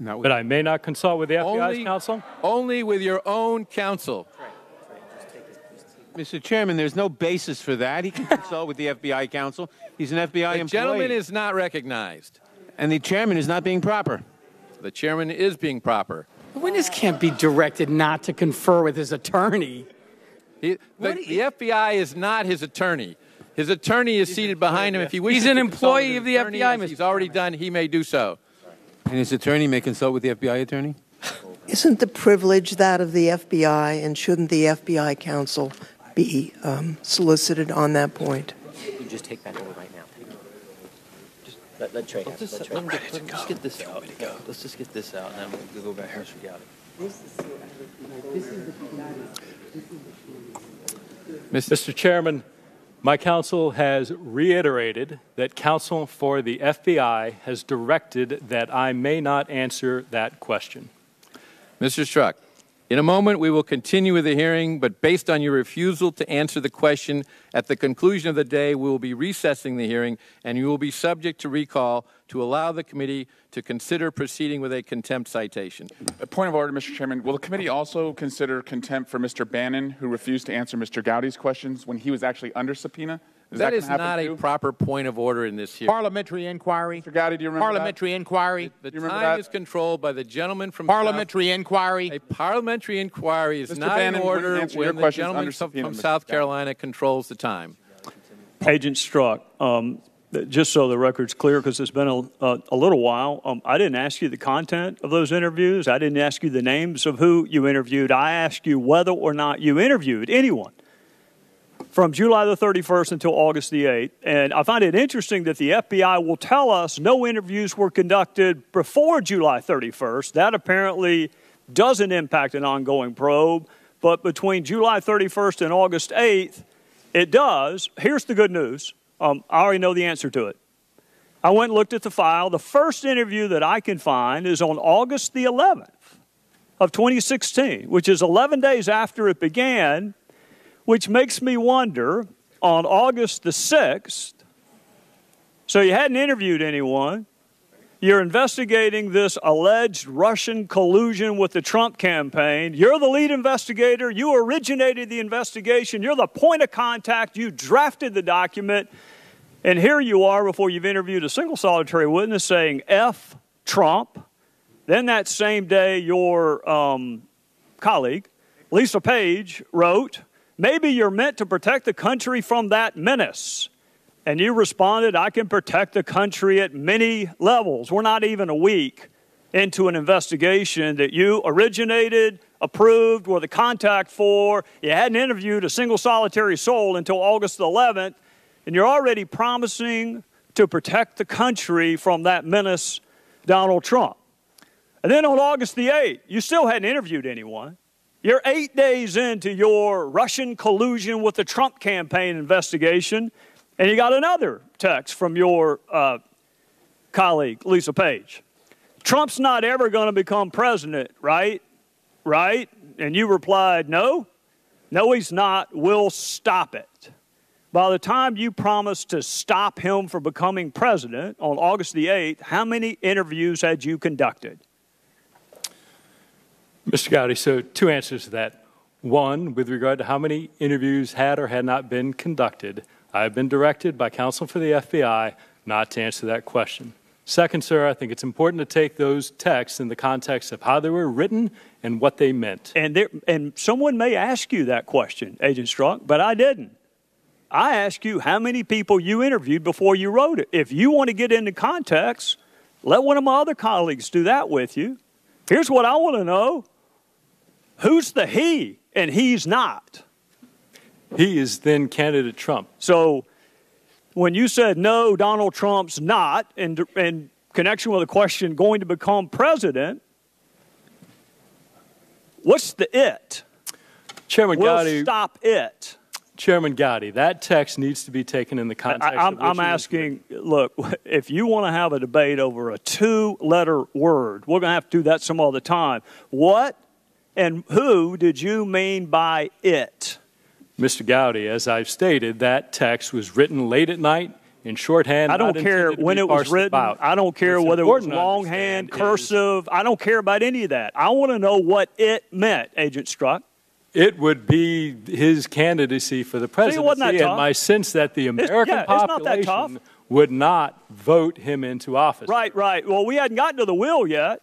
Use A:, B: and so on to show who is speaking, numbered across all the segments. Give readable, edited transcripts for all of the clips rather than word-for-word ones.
A: That I may not consult with the FBI's counsel?
B: Only with your own counsel.
C: Mr. Chairman, there's no basis for that. He can consult with the FBI counsel. He's an FBI employee.
B: The gentleman is not recognized.
C: And the chairman is not being proper.
B: The chairman is being proper.
D: The witness can't be directed not to confer with his attorney.
B: The FBI is not his attorney. His attorney is seated behind him. If he wishes
D: He's an
B: to
D: employee of the
B: attorney,
D: FBI.
B: as he's already done, he may do so.
C: And his attorney may consult with the FBI attorney?
E: Isn't the privilege that of the FBI, and shouldn't the FBI counsel be solicited on that point?
F: You just take that over right now. Just let Trey have it. Let's get this out. Let's just get this out, and then we'll go back to Mr. Gowdy.
A: Mr. Chairman, my counsel has reiterated that counsel for the FBI has directed that I may not answer that question.
B: Mr. Strzok, in a moment we will continue with the hearing, but based on your refusal to answer the question at the conclusion of the day, we will be recessing the hearing, and you will be subject to recall to allow the committee to consider proceeding with a contempt citation.
G: A point of order, Mr. Chairman. Will the committee also consider contempt for Mr. Bannon, who refused to answer Mr. Gowdy's questions when he was actually under subpoena?
B: That is not a proper point of order in this hearing.
H: Parliamentary inquiry.
G: Mr. Gowdy, do you remember
H: Parliamentary inquiry.
B: The time is controlled by the gentleman from
H: Parliamentary inquiry.
B: A parliamentary inquiry is
G: Mr.
B: not
G: Bannon
B: in order when the gentleman from South Carolina controls the time.
I: Agent Strzok, just so the record's clear, because it's been a little while, I didn't ask you the content of those interviews. I didn't ask you the names of who you interviewed. I asked you whether or not you interviewed anyone from July the 31st until August the 8th. And I find it interesting that the FBI will tell us no interviews were conducted before July 31st. That apparently doesn't impact an ongoing probe. But between July 31st and August 8th, it does. Here's the good news. I already know the answer to it. I went and looked at the file. The first interview that I can find is on August the 11th of 2016, which is 11 days after it began, which makes me wonder, on August the 6th, so you hadn't interviewed anyone, you're investigating this alleged Russian collusion with the Trump campaign, you're the lead investigator, you originated the investigation, you're the point of contact, you drafted the document, and here you are before you've interviewed a single solitary witness saying F Trump. Then that same day, your colleague, Lisa Page, wrote, "Maybe you're meant to protect the country from that menace." And you responded, "I can protect the country at many levels." We're not even a week into an investigation that you originated, approved, were the contact for. You hadn't interviewed a single solitary soul until August the 11th, and you're already promising to protect the country from that menace, Donald Trump. And then on August the 8th, you still hadn't interviewed anyone. You're 8 days into your Russian collusion with the Trump campaign investigation, and you got another text from your colleague, Lisa Page. "Trump's not ever going to become president, right? Right?" And you replied, "No, he's not. We'll stop it." By the time you promised to stop him from becoming president on August the 8th, how many interviews had you conducted?
A: Mr. Gowdy, so two answers to that. One, with regard to how many interviews had or had not been conducted, I have been directed by counsel for the FBI not to answer that question. Second, sir, I think it's important to take those texts in the context of how they were written and what they meant.
I: And someone may ask you that question, Agent Strzok, but I didn't. I asked you how many people you interviewed before you wrote it. If you want to get into context, let one of my other colleagues do that with you. Here's what I want to know. Who's the he and he's not?
A: He is then candidate Trump.
I: So when you said, no, Donald Trump's not, in connection with the question, going to become president, what's the it?
A: Chairman Gowdy.
I: We'll stop it.
A: Chairman Gowdy, that text needs to be taken in the context of which
I: I'm asking, look, if you want to have a debate over a two-letter word, we're going to have to do that some other time. What and who did you mean by it?
A: Mr. Gowdy, as I've stated, that text was written late at night in shorthand.
I: I don't
A: not
I: care
A: intended to
I: when
A: be
I: it was
A: parsed
I: written.
A: about.
I: I don't care
A: What's
I: whether it was
A: important to
I: longhand,
A: understand is
I: cursive. I don't care about any of that. I want to know what it meant, Agent Strzok.
A: It would be his candidacy for the presidency,
I: wasn't that
A: and
I: tough?
A: my sense that the American
I: it's not that tough.
A: population would not vote him into office.
I: Right. Well, we hadn't gotten to the will yet.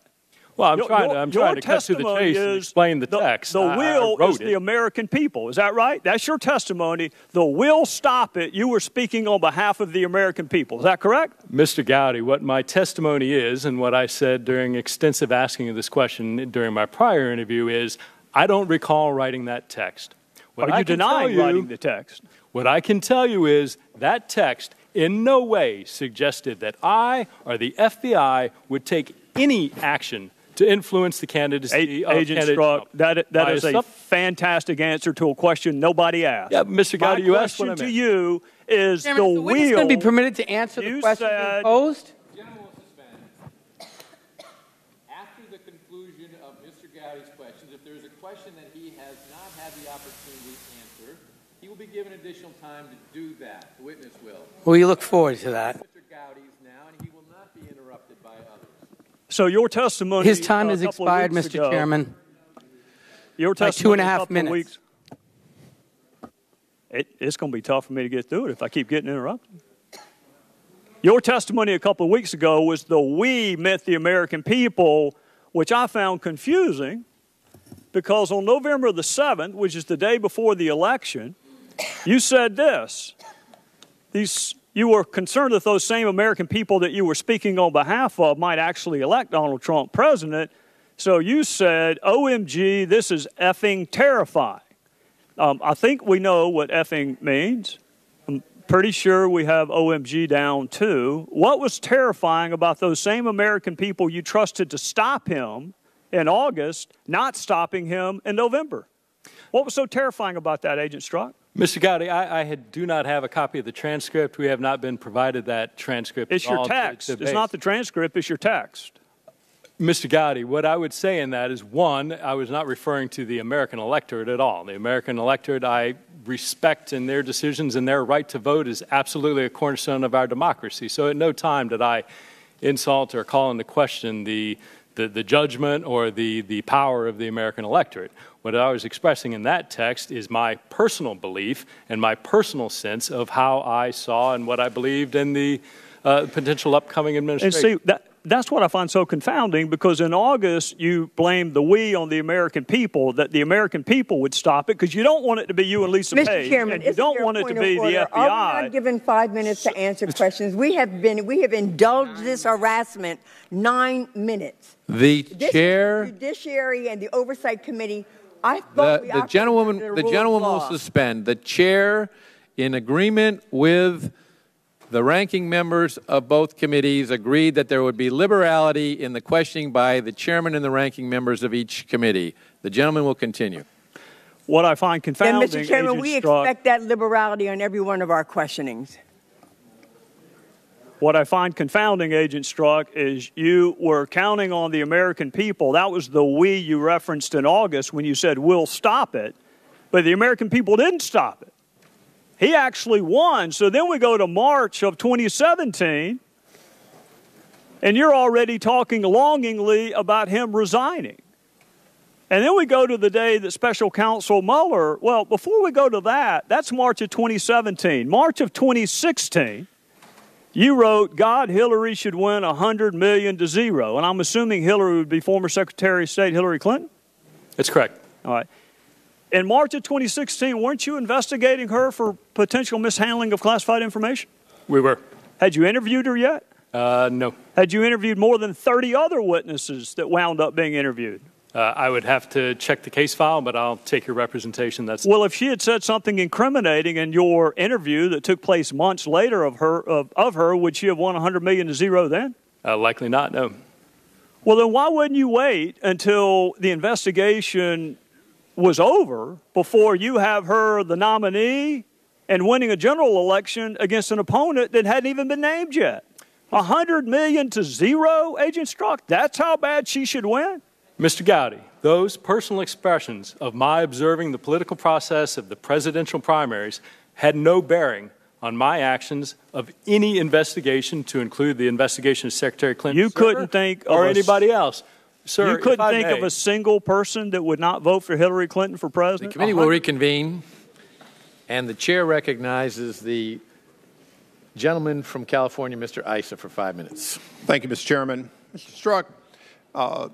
A: Well, I'm trying to cut to the
I: testimony
A: chase and explain the text.
I: The will
A: I wrote
I: is the American people. Is that right? That's your testimony. The will stop it. You were speaking on behalf of the American people. Is that correct?
A: Mr. Gowdy, what my testimony is and what I said during extensive asking of this question during my prior interview is I don't recall writing that text.
I: Are you denying writing the text?
A: What I can tell you is that text in no way suggested that I or the FBI would take any action to influence the candidacy of
I: Agent
A: candidate
I: Strzok,
A: Trump.
I: that is a fantastic answer to a question nobody asked.
A: Yeah, Mr. Gowdy, you asked what I
I: My question
A: meant.
I: to you is
D: Chairman,
I: the
D: is the witness
I: will.
D: going to be permitted to answer the
I: You
D: question
I: said-
D: being posed?
B: Gentleman will suspend. After the conclusion of Mr. Gowdy's questions, if there is a question that he has not had the opportunity to answer, he will be given additional time to do that. The witness will.
D: We look forward to that.
B: Mr. Gowdy's now, and he will not be interrupted by others.
I: So your testimony.
D: His time has
I: a couple of
D: expired,
I: weeks
D: Mr.
I: ago-
D: Chairman.
I: Your
D: By
I: testimony
D: 2.5
I: a couple of
D: minutes.
I: weeks- It's going to be tough for me to get through it if I keep getting interrupted. Your testimony a couple of weeks ago was the we meant the American people, which I found confusing because on November the 7th, which is the day before the election, you said this. You were concerned that those same American people that you were speaking on behalf of might actually elect Donald Trump president. So you said, OMG, this is effing terrifying. I think we know what effing means. I'm pretty sure we have OMG down too. What was terrifying about those same American people you trusted to stop him in August, not stopping him in November? What was so terrifying about that, Agent Strzok?
A: Mr. Gowdy, I do not have a copy of the transcript. We have not been provided that transcript.
I: It's your text. It's not the transcript. It's your text.
A: Mr. Gowdy, what I would say in that is, one, I was not referring to the American electorate at all. The American electorate I respect in their decisions, and their right to vote is absolutely a cornerstone of our democracy. So at no time did I insult or call into question the judgment or the power of the American electorate. What I was expressing in that text is my personal belief and my personal sense of how I saw and what I believed in the potential upcoming administration.
I: And see, that's what I find so confounding, because in August you blamed the we on the American people, that the American people would stop it, because you don't want it to be you and Lisa
J: Mr.
I: Page.
J: Chairman,
I: and you don't want it to be the FBI.
J: Are we not given 5 minutes to answer questions? We have indulged this harassment 9 minutes.
B: The chair,
J: Judiciary and the Oversight Committee. I thought
B: the gentlewoman will suspend. The chair, in agreement with the ranking members of both committees, agreed that there would be liberality in the questioning by the chairman and the ranking members of each committee. The gentleman will continue.
I: What I find confounding,
J: and Mr. Chairman,
I: Agent
J: we
I: Strzok,
J: expect that liberality on every one of our questionings.
I: What I find confounding, Agent Strzok, is you were counting on the American people. That was the we you referenced in August when you said, we'll stop it. But the American people didn't stop it. He actually won. So then we go to March of 2017, and you're already talking longingly about him resigning. And then we go to the day that Special Counsel Mueller, well, before we go to that, that's March of 2017. March of 2016, you wrote, God, Hillary should win 100 million to 0. And I'm assuming Hillary would be former Secretary of State Hillary Clinton?
A: That's correct.
I: All right. In March of 2016, weren't you investigating her for potential mishandling of classified information?
A: We were.
I: Had you interviewed her yet?
A: No.
I: Had you interviewed more than 30 other witnesses that wound up being interviewed?
A: I would have to check the case file, but I'll take your representation.
I: Well, if she had said something incriminating in your interview that took place months later of her, would she have won 100 million to 0 then?
A: Likely not, no.
I: Well, then why wouldn't you wait until the investigation was over before you have her the nominee and winning a general election against an opponent that hadn't even been named yet? 100 million to 0, Agent Strzok? That's how bad she should win?
A: Mr. Gowdy, those personal expressions of my observing the political process of the presidential primaries had no bearing on my actions of any investigation, to include the investigation of Secretary Clinton.
I: You couldn't think of
A: or anybody else. Sir,
I: you couldn't
A: if I
I: think
A: may,
I: of a single person that would not vote for Hillary Clinton for
B: The
I: president?
B: committee will reconvene, and the chair recognizes the gentleman from California, Mr. Issa, for 5 minutes.
K: Thank you, Mr. Chairman. Mr. Strzok,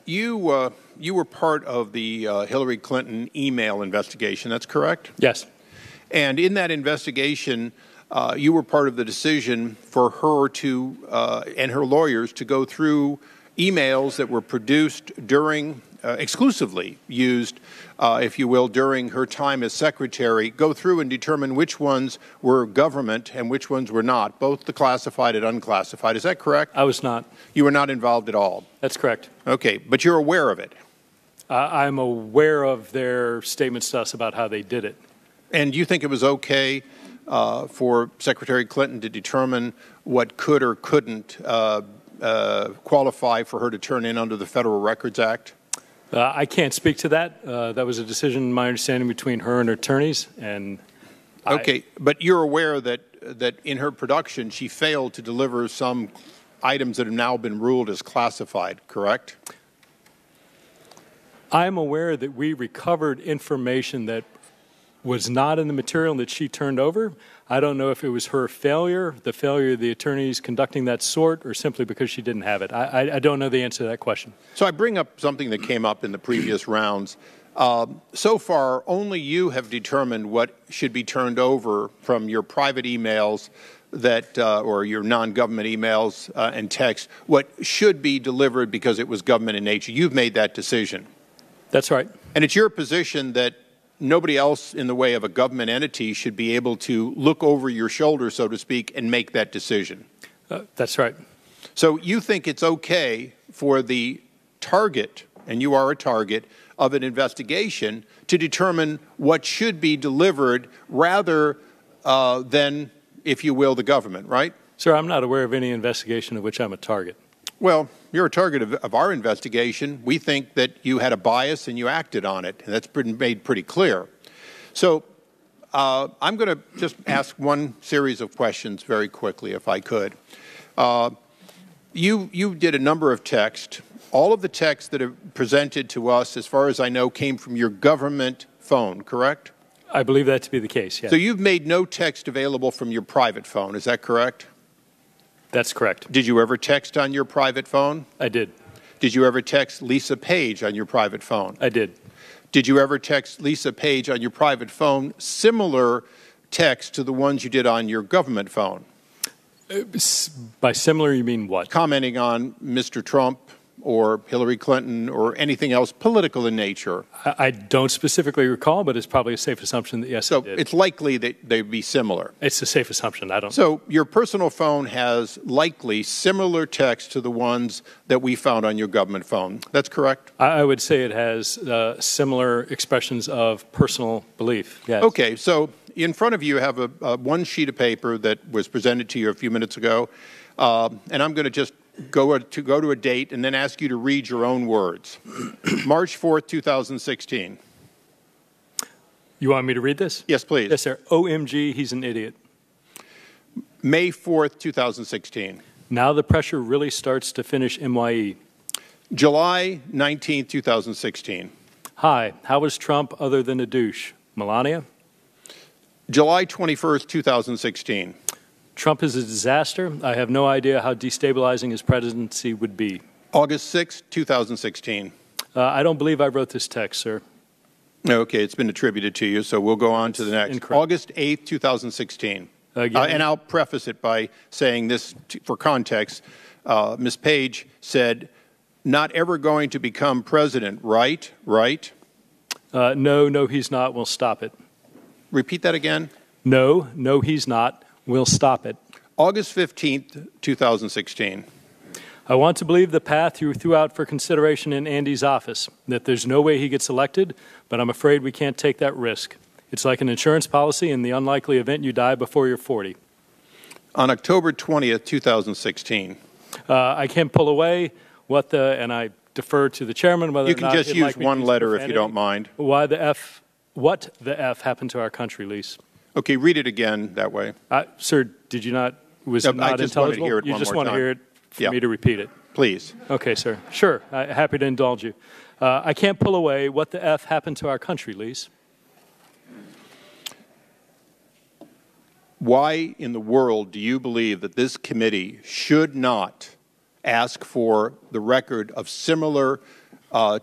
K: you were part of the Hillary Clinton email investigation. That's correct?
A: Yes.
K: And in that investigation, you were part of the decision for her to and her lawyers to go through emails that were produced during, exclusively used, if you will, during her time as secretary, go through and determine which ones were government and which ones were not, both the classified and unclassified. Is that correct?
A: I was not.
K: You were not involved at all?
A: That's correct.
K: Okay, but you're aware of it?
A: I'm aware of their statements to us about how they did it.
K: And do you think it was okay for Secretary Clinton to determine what could or couldn't qualify for her to turn in under the Federal Records Act?
A: I can't speak to that. That was a decision, my understanding, between her and her attorneys. And
K: okay, but you're aware that in her production she failed to deliver some items that have now been ruled as classified, correct?
A: I'm aware that we recovered information that was not in the material that she turned over. I don't know if it was her failure, the failure of the attorneys conducting that sort, or simply because she didn't have it. I don't know the answer to that question.
K: So I bring up something that came up in the previous rounds. So far, only you have determined what should be turned over from your private emails that, or your non-government emails and text, what should be delivered because it was government in nature. You've made that decision.
A: That's right.
K: And it's your position that nobody else in the way of a government entity should be able to look over your shoulder, so to speak, and make that decision.
A: That's right.
K: So you think it's okay for the target, and you are a target, of an investigation to determine what should be delivered rather than, if you will, the government, right?
A: Sir, I'm not aware of any investigation of which I'm a target.
K: Well, you're a target of our investigation. We think that you had a bias and you acted on it, and that's been made pretty clear. So I'm going to just ask one series of questions very quickly, if I could. You did a number of texts. All of the texts that are presented to us, as far as I know, came from your government phone, correct?
A: I believe that to be the case, yes.
K: So you've made no text available from your private phone, is that correct?
A: That's correct.
K: Did you ever text on your private phone?
A: I did.
K: Did you ever text Lisa Page on your private phone?
A: I did.
K: Did you ever text Lisa Page on your private phone similar text to the ones you did on your government phone?
A: By similar, you mean what?
K: Commenting on Mr. Trump or Hillary Clinton or anything else political in nature.
A: I don't specifically recall, but it's probably a safe assumption that yes, I did.
K: It's likely that they'd be similar.
A: It's a safe assumption. I don't.
K: So your personal phone has likely similar text to the ones that we found on your government phone. That's correct?
A: I would say it has similar expressions of personal belief. Yes.
K: Okay, so in front of you have a one sheet of paper that was presented to you a few minutes ago, and I'm going to just go to a date and then ask you to read your own words. March 4th, 2016.
A: You want me to read this?
K: Yes, please.
A: Yes, sir. OMG, he's an idiot.
K: May 4th, 2016.
A: Now the pressure really starts to finish MYE.
K: July 19th, 2016.
A: Hi, how was Trump other than a douche? Melania?
K: July 21st, 2016.
A: Trump is a disaster. I have no idea how destabilizing his presidency would be.
K: August 6th, 2016.
A: I don't believe I wrote this text, sir.
K: Okay, it's been attributed to you, so we'll go on to the next.
A: Incorrect.
K: August 8th, 2016.
A: Again.
K: And I'll preface it by saying this for context. Ms. Page said, not ever going to become president, right? Right?
A: No, he's not. We'll stop it.
K: Repeat that again.
A: No, he's not. We'll stop it.
K: August 15th, 2016.
A: I want to believe the path you threw out for consideration in Andy's office, that there's no way he gets elected, but I'm afraid we can't take that risk. It's like an insurance policy in the unlikely event you die before you're 40.
K: On October 20th, 2016.
A: I can't pull away and I defer to the chairman whether
K: you
A: or not
K: can just use one letter if you don't mind.
A: What the F happened to our country, Lise?
K: Okay, read it again that way.
A: Sir, did you not, was it not
K: I just wanted to
A: intelligible?
K: hear it
A: You
K: one
A: just
K: more
A: want to
K: time.
A: hear it for
K: Yeah.
A: me to repeat it?
K: Please.
A: Okay, sir. Sure. Happy to indulge you. I can't pull away. What the F happened to our country, Lise?
K: Why in the world do you believe that this committee should not ask for the record of similar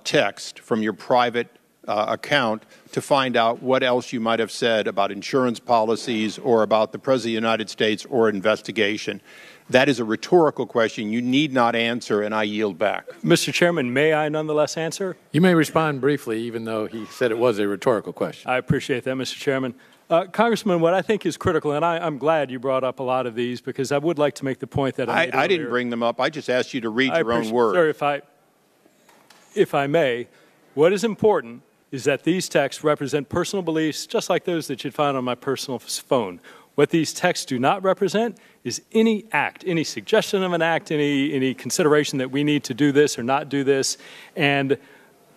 K: text from your private account to find out what else you might have said about insurance policies or about the President of the United States or investigation? That is a rhetorical question you need not answer, and I yield back.
A: Mr. Chairman, may I nonetheless answer?
B: You may respond briefly, even though he said it was a rhetorical question.
A: I appreciate that, Mr. Chairman. Congressman, what I think is critical, and I'm glad you brought up a lot of these because I would like to make the point that
K: I didn't bring them up. I just asked you to read your own words.
A: Sir, if I may, what is important is that these texts represent personal beliefs just like those that you'd find on my personal phone. What these texts do not represent is any act, any suggestion of an act, any consideration that we need to do this or not do this. And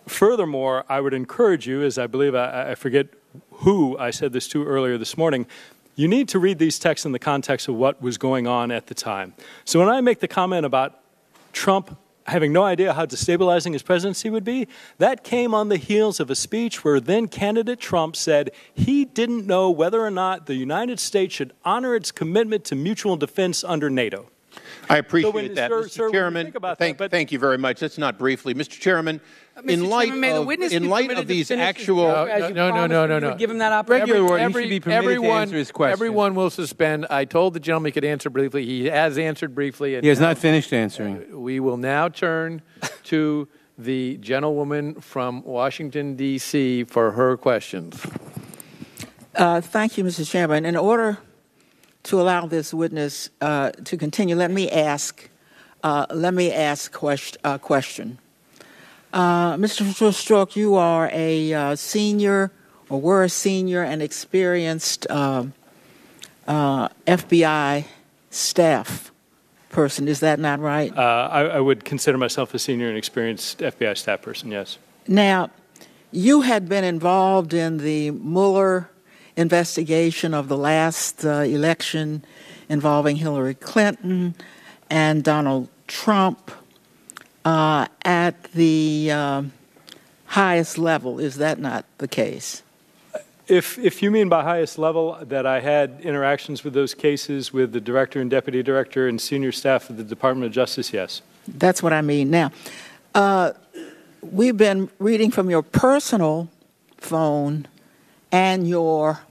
A: furthermore, I would encourage you, as I believe I forget who I said this to earlier this morning, you need to read these texts in the context of what was going on at the time. So when I make the comment about Trump having no idea how destabilizing his presidency would be, that came on the heels of a speech where then candidate Trump said he didn't know whether or not the United States should honor its commitment to mutual defense under NATO.
K: I appreciate that, Mr. Chairman. Thank you very much. That's not briefly. Mr. Chairman, in light of these actual...
B: No.
C: Give him that opportunity. Regular he should be permitted to answer his question.
B: Everyone will suspend. I told the gentleman he could answer briefly. He has answered briefly. And
C: he has not finished answering.
B: We will now turn to the gentlewoman from Washington, D.C. for her questions.
L: Thank you, Mr. Chairman. In order to allow this witness to continue, let me ask a question. Mr. Strzok, you are a senior, or were a senior and experienced FBI staff person. Is that not right?
A: I would consider myself a senior and experienced FBI staff person, yes.
L: Now, you had been involved in the Mueller investigation of the last election involving Hillary Clinton and Donald Trump at the highest level. Is that not the case?
A: If you mean by highest level that I had interactions with those cases with the director and deputy director and senior staff of the Department of Justice, yes.
L: That's what I mean. Now, we've been reading from your personal phone and your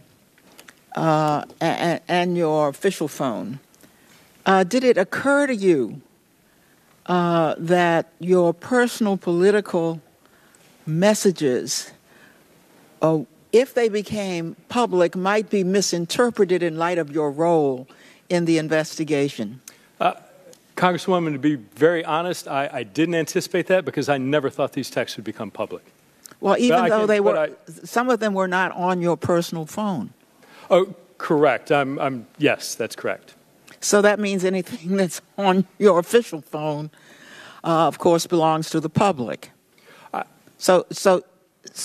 L: official phone. Did it occur to you that your personal political messages, if they became public, might be misinterpreted in light of your role in the investigation?
A: Congresswoman, to be very honest, I didn't anticipate that because I never thought these texts would become public.
L: Well, even though they were, some of them were not on your personal phone.
A: Oh, correct. Yes, that's correct.
L: So that means anything that's on your official phone, of course, belongs to the public. So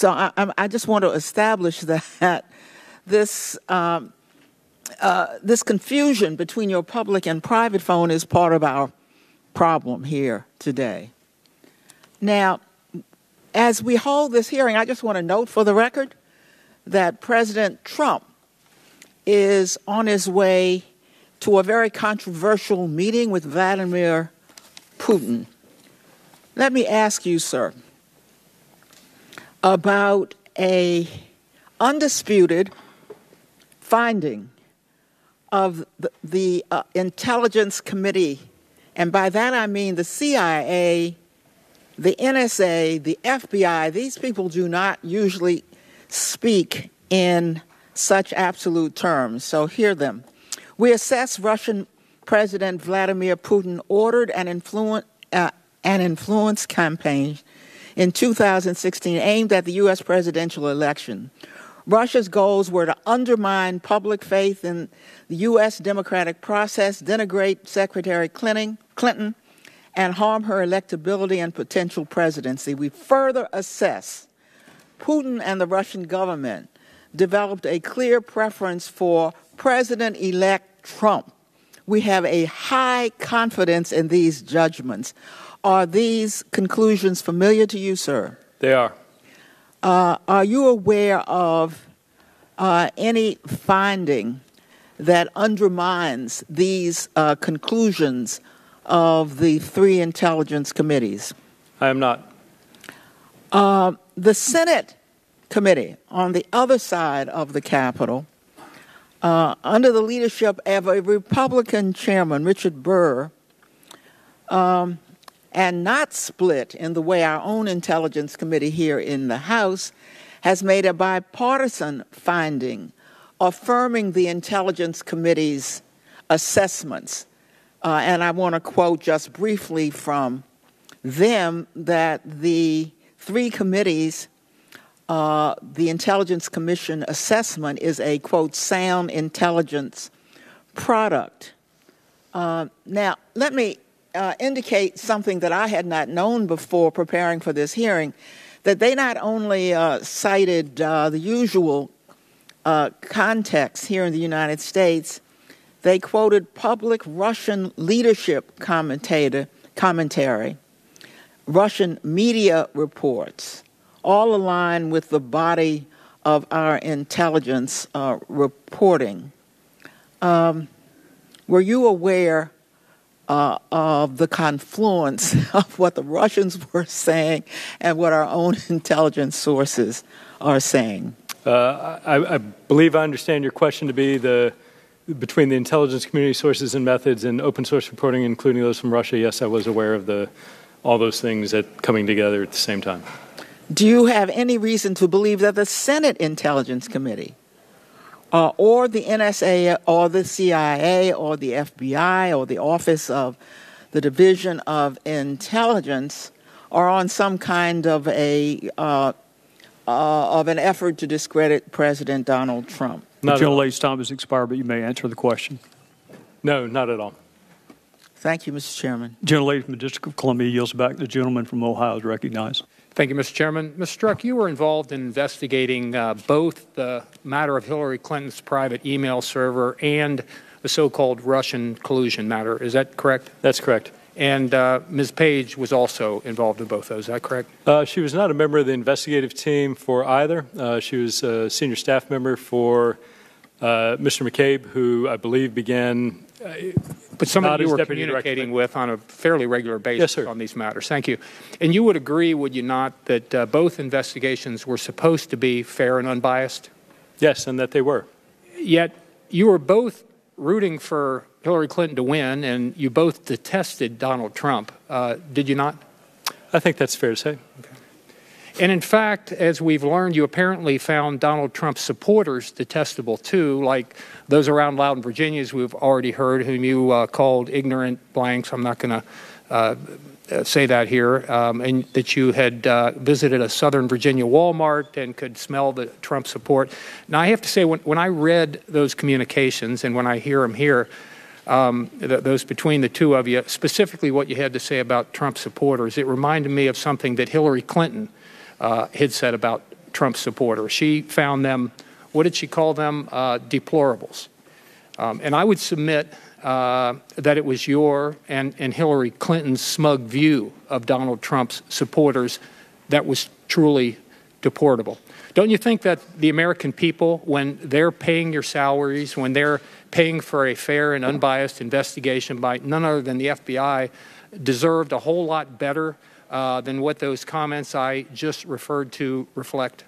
L: I just want to establish that this confusion between your public and private phone is part of our problem here today. Now, as we hold this hearing, I just want to note for the record that President Trump is on his way to a very controversial meeting with Vladimir Putin. Let me ask you, sir, about a undisputed finding of the Intelligence Committee, and by that I mean the CIA, the NSA, the FBI. These people do not usually speak in such absolute terms, so hear them. We assess Russian President Vladimir Putin ordered an influence campaign in 2016 aimed at the U.S. presidential election. Russia's goals were to undermine public faith in the U.S. democratic process, denigrate Secretary Clinton, and harm her electability and potential presidency. We further assess Putin and the Russian government developed a clear preference for President-elect Trump. We have a high confidence in these judgments. Are these conclusions familiar to you, sir?
A: They are.
L: Are you aware of any finding that undermines these conclusions of the three intelligence committees?
A: I am not.
L: The Senate committee on the other side of the Capitol, under the leadership of a Republican chairman, Richard Burr, and not split in the way our own Intelligence Committee here in the House, has made a bipartisan finding affirming the Intelligence Committee's assessments. And I want to quote just briefly from them that the three committees, the Intelligence Commission assessment is a, quote, sound intelligence product. Now, let me indicate something that I had not known before preparing for this hearing, that they not only cited the usual context here in the United States, they quoted public Russian leadership commentary, Russian media reports, all aligned with the body of our intelligence reporting. Were you aware of the confluence of what the Russians were saying and what our own intelligence sources are saying?
A: I believe I understand your question to be between the intelligence community sources and methods and open source reporting, including those from Russia. Yes, I was aware of all those things coming together at the same time.
L: Do you have any reason to believe that the Senate Intelligence Committee or the NSA or the CIA or the FBI or the Office of the Division of Intelligence are on some kind of an effort to discredit President Donald Trump?
I: The gentlelady's time has expired, but you may answer the question.
A: No, not at all.
L: Thank you, Mr. Chairman.
I: Gentlelady from the District of Columbia yields back. The gentleman from Ohio is recognized.
H: Thank you, Mr. Chairman. Mr. Strzok, you were involved in investigating both the matter of Hillary Clinton's private email server and the so-called Russian collusion matter. Is that correct?
A: That's correct.
H: And Ms. Page was also involved in both those. Is that correct?
A: She was not a member of the investigative team for either. She was a senior staff member for Mr. McCabe, who I believe began.
H: But somebody you were communicating with on a fairly regular basis on these matters. Thank you. And you would agree, would you not, that both investigations were supposed to be fair and unbiased?
A: Yes, and that they were.
H: Yet you were both rooting for Hillary Clinton to win, and you both detested Donald Trump. Did you not?
A: I think that's fair to say.
H: Okay. And in fact, as we've learned, you apparently found Donald Trump's supporters detestable too, like those around Loudon, Virginia, as we've already heard, whom you called ignorant blanks. I'm not going to say that here. And that you had visited a Southern Virginia Walmart and could smell the Trump support. Now, I have to say, when I read those communications and when I hear them here, those between the two of you, specifically what you had to say about Trump supporters, it reminded me of something that Hillary Clinton had said about Trump supporters. She found them, what did she call them? Deplorables. And I would submit that it was your and Hillary Clinton's smug view of Donald Trump's supporters that was truly deplorable. Don't you think that the American people, when they're paying your salaries, when they're paying for a fair and unbiased investigation by none other than the FBI, deserved a whole lot better than what those comments I just referred to reflect?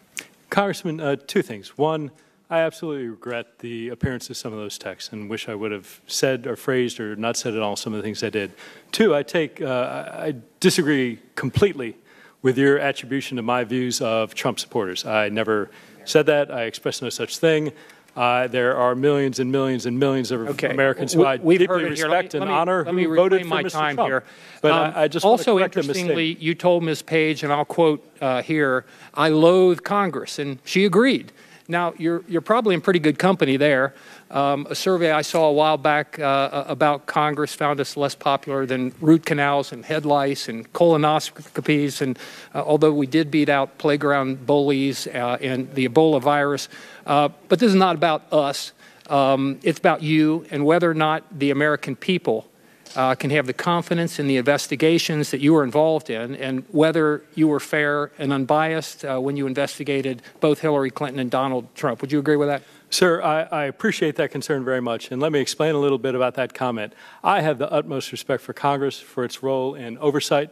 A: Congressman, two things. One, I absolutely regret the appearance of some of those texts and wish I would have said or phrased or not said at all some of the things I did. Two, I disagree completely with your attribution to my views of Trump supporters. I never said that. I expressed no such thing. There are millions and millions and millions of Americans who I deeply respect and honor who voted for Mr. Trump.
H: Here.
A: But I just
H: also,
A: want to correct
H: interestingly, you told Ms. Page, and I'll quote here, "I loathe Congress," and she agreed. Now, you're probably in pretty good company there. A survey I saw a while back about Congress found us less popular than root canals and head lice and colonoscopies. And although we did beat out playground bullies and the Ebola virus, but this is not about us. It's about you and whether or not the American people can have the confidence in the investigations that you were involved in, and whether you were fair and unbiased when you investigated both Hillary Clinton and Donald Trump. Would you agree with that?
A: Sir, I appreciate that concern very much, and let me explain a little bit about that comment. I have the utmost respect for Congress, for its role in oversight,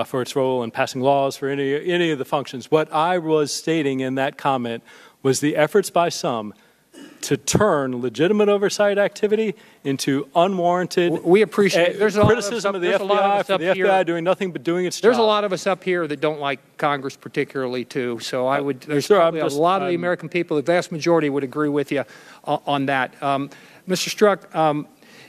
A: for its role in passing laws, for any of the functions. What I was stating in that comment was the efforts by some to turn legitimate oversight activity into unwarranted
H: we appreciate there's a
A: criticism of the FBI for the FBI doing nothing but doing its job.
H: There's a lot of us up here that don't like Congress particularly, too. So there's probably a lot of the American people, the vast majority would agree with you on that. Mr. Strzok,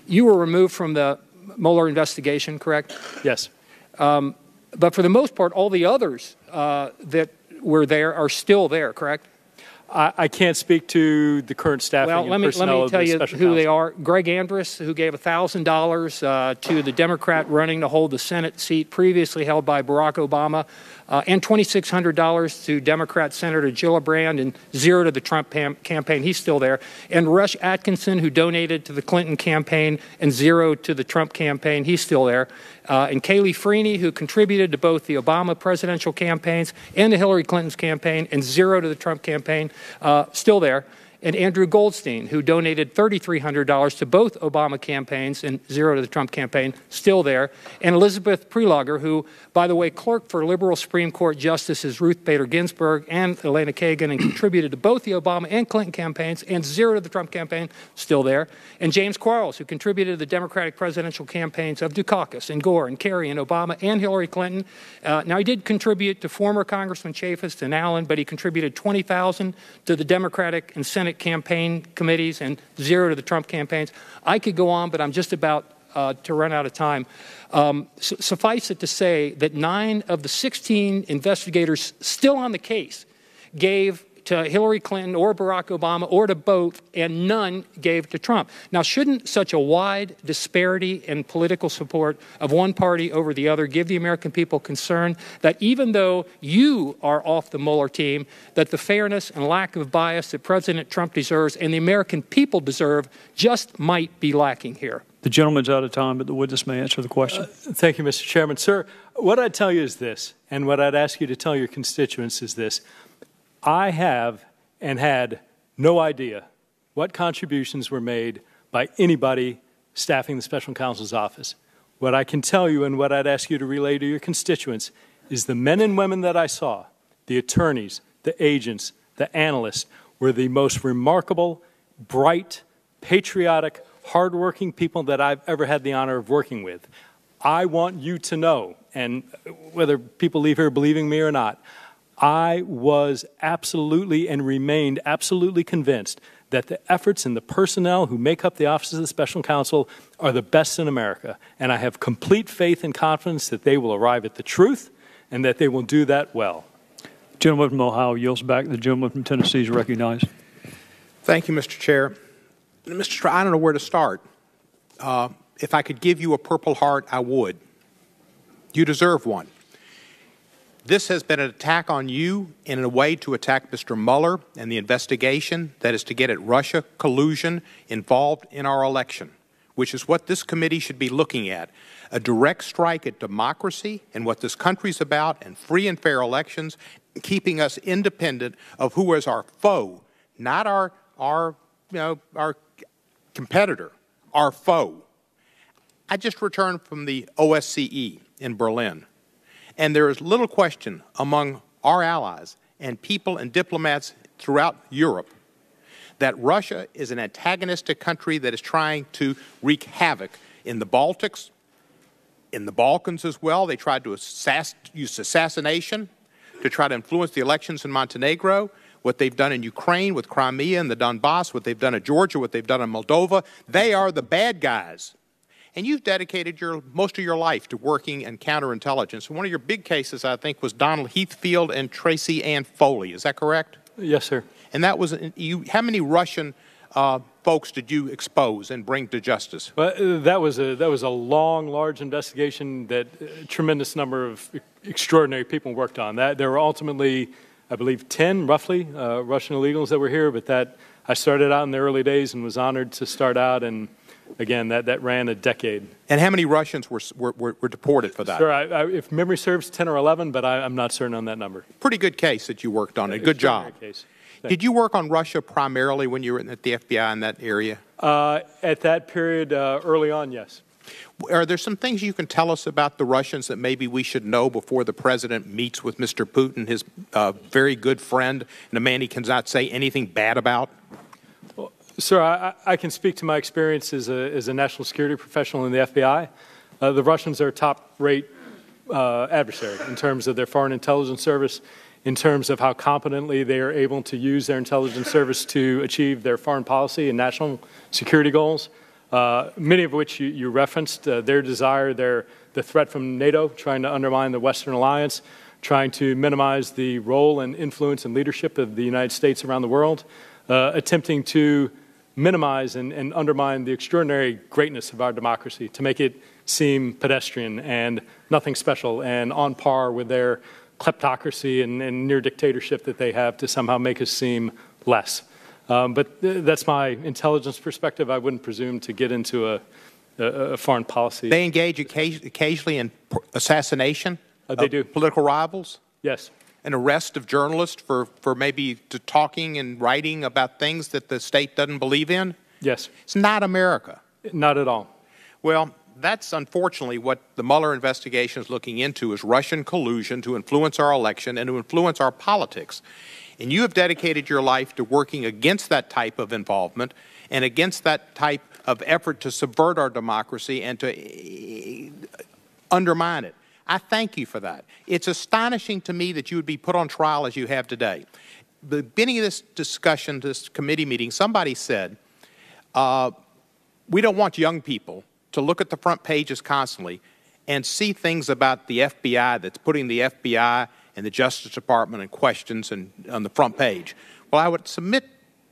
H: you were removed from the Mueller investigation, correct?
A: Yes.
H: But for the most part, all the others that were there are still there, correct?
A: I can't speak to the current staffing and personnel of the special counsel.
H: Let me tell you who they are. Greg Andrus, who gave $1,000 to the Democrat running to hold the Senate seat previously held by Barack Obama, and $2,600 to Democrat Senator Gillibrand, and $0 to the Trump campaign. He's still there. And Rush Atkinson, who donated to the Clinton campaign, and $0 to the Trump campaign. He's still there. And Kayleigh Freeney, who contributed to both the Obama presidential campaigns and the Hillary Clinton's campaign, and $0 to the Trump campaign, still there. And Andrew Goldstein, who donated $3,300 to both Obama campaigns and $0 to the Trump campaign, still there. And Elizabeth Prelogar, who, by the way, clerked for liberal Supreme Court Justices Ruth Bader Ginsburg and Elena Kagan and contributed to both the Obama and Clinton campaigns, and $0 to the Trump campaign, still there. And James Quarles, who contributed to the Democratic presidential campaigns of Dukakis and Gore and Kerry and Obama and Hillary Clinton. Now, he did contribute to former Congressman Chaffetz and Allen, but he contributed $20,000 to the Democratic and Senate campaign committees and $0 to the Trump campaigns. I could go on, but I'm just about to run out of time. Suffice it to say that 9 of the 16 investigators still on the case gave to Hillary Clinton or Barack Obama or to both, and none gave to Trump. Now, shouldn't such a wide disparity in political support of one party over the other give the American people concern that even though you are off the Mueller team, that the fairness and lack of bias that President Trump deserves and the American people deserve just might be lacking here?
I: The gentleman's out of time, but the witness may answer the question.
A: Thank you, Mr. Chairman. Sir, what I'd tell you is this, and what I'd ask you to tell your constituents is this. I have and had no idea what contributions were made by anybody staffing the special counsel's office. What I can tell you and what I'd ask you to relay to your constituents is the men and women that I saw, the attorneys, the agents, the analysts, were the most remarkable, bright, patriotic, hardworking people that I've ever had the honor of working with. I want you to know, and whether people leave here believing me or not, I was absolutely and remained absolutely convinced that the efforts and the personnel who make up the Office of the Special Counsel are the best in America. And I have complete faith and confidence that they will arrive at the truth and that they will do that well.
I: The gentleman from Ohio yields back. The gentleman from Tennessee is recognized.
K: Thank you, Mr. Chair. Mr. Strzok, I don't know where to start. If I could give you a Purple Heart, I would. You deserve one. This has been an attack on you and in a way to attack Mr. Mueller and the investigation that is to get at Russia collusion involved in our election, which is what this committee should be looking at. A direct strike at democracy and what this country's about, and free and fair elections, keeping us independent of who is our foe, not our competitor, our foe. I just returned from the OSCE in Berlin. And there is little question among our allies and people and diplomats throughout Europe that Russia is an antagonistic country that is trying to wreak havoc in the Baltics, in the Balkans as well. They tried to use assassination to try to influence the elections in Montenegro, what they've done in Ukraine with Crimea and the Donbass, what they've done in Georgia, what they've done in Moldova. They are the bad guys. And you've dedicated most of your life to working in counterintelligence. One of your big cases, I think, was Donald Heathfield and Tracy Ann Foley. Is that correct?
A: Yes, sir.
K: and that was how many Russian folks did you expose and bring to justice?
A: Well, that was a long, large investigation that a tremendous number of extraordinary people worked on. There were ultimately, I believe, 10 roughly Russian illegals that were here, but that I started out in the early days and was honored to start out, and again, that ran a decade.
K: And how many Russians were deported for that?
A: Sir, if memory serves, 10 or 11, but I'm not certain on that number.
K: Pretty good case that you worked on. A good job.
A: Case.
K: Did you work on Russia primarily when you were at the FBI in that area?
A: At that period, early on, yes.
K: Are there some things you can tell us about the Russians that maybe we should know before the president meets with Mr. Putin, his very good friend, and a man he cannot say anything bad about?
A: Well, sir, I can speak to my experience as a national security professional in the FBI. The Russians are a top-rate adversary in terms of their foreign intelligence service, in terms of how competently they are able to use their intelligence service to achieve their foreign policy and national security goals, many of which you referenced, their desire, the threat from NATO, trying to undermine the Western alliance, trying to minimize the role and influence and leadership of the United States around the world, attempting to minimize and undermine the extraordinary greatness of our democracy, to make it seem pedestrian and nothing special and on par with their kleptocracy and near dictatorship that they have, to somehow make us seem less. But that's my intelligence perspective. I wouldn't presume to get into a foreign policy.
K: They engage occasionally in assassination
A: they do.
K: Political rivals?
A: Yes.
K: An arrest of journalists for maybe talking and writing about things that the state doesn't believe in?
A: Yes.
K: It's not America.
A: Not at all.
K: Well, that's unfortunately what the Mueller investigation is looking into, is Russian collusion to influence our election and to influence our politics. And you have dedicated your life to working against that type of involvement and against that type of effort to subvert our democracy and to undermine it. I thank you for that. It's astonishing to me that you would be put on trial as you have today. The beginning of this discussion, this committee meeting, somebody said, we don't want young people to look at the front pages constantly and see things about the FBI that's putting the FBI and the Justice Department in questions and on the front page. Well, I would submit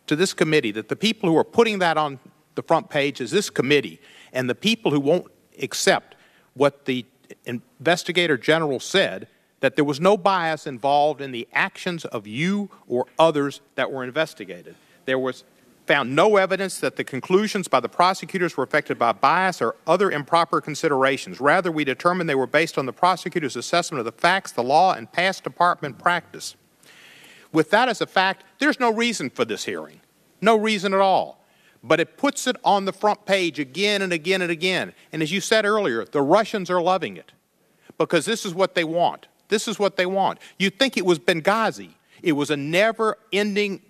K: to this committee that the people who are putting that on the front page is this committee, and the people who won't accept what the Investigator General said, that there was no bias involved in the actions of you or others that were investigated. There was found no evidence that the conclusions by the prosecutors were affected by bias or other improper considerations. Rather, we determined they were based on the prosecutor's assessment of the facts, the law, and past department practice. With that as a fact, there's no reason for this hearing. No reason at all. But it puts it on the front page again and again and again. And as you said earlier, the Russians are loving it because this is what they want. This is what they want. You'd think it was Benghazi. It was a never-ending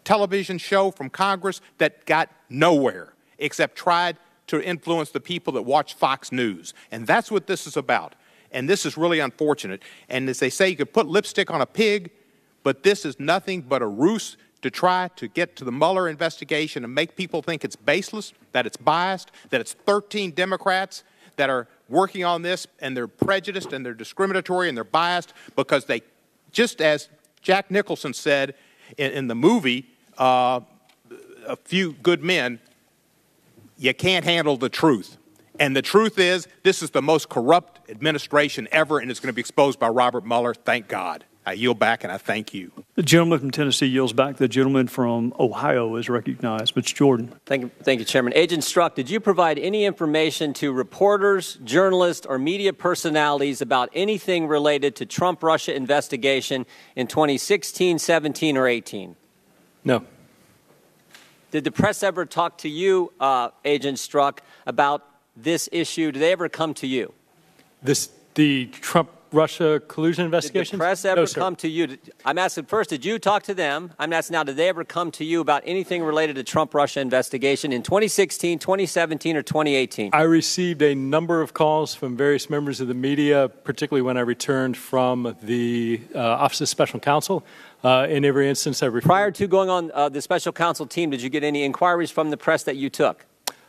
K: television show from Congress that got nowhere except tried to influence the people that watch Fox News. And that's what this is about. And this is really unfortunate. And as they say, you could put lipstick on a pig, but this is nothing but a ruse to try to get to the Mueller investigation and make people think it's baseless, that it's biased, that it's 13 Democrats that are working on this, and they're prejudiced and they're discriminatory and they're biased because they, just as Jack Nicholson said in the movie, A Few Good Men, you can't handle the truth. And the truth is, this is the most corrupt administration ever, and it's going to be exposed by Robert Mueller. Thank God. I yield back, and I thank you.
I: The gentleman from Tennessee yields back. The gentleman from Ohio is recognized. Mr. Jordan.
F: Thank you, Chairman. Agent Strzok, did you provide any information to reporters, journalists, or media personalities about anything related to Trump-Russia investigation in 2016, 17, or 18?
A: No.
F: Did the press ever talk to you, Agent Strzok, about this issue? Did they ever come to you?
A: The Trump-Russia collusion investigation?
F: Did the press ever come to you? I'm asking first, did you talk to them? I'm asking now, did they ever come to you about anything related to Trump-Russia investigation in 2016, 2017, or 2018?
A: I received a number of calls from various members of the media, particularly when I returned from the Office of Special Counsel. In every instance, I referred.
F: Prior to going on the Special Counsel team, did you get any inquiries from the press that you took?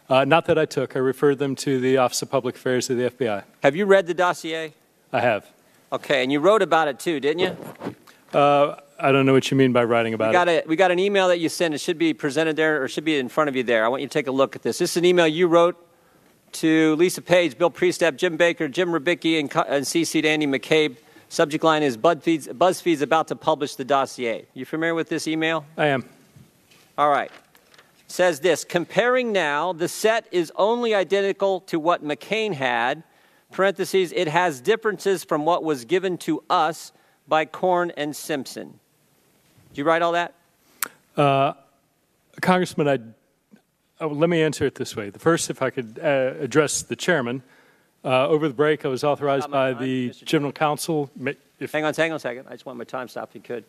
A: Not that I took. I referred them to the Office of Public Affairs of the FBI.
F: Have you read the dossier?
A: I have.
F: Okay, and you wrote about it too, didn't you?
A: I don't know what you mean by writing about it.
F: We got an email that you sent. It should be presented there, or should be in front of you there. I want you to take a look at this. This is an email you wrote to Lisa Page, Bill Priestap, Jim Baker, Jim Rubicki, and CC'd Andy McCabe. Subject line is BuzzFeed's about to publish the dossier. You familiar with this email?
A: I am.
F: All right. It says this: comparing now, the set is only identical to what McCain had. Parentheses, it has differences from what was given to us by Korn and Simpson. Did you write all that?
A: Congressman, let me answer it this way. The first, if I could address the chairman. Over the break, I was authorized by the general counsel.
F: Hang on a second. I just want my time stopped if you could.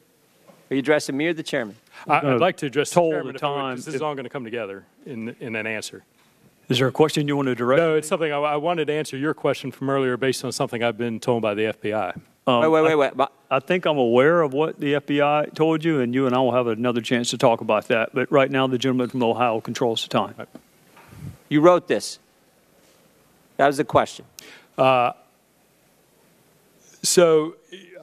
F: Are you addressing me or the chairman?
A: I'd like to address the chairman
I: the time.
A: because this is all going to come together in an answer.
I: Is there a question you want to direct?
A: No, it's something I wanted to answer your question from earlier based on something I've been told by the FBI.
F: Wait.
I: I think I'm aware of what the FBI told you, and you and I will have another chance to talk about that. But right now, the gentleman from Ohio controls the time.
A: Right.
F: You wrote this. That was the question.
A: So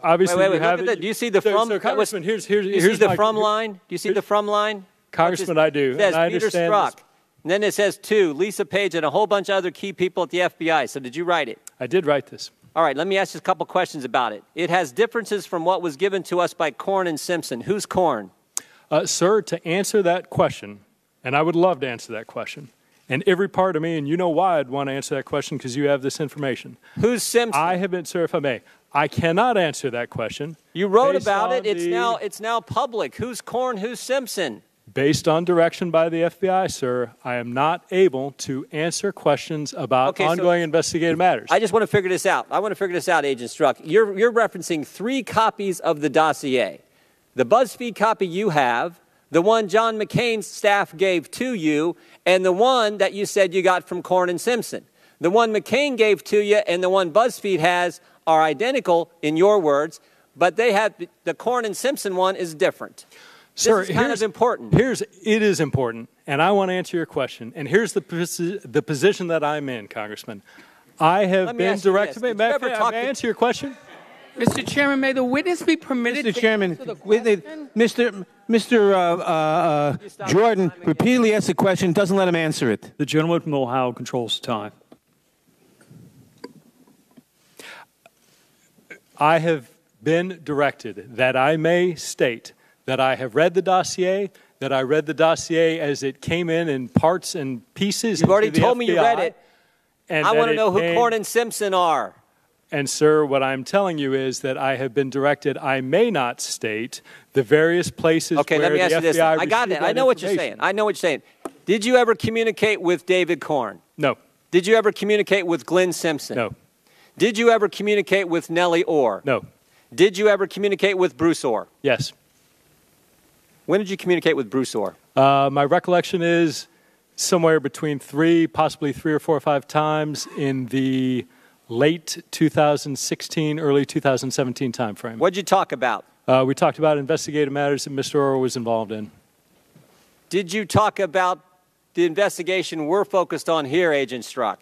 A: obviously,
F: wait. Look at that. Do you see the from?
A: So Congressman, here's
F: the from line. Do you see the from line?
A: Congressman, I do.
F: It says
A: I
F: Peter
A: understand
F: Strzok. And then it says to Lisa Page and a whole bunch of other key people at the FBI. So did you write it?
A: I did write this.
F: All right. Let me ask you a couple questions about it. It has differences from what was given to us by Korn and Simpson. Who's Korn?
A: Sir, to answer that question, and I would love to answer that question. And every part of me, and you know why I'd want to answer that question, because you have this information.
F: Who's Simpson?
A: I have been, sir, if I may, I cannot answer that question.
F: You wrote about it. It's now public. Who's Korn? Who's Simpson?
A: Based on direction by the FBI, sir, I am not able to answer questions about ongoing investigative matters.
F: I just want to figure this out. Agent Strzok. You're referencing 3 copies of the dossier. The BuzzFeed copy you have, the one John McCain's staff gave to you, and the one that you said you got from Korn and Simpson. The one McCain gave to you and the one BuzzFeed has are identical in your words, but they have the Korn and Simpson one is different.
A: Sir,
F: this is kind of important.
A: It is important, and I want to answer your question. And here's the position that I'm in, Congressman. I have been directed. May I answer your question?
D: Mr. Chairman, may the witness be permitted
C: Mr.
D: to
C: Chairman,
D: answer the question?
C: Mr. Jordan repeatedly asks the question, doesn't let him answer it.
I: The gentleman from Ohio controls the time.
A: I have been directed that I may state that I have read the dossier, that I read the dossier as it came in parts and pieces.
F: You've already told me you read it.
A: And
F: I want to know who Korn and Simpson are.
A: And, sir, what I'm telling you is that I have been directed I may not state the various places where
F: let me ask
A: the
F: you this.
A: FBI
F: I got it. I know what you're saying. Did you ever communicate with David Korn?
A: No.
F: Did you ever communicate with Glenn Simpson?
A: No.
F: Did you ever communicate with Nellie Orr?
A: No.
F: Did you ever communicate with Bruce Orr?
A: Yes.
F: When did you communicate with Bruce Orr?
A: My recollection is somewhere between possibly 3 or 4 or 5 times in the late 2016, early 2017 timeframe.
F: What did you talk about?
A: We talked about investigative matters that Mr. Orr was involved in.
F: Did you talk about the investigation we're focused on here, Agent Strzok?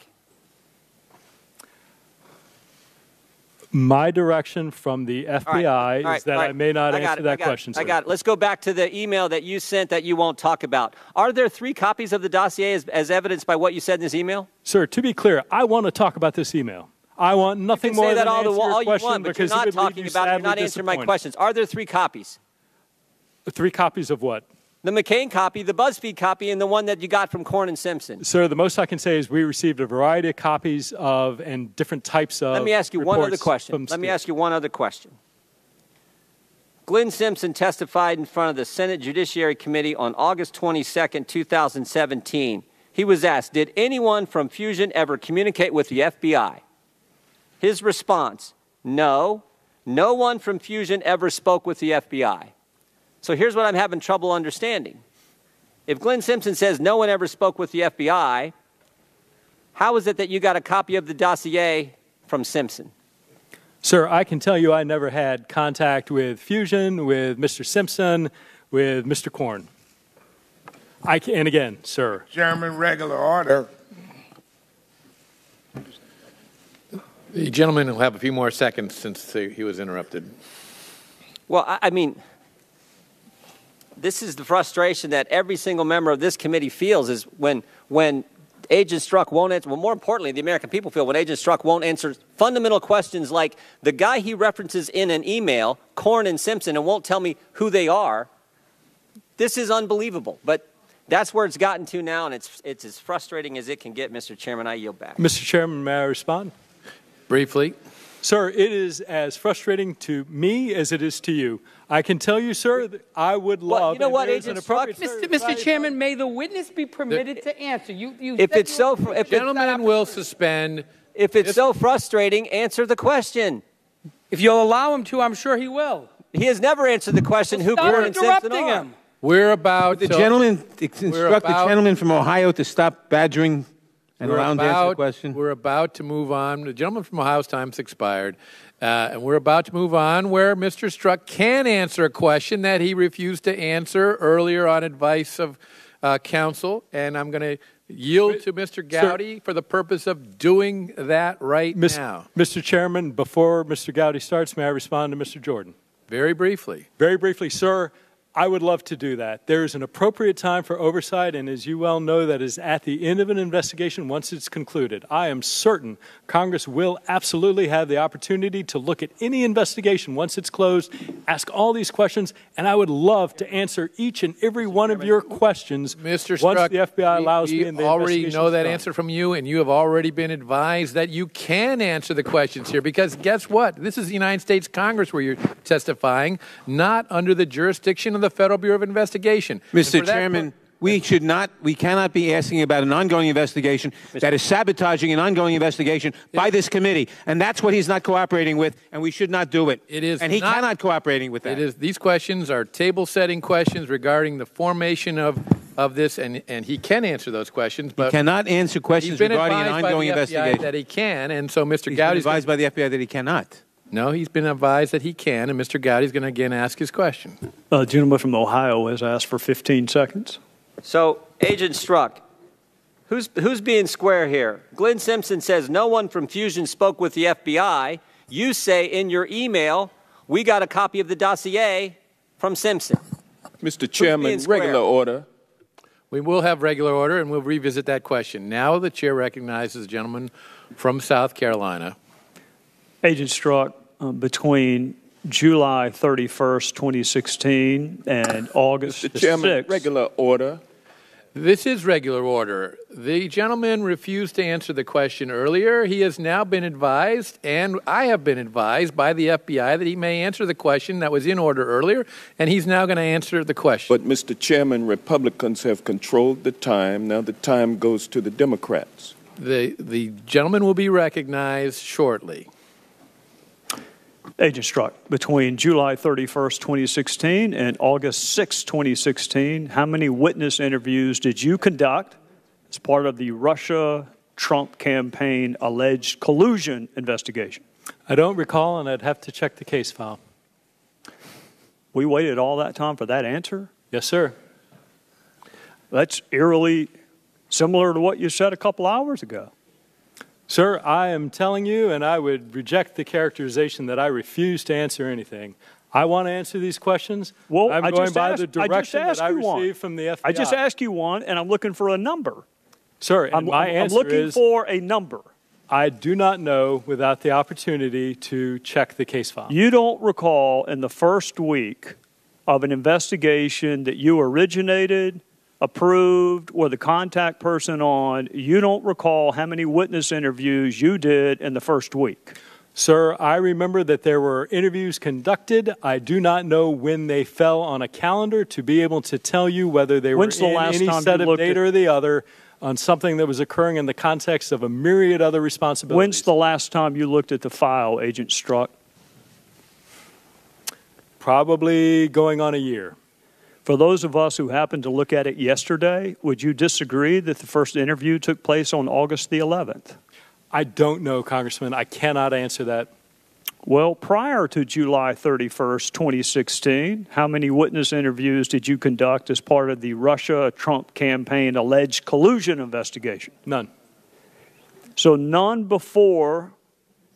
A: My direction from the FBI is that I may not answer that question, sir.
F: I got it. Let's go back to the email that you sent that you won't talk about. Are there 3 copies of the dossier as evidenced by what you said in this email?
A: Sir, to be clear, I want to talk about this email. I want nothing more than answer your question
F: because you're not talking about it. You're not answering my questions. Are there 3 copies?
A: 3 copies of what?
F: The McCain copy, the BuzzFeed copy, and the one that you got from Korn and Simpson.
A: Sir, the most I can say is we received a variety of copies of and different types of.
F: Let me ask you one other question. Glenn Simpson testified in front of the Senate Judiciary Committee on August 22nd, 2017. He was asked, did anyone from Fusion ever communicate with the FBI? His response, no. No one from Fusion ever spoke with the FBI. So here's what I'm having trouble understanding. If Glenn Simpson says no one ever spoke with the FBI, how is it that you got a copy of the dossier from Simpson?
A: Sir, I can tell you I never had contact with Fusion, with Mr. Simpson, with Mr. Korn. And again, sir.
M: Chairman, regular order.
B: The gentleman will have a few more seconds since he was interrupted.
F: Well, I mean, this is the frustration that every single member of this committee feels is when Agent Strzok won't answer, well, more importantly, the American people feel when Agent Strzok won't answer fundamental questions like the guy he references in an email, Corn and Simpson, and won't tell me who they are. This is unbelievable. But that's where it's gotten to now, and it's as frustrating as it can get, Mr. Chairman. I yield back.
A: Mr. Chairman, may I respond?
B: Briefly.
A: Sir, it is as frustrating to me as it is to you. I can tell you, sir, that I would love.
F: Well, you know what, Agent Strzok?
D: Mr. Chairman, may the witness be permitted to answer.
F: If it's so, if
B: gentlemen will suspend.
F: If it's so frustrating, answer the question.
D: If you'll allow him to, I'm sure he will.
F: He has never answered the question who Corn and Simpson are.
D: Him.
B: We're about
C: the gentleman instruct the gentleman from Ohio to stop badgering and allow him to answer the question.
B: We're about to move on. The gentleman from Ohio's time's expired. And we're about to move on where Mr. Strzok can answer a question that he refused to answer earlier on advice of counsel. And I'm going to yield to Mr. Gowdy for the purpose of doing that right now.
A: Mr. Chairman, before Mr. Gowdy starts, may I respond to Mr. Jordan?
B: Very briefly.
A: Very briefly, sir. I would love to do that. There is an appropriate time for oversight, and as you well know, that is at the end of an investigation once it's concluded. I am certain Congress will absolutely have the opportunity to look at any investigation once it's closed, ask all these questions, and I would love to answer each and every one of your questions
B: Mr.
A: once
B: Strzok,
A: the FBI allows me and the
B: investigation. We already know that
A: done.
B: answer from you, and you have already been advised that you can answer the questions here, because guess what? This is the United States Congress where you're testifying, not under the jurisdiction of the Federal Bureau of Investigation.
C: Mr. Chairman, we cannot be asking about an ongoing investigation that is sabotaging an ongoing investigation by this committee. And that's what he's not cooperating with, and we should not do it.
B: It is,
C: and he cannot cooperating with that.
B: It is. These questions are table-setting questions regarding the formation of this, and he can answer those questions. But
C: he cannot answer questions regarding an ongoing investigation.
B: That he can, and so Mr.
C: He's
B: Gowdy's
C: been advised by the FBI that he cannot.
B: No, he's been advised that he can, and Mr. Gowdy's going to again ask his question.
I: Gentleman from Ohio has asked for 15 seconds.
F: So, Agent Strzok, who's being square here? Glenn Simpson says no one from Fusion spoke with the FBI. You say in your email, we got a copy of the dossier from Simpson.
M: Mr. Chairman, regular order.
B: We will have regular order, and we'll revisit that question. Now the chair recognizes the gentleman from South Carolina.
I: Agent Strzok, between July 31st, 2016 and August
M: Mr. Chairman,
I: 6th.
M: regular order.
B: This is regular order. The gentleman refused to answer the question earlier. He has now been advised, and I have been advised by the FBI that he may answer the question that was in order earlier, and he's now going to answer the question.
M: But, Mr. Chairman, Republicans have controlled the time. Now the time goes to the Democrats.
B: The gentleman will be recognized shortly.
I: Agent Strzok, between July 31st, 2016 and August 6th, 2016, how many witness interviews did you conduct as part of the Russia-Trump campaign alleged collusion investigation?
A: I don't recall, and I'd have to check the case file.
I: We waited all that time for that answer?
A: Yes, sir.
I: That's eerily similar to what you said a couple hours ago.
A: Sir, I am telling you, and I would reject the characterization that I refuse to answer anything. I want to answer these questions.
I: Well,
A: I'm going by the direction that I received from the FBI.
I: I just asked you one, and I'm looking for a number.
A: Sir, and my answer
I: I'm looking for a number.
A: I do not know without the opportunity to check the case file.
I: You don't recall in the first week of an investigation that you originated, approved, or the contact person on, you don't recall how many witness interviews you did in the first week?
A: Sir, I remember that there were interviews conducted. I do not know when they fell on a calendar to be able to tell you whether they were in any set of date or the other on something that was occurring in the context of a myriad other responsibilities.
I: When's the last time you looked at the file, Agent Strzok?
A: Probably going on a year.
I: For those of us who happened to look at it yesterday, would you disagree that the first interview took place on August the 11th?
A: I don't know, Congressman. I cannot answer that.
I: Well, prior to July 31st, 2016, how many witness interviews did you conduct as part of the Russia-Trump campaign alleged collusion investigation?
A: None.
I: So none before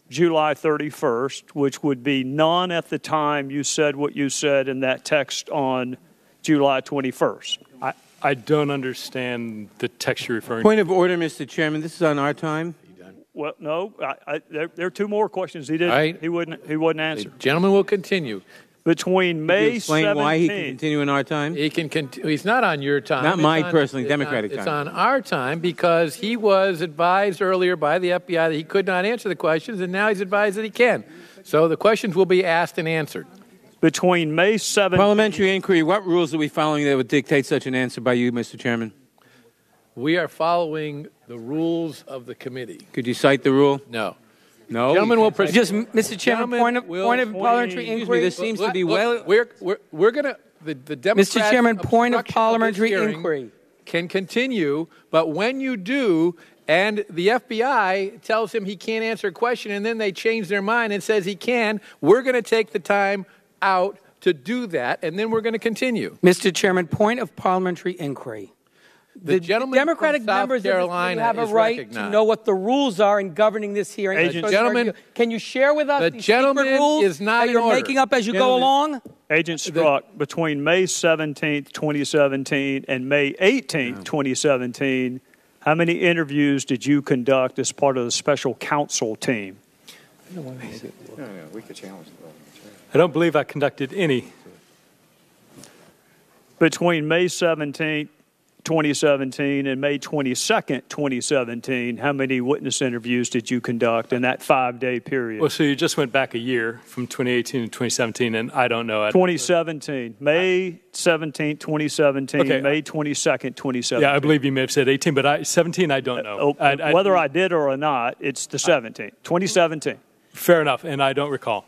I: July 31st, which would be none at the time you said what you said in that text on July 21st.
A: I don't understand the text you're referring to.
C: Point of order, Mr. Chairman. This is on our time.
I: Well, no, there are two more questions he didn't.
B: Right.
I: He wouldn't answer.
B: The gentleman will continue.
I: Between May 17th.
C: Explain why he can continue in our time.
B: He can. He's not on your time.
C: Not my personally Democratic
B: time.
C: time.
B: It's on our time because he was advised earlier by the FBI that he could not answer the questions, and now he's advised that he can. So the questions will be asked and answered.
I: Between May 17th.
C: Parliamentary inquiry. What rules are we following that would dictate such an answer by you, Mr. Chairman?
B: We are following the rules of the committee.
C: Could you cite the rule?
B: No.
C: No.
B: Gentlemen will proceed.
D: Just, Mr. Chairman, point of parliamentary inquiry.
C: This seems to be well.
B: We're going to the Democrats.
D: Mr. Chairman, point of
B: obstruction
D: parliamentary
B: this hearing
D: inquiry
B: can continue, but when you do, and the FBI tells him he can't answer a question, and then they change their mind and says he can, we're going to take the time out to do that, and then we're going to continue.
D: Mr. Chairman, point of parliamentary inquiry.
B: The gentleman
D: Democratic
B: from South
D: members
B: Carolina
D: have a
B: is
D: right
B: recognized.
D: to know what the rules are in governing this hearing.
B: Gentlemen,
D: can you share with us
B: the gentleman
D: secret rules
B: is not
D: that
B: in
D: you're
B: order.
D: making up as you go along?
I: Agent Strzok, between May 17th, 2017 and May 18th, 2017, how many interviews did you conduct as part of the special counsel team?
A: We could challenge I don't believe I conducted any.
I: Between May 17th, 2017 and May 22nd, 2017, how many witness interviews did you conduct in that 5-day period?
A: Well, so you just went back a year from 2018 to 2017, and I don't know.
I: 2017, May 17th, 2017,
A: Okay.
I: May 22nd, 2017.
A: Yeah, I believe you may have said 18, but 17, I don't know.
I: Whether I did or not, it's the 17th, 2017.
A: Fair enough, and I don't recall.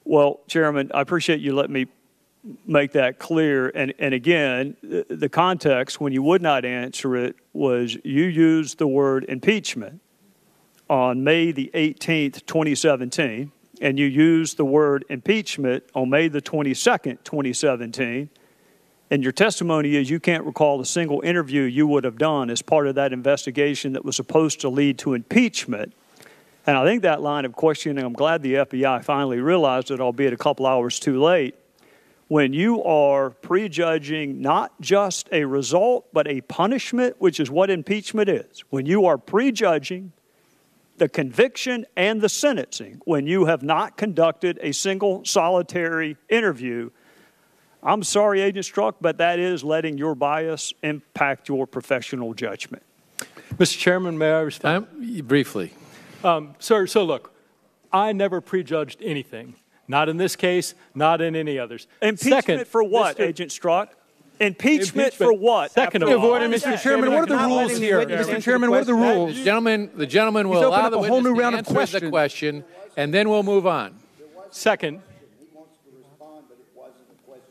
I: Well, Chairman, I appreciate you letting me make that clear. And again, the context when you would not answer it was you used the word impeachment on May the 18th, 2017, and you used the word impeachment on May the 22nd, 2017. And your testimony is you can't recall a single interview you would have done as part of that investigation that was supposed to lead to impeachment. And I think that line of questioning, I'm glad the FBI finally realized it, albeit a couple hours too late. When you are prejudging not just a result, but a punishment, which is what impeachment is, when you are prejudging the conviction and the sentencing, when you have not conducted a single solitary interview, I'm sorry, Agent Strzok, but that is letting your bias impact your professional judgment.
A: Mr. Chairman, may I respond?
B: Briefly.
A: Sir, so look, I never prejudged anything. Not in this case, not in any others.
I: Impeachment for what, Agent Strzok? Impeachment for what?
A: Second of all,
N: Mr. Chairman, what are the rules here? Mr. Chairman, what are the rules?
B: The gentleman will allow the witness to answer the question, and then we'll move on.
A: Second.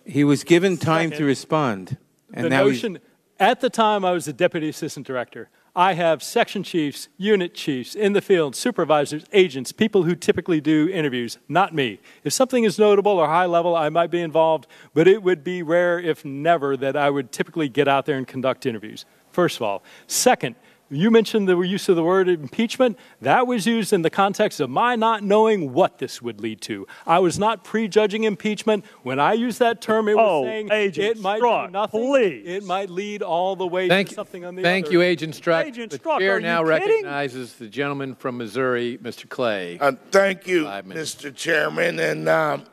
C: He was given time to respond. And
A: The
C: now
A: notion, at the time I was the Deputy Assistant Director, I have section chiefs, unit chiefs in the field, supervisors, agents, people who typically do interviews, not me. If something is notable or high level, I might be involved, but it would be rare, if never, that I would typically get out there and conduct interviews, first of all. Second, you mentioned the use of the word impeachment. That was used in the context of my not knowing what this would lead to. I was not prejudging impeachment. When I used that term, it was saying it might do nothing.
I: Please.
A: It might lead all the way to something on the other.
B: Thank you, Agent Strzok.
I: Agent
B: The
I: Strzok,
B: chair
I: are
B: now
I: you kidding?
B: recognizes the gentleman from Missouri, Mr. Clay.
O: Thank you, Mr. Chairman. And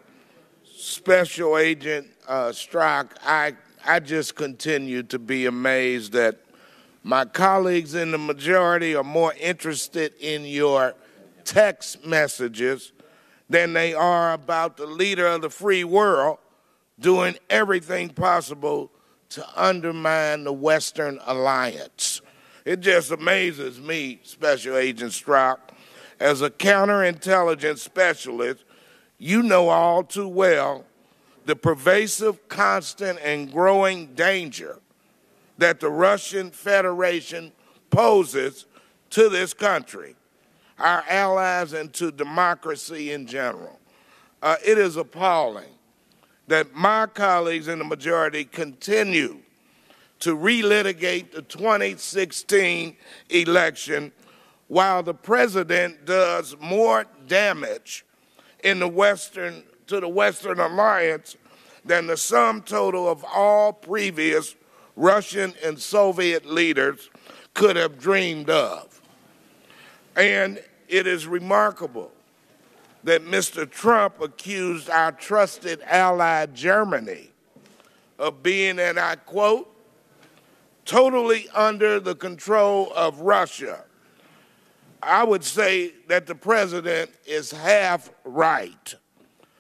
O: Special Agent Strzok, I just continue to be amazed that my colleagues in the majority are more interested in your text messages than they are about the leader of the free world doing everything possible to undermine the Western Alliance. It just amazes me, Special Agent Strzok, as a counterintelligence specialist, you know all too well the pervasive, constant, and growing danger that the Russian Federation poses to this country, our allies, and to democracy in general. It is appalling that my colleagues in the majority continue to relitigate the 2016 election while the president does more damage in the to the Western Alliance than the sum total of all previous Russian and Soviet leaders could have dreamed of. And it is remarkable that Mr. Trump accused our trusted ally Germany of being, and I quote, totally under the control of Russia. I would say that the president is half right.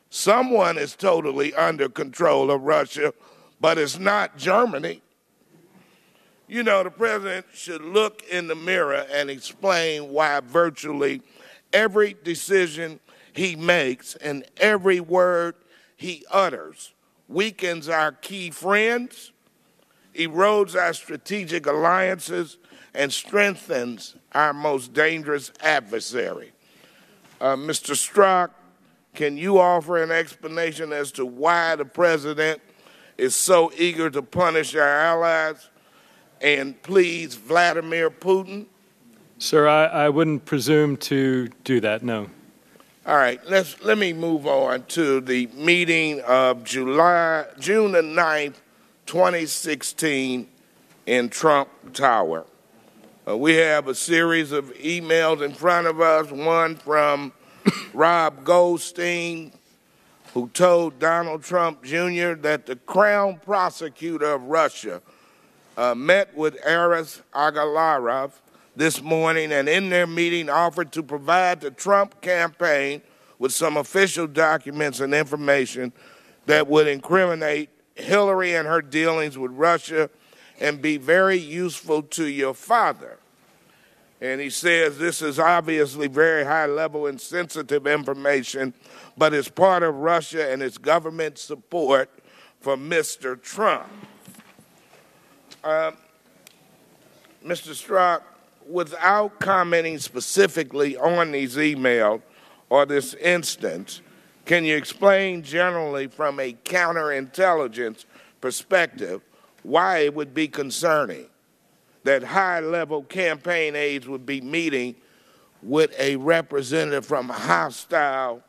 O: Someone is totally under control of Russia, but it's not Germany. You know, the president should look in the mirror and explain why virtually every decision he makes and every word he utters weakens our key friends, erodes our strategic alliances, and strengthens our most dangerous adversary. Mr. Strzok, can you offer an explanation as to why the president is so eager to punish our allies and please Vladimir Putin?
A: Sir, I wouldn't presume to do that, no.
O: All right, let me move on to the meeting of June the 9th, 2016 in Trump Tower. We have a series of emails in front of us, one from Rob Goldstein, who told Donald Trump Jr. that the Crown Prosecutor of Russia met with Aras Agalarov this morning, and in their meeting offered to provide the Trump campaign with some official documents and information that would incriminate Hillary and her dealings with Russia and be very useful to your father. And he says this is obviously very high-level and sensitive information, but it's part of Russia and its government support for Mr. Trump. Mr. Strzok, without commenting specifically on these emails or this instance, can you explain generally from a counterintelligence perspective why it would be concerning that high-level campaign aides would be meeting with a representative from a hostile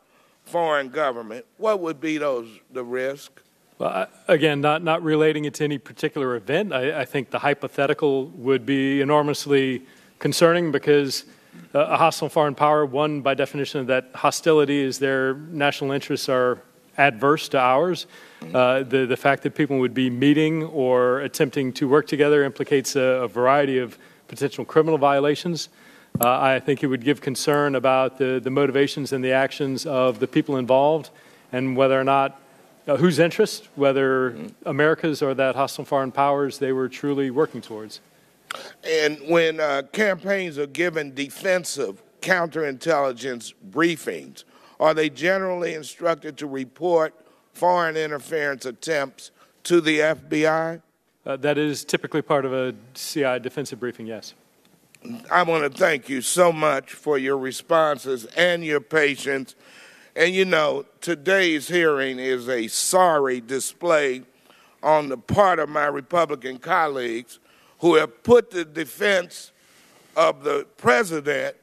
O: foreign government? What would be the risk?
A: Well, again, not relating it to any particular event. I think the hypothetical would be enormously concerning because a hostile foreign power, one, by definition, that hostility is their national interests are adverse to ours. The fact that people would be meeting or attempting to work together implicates a variety of potential criminal violations. I think it would give concern about the motivations and the actions of the people involved and whether or not whose interest, whether America's or that hostile foreign powers they were truly working towards.
O: And when campaigns are given defensive counterintelligence briefings, are they generally instructed to report foreign interference attempts to the FBI?
A: That is typically part of a CI defensive briefing, yes.
O: I want to thank you so much for your responses and your patience. And you know, today's hearing is a sorry display on the part of my Republican colleagues who have put the defense of the president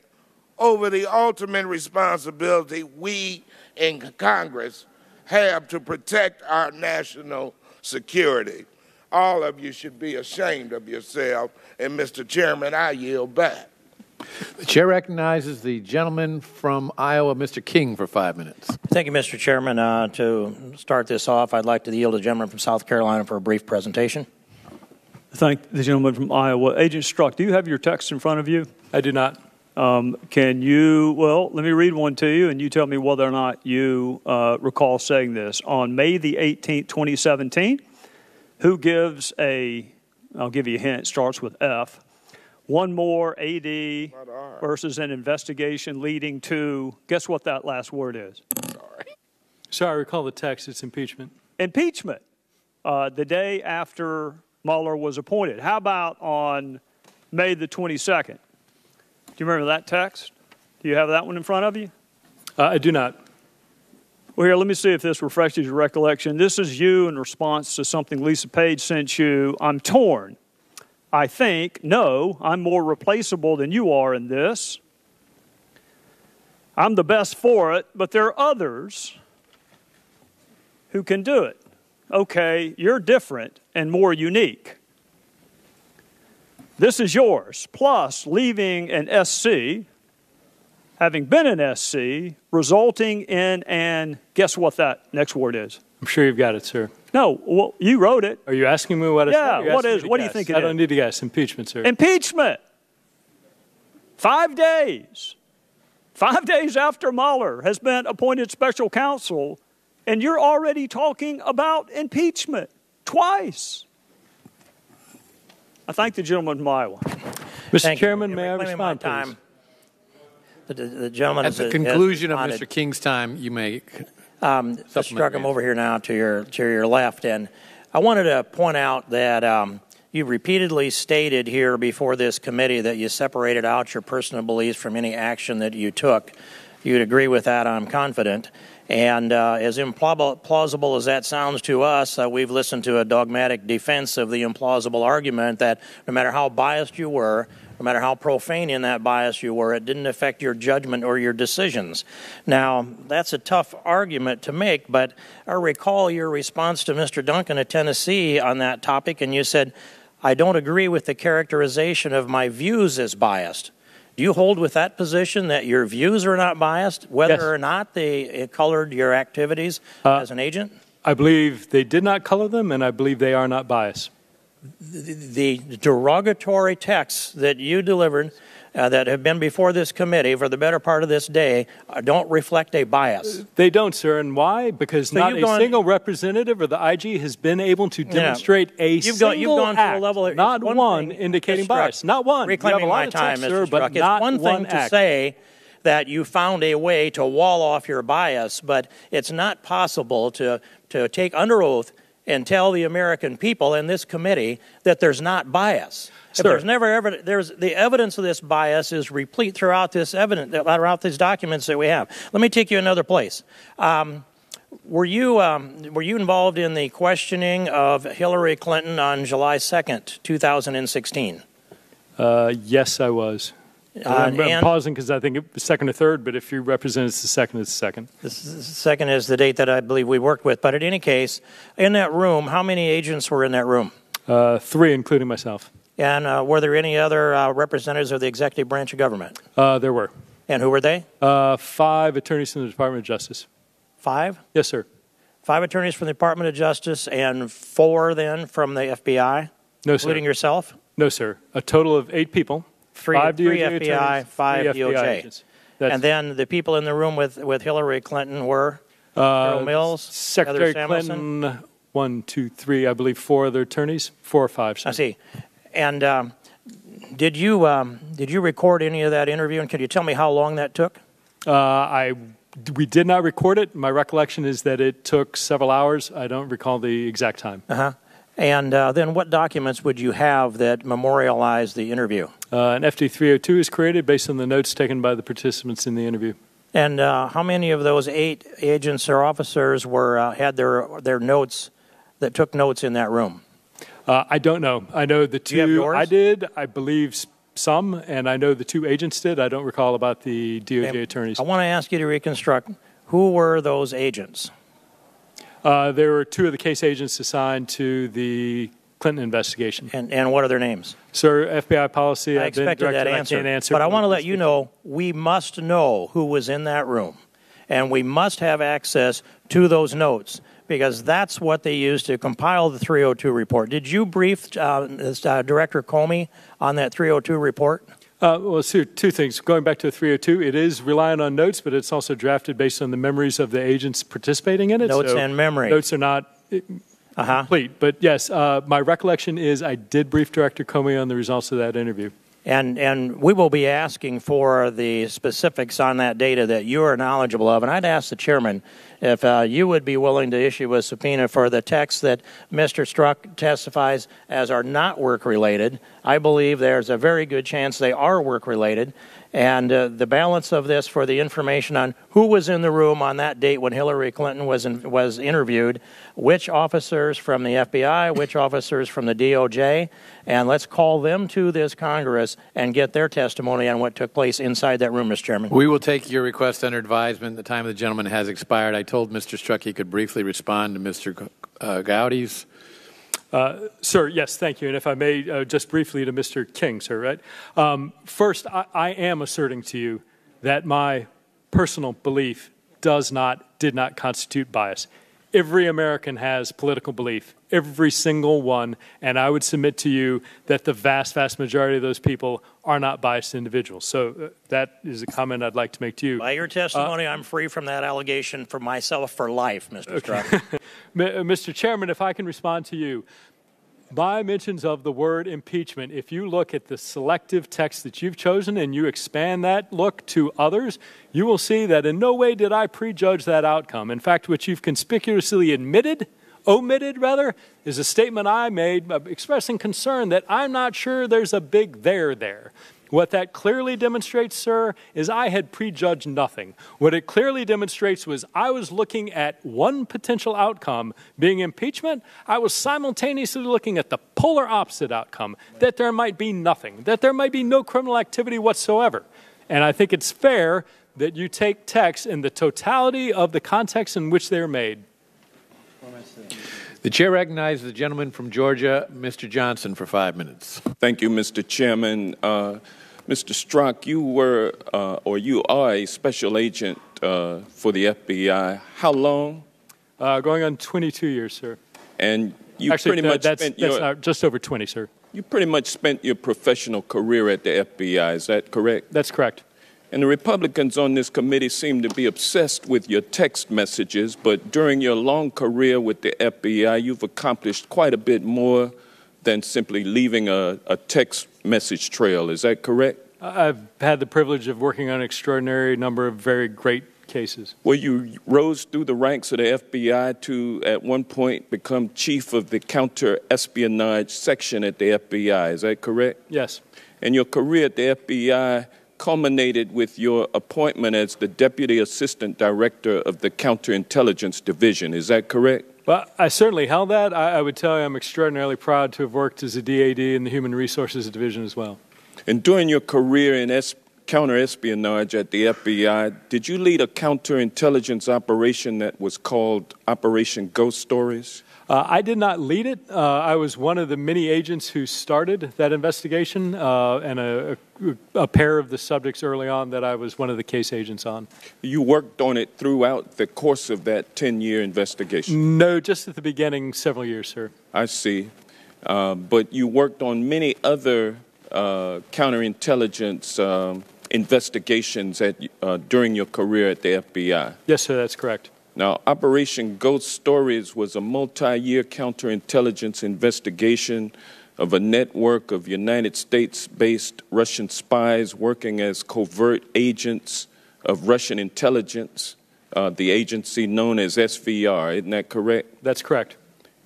O: over the ultimate responsibility we in Congress have to protect our national security. All of you should be ashamed of yourself. And, Mr. Chairman, I yield back.
B: The chair recognizes the gentleman from Iowa, Mr. King, for 5 minutes.
P: Thank you, Mr. Chairman. To start this off, I'd like to yield to the gentleman from South Carolina for a brief presentation.
I: Thank the gentleman from Iowa. Agent Strzok, do you have your text in front of you?
A: I do not.
I: Can you, well, let me read one to you, and you tell me whether or not you recall saying this. On May the 18th, 2017, who gives I'll give you a hint, it starts with F, one more AD versus an investigation leading to, guess what that last word is?
A: Sorry, I recall the text. It's impeachment.
I: Impeachment. The day after Mueller was appointed. How about on May the 22nd? Do you remember that text? Do you have that one in front of you?
A: I do not.
I: Well, here, let me see if this refreshes your recollection. This is you in response to something Lisa Page sent you. I'm torn. I think, no, I'm more replaceable than you are in this. I'm the best for it, but there are others who can do it. okay, you're different and more unique. This is yours, plus leaving an SC, having been an SC, resulting in an, guess what that next word is?
A: I'm sure you've got it, sir.
I: No, well, you wrote it.
A: Are you asking me what it is?
I: Yeah, what is? What do you think it is?
A: I don't need to guess. Impeachment, sir.
I: Impeachment. 5 days. 5 days after Mueller has been appointed special counsel, and you're already talking about impeachment twice. I thank the gentleman from Iowa.
A: Mr. Chairman, may I respond, please?
P: The gentleman
B: at the conclusion of Mr. King's time, you may.
P: Mr. Strzok, I'm over here now to your left, and I wanted to point out that you repeatedly stated here before this committee that you separated out your personal beliefs from any action that you took. You'd agree with that, I'm confident. And as implausible as that sounds to us, we've listened to a dogmatic defense of the implausible argument that no matter how biased you were, no matter how profane in that bias you were, it didn't affect your judgment or your decisions. Now, that's a tough argument to make, but I recall your response to Mr. Duncan of Tennessee on that topic, and you said, I don't agree with the characterization of my views as biased. Do you hold with that position that your views are not biased, whether or not they colored your activities as an agent?
A: I believe they did not color them, and I believe they are not biased.
P: The derogatory texts that you delivered that have been before this committee for the better part of this day don't reflect a bias.
A: They don't, sir. And why? Because
P: So
A: not a single representative of the IG has been able to demonstrate a single act, not one indicating bias. Not one.
P: Reclaiming my time, Mr. Strzok. It's one thing to say that you found a way to wall off your bias, but it's not possible to take under oath and tell the American people and this committee that there's not bias. If there's the evidence of this bias is replete throughout these documents that we have. Let me take you another place. Were you involved in the questioning of Hillary Clinton on July 2nd, 2016?
A: Yes, I was. I'm pausing because I think it was second or third, but if you represent it's the second, it's the second.
P: The second is the date that I believe we worked with. But in any case, in that room, how many agents were in that room?
A: 3, including myself.
P: And were there any other representatives of the executive branch of government?
A: There were.
P: And who were they?
A: 5 attorneys from the Department of Justice.
P: 5?
A: Yes, sir.
P: 5 attorneys from the Department of Justice and 4 then from the FBI?
A: No, sir.
P: Including yourself?
A: No, sir. A total of 8 people.
P: 3 FBI, 5 DOJ.
A: Agents.
P: And then the people in the room with Hillary Clinton were Carol Mills,
A: Secretary
P: Heather Samuelson.
A: Clinton, 1, 2, 3, I believe 4 other attorneys, 4 or 5. Sir.
P: I see. And did you record any of that interview? And can you tell me how long that took?
A: We did not record it. My recollection is that it took several hours. I don't recall the exact time.
P: And then what documents would you have that memorialize the interview?
A: An FD 302 is created based on the notes taken by the participants in the interview.
P: And how many of those 8 agents or officers had their notes that took notes in that room?
A: I don't know. I know the 2.
P: Do you have yours?
A: I did. I believe some, and I know the 2 agents did. I don't recall about the DOJ attorneys.
P: I want to ask you to reconstruct. Who were those agents?
A: There were 2 of the case agents assigned to the Clinton investigation.
P: And what are their names?
A: Sir, FBI policy.
P: I expected that answer.
A: I can't answer.
P: But I want to let you know we must know who was in that room, and we must have access to those notes, because that's what they used to compile the 302 report. Did you brief Director Comey on that 302 report?
A: Well, Sue, 2 things. Going back to the 302, it is relying on notes, but it's also drafted based on the memories of the agents participating in it.
P: Notes and memory.
A: Notes are not complete. But yes, my recollection is I did brief Director Comey on the results of that interview.
P: And we will be asking for the specifics on that data that you are knowledgeable of. And I'd ask the chairman if you would be willing to issue a subpoena for the texts that Mr. Strzok testifies as are not work-related. I believe there's a very good chance they are work-related. And the balance of this for the information on who was in the room on that date when Hillary Clinton was interviewed, which officers from the FBI, which officers from the DOJ, and let's call them to this Congress and get their testimony on what took place inside that room, Mr. Chairman.
B: We will take your request under advisement. The time of the gentleman has expired. I told Mr. Strzok he could briefly respond to Mr. Gowdy's.
A: Sir, yes, thank you. And if I may, just briefly to Mr. King, sir, right? First, I am asserting to you that my personal belief did not constitute bias. Every American has political belief, every single one, and I would submit to you that the vast, vast majority of those people are not biased individuals. So that is a comment I'd like to make to you.
P: By your testimony, I'm free from that allegation for myself for life, Mr. Strzok.
A: Mr. Chairman, if I can respond to you. My mentions of the word impeachment, if you look at the selective text that you've chosen and you expand that look to others, you will see that in no way did I prejudge that outcome. In fact, what you've conspicuously omitted, is a statement I made expressing concern that I'm not sure there's a big there. What that clearly demonstrates, sir, is I had prejudged nothing. What it clearly demonstrates was I was looking at one potential outcome being impeachment. I was simultaneously looking at the polar opposite outcome, that there might be nothing, that there might be no criminal activity whatsoever. And I think it's fair that you take texts in the totality of the context in which they're made.
B: The chair recognizes the gentleman from Georgia, Mr. Johnson, for 5 minutes.
M: Thank you, Mr. Chairman. Mr. Strzok, you are a special agent for the FBI. How long?
A: Going on 22 years, sir.
M: And you
A: Actually,
M: pretty much
A: that's just over 20, sir.
M: You pretty much spent your professional career at the FBI. Is that correct?
A: That's correct.
M: And the Republicans on this committee seem to be obsessed with your text messages, but during your long career with the FBI, you've accomplished quite a bit more than simply leaving a text message trail. Is that correct?
A: I've had the privilege of working on an extraordinary number of very great cases.
M: Well, you rose through the ranks of the FBI to, at one point, become chief of the counter-espionage section at the FBI. Is that correct?
A: Yes.
M: And your career at the FBI culminated with your appointment as the Deputy Assistant Director of the Counterintelligence Division. Is that correct?
A: Well, I certainly held that. I would tell you I'm extraordinarily proud to have worked as a DAD in the Human Resources Division as well.
M: And during your career in counterespionage at the FBI, did you lead a counterintelligence operation that was called Operation Ghost Stories?
A: I did not lead it. I was one of the many agents who started that investigation and a pair of the subjects early on that I was one of the case agents on.
M: You worked on it throughout the course of that 10-year investigation?
A: No, just at the beginning, several years, sir.
M: I see. But you worked on many other counterintelligence investigations during your career at the FBI?
A: Yes, sir, that's correct.
M: Now, Operation Ghost Stories was a multi-year counterintelligence investigation of a network of United States-based Russian spies working as covert agents of Russian intelligence, the agency known as SVR. Isn't that correct?
A: That's correct.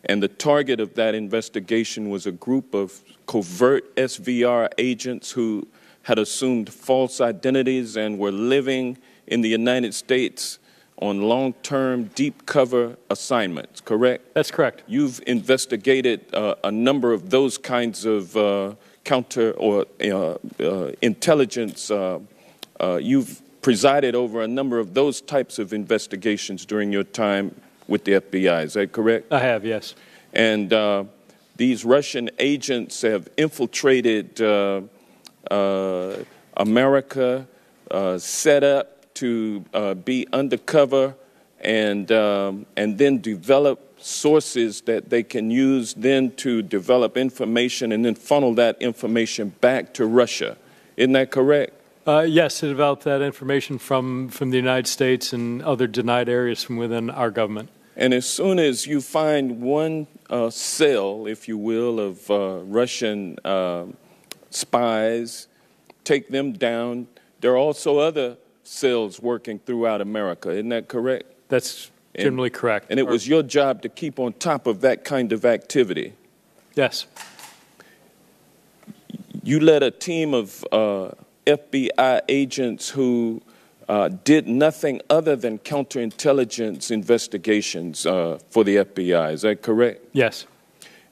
M: And the target of that investigation was a group of covert SVR agents who had assumed false identities and were living in the United States on long-term deep cover assignments, correct?
A: That's correct.
M: You've investigated a number of those kinds of counter or intelligence. You've presided over a number of those types of investigations during your time with the FBI. Is that correct?
A: I have, yes.
M: And these Russian agents have infiltrated America, set up to be undercover and then develop sources that they can use then to develop information and then funnel that information back to Russia. Isn't that correct?
A: Yes, to develop that information from the United States and other denied areas from within our government.
M: And as soon as you find one cell, if you will, of Russian spies, take them down, there are also other cells working throughout America. Isn't that correct?
A: That's generally correct.
M: And it was your job to keep on top of that kind of activity.
A: Yes.
M: You led a team of FBI agents who did nothing other than counterintelligence investigations for the FBI. Is that correct?
A: Yes.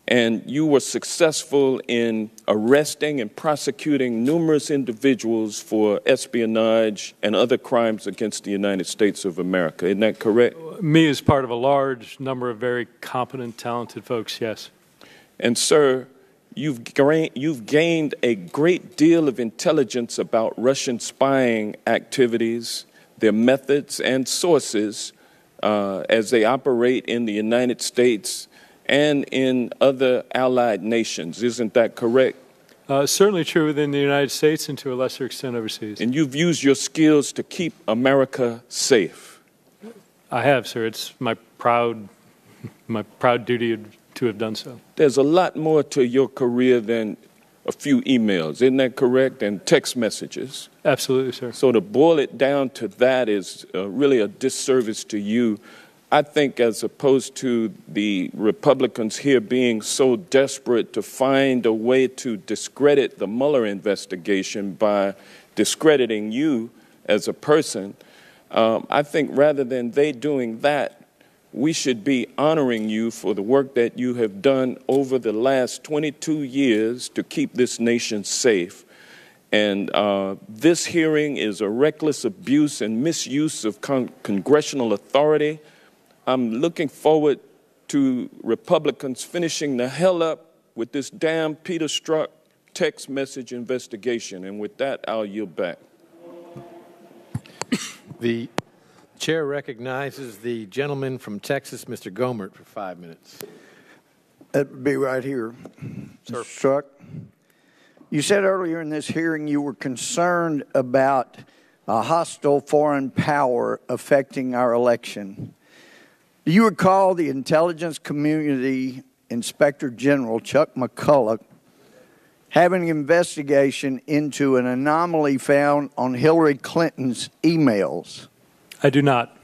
M: And you were successful in arresting and prosecuting numerous individuals for espionage and other crimes against the United States of America. Isn't that correct?
A: Me as part of a large number of very competent, talented folks, yes.
M: And, sir, you've gained a great deal of intelligence about Russian spying activities, their methods and sources as they operate in the United States and in other allied nations. Isn't that correct?
A: Certainly true within the United States and to a lesser extent overseas.
M: And you've used your skills to keep America safe.
A: I have, sir. It's my proud duty to have done so.
M: There's a lot more to your career than a few emails. Isn't that correct? And text messages.
A: Absolutely, sir.
M: So to boil it down to that is really a disservice to you. I think as opposed to the Republicans here being so desperate to find a way to discredit the Mueller investigation by discrediting you as a person, I think rather than they doing that, we should be honoring you for the work that you have done over the last 22 years to keep this nation safe. And this hearing is a reckless abuse and misuse of congressional authority. I'm looking forward to Republicans finishing the hell up with this damn Peter Strzok text message investigation. And with that, I'll yield back.
B: The chair recognizes the gentleman from Texas, Mr. Gomert, for 5 minutes.
Q: That would be right here. Sir. Mr. Strzok, you said earlier in this hearing you were concerned about a hostile foreign power affecting our election. Do you recall the Intelligence Community Inspector General, Chuck McCulloch, having an investigation into an anomaly found on Hillary Clinton's emails?
A: I do not.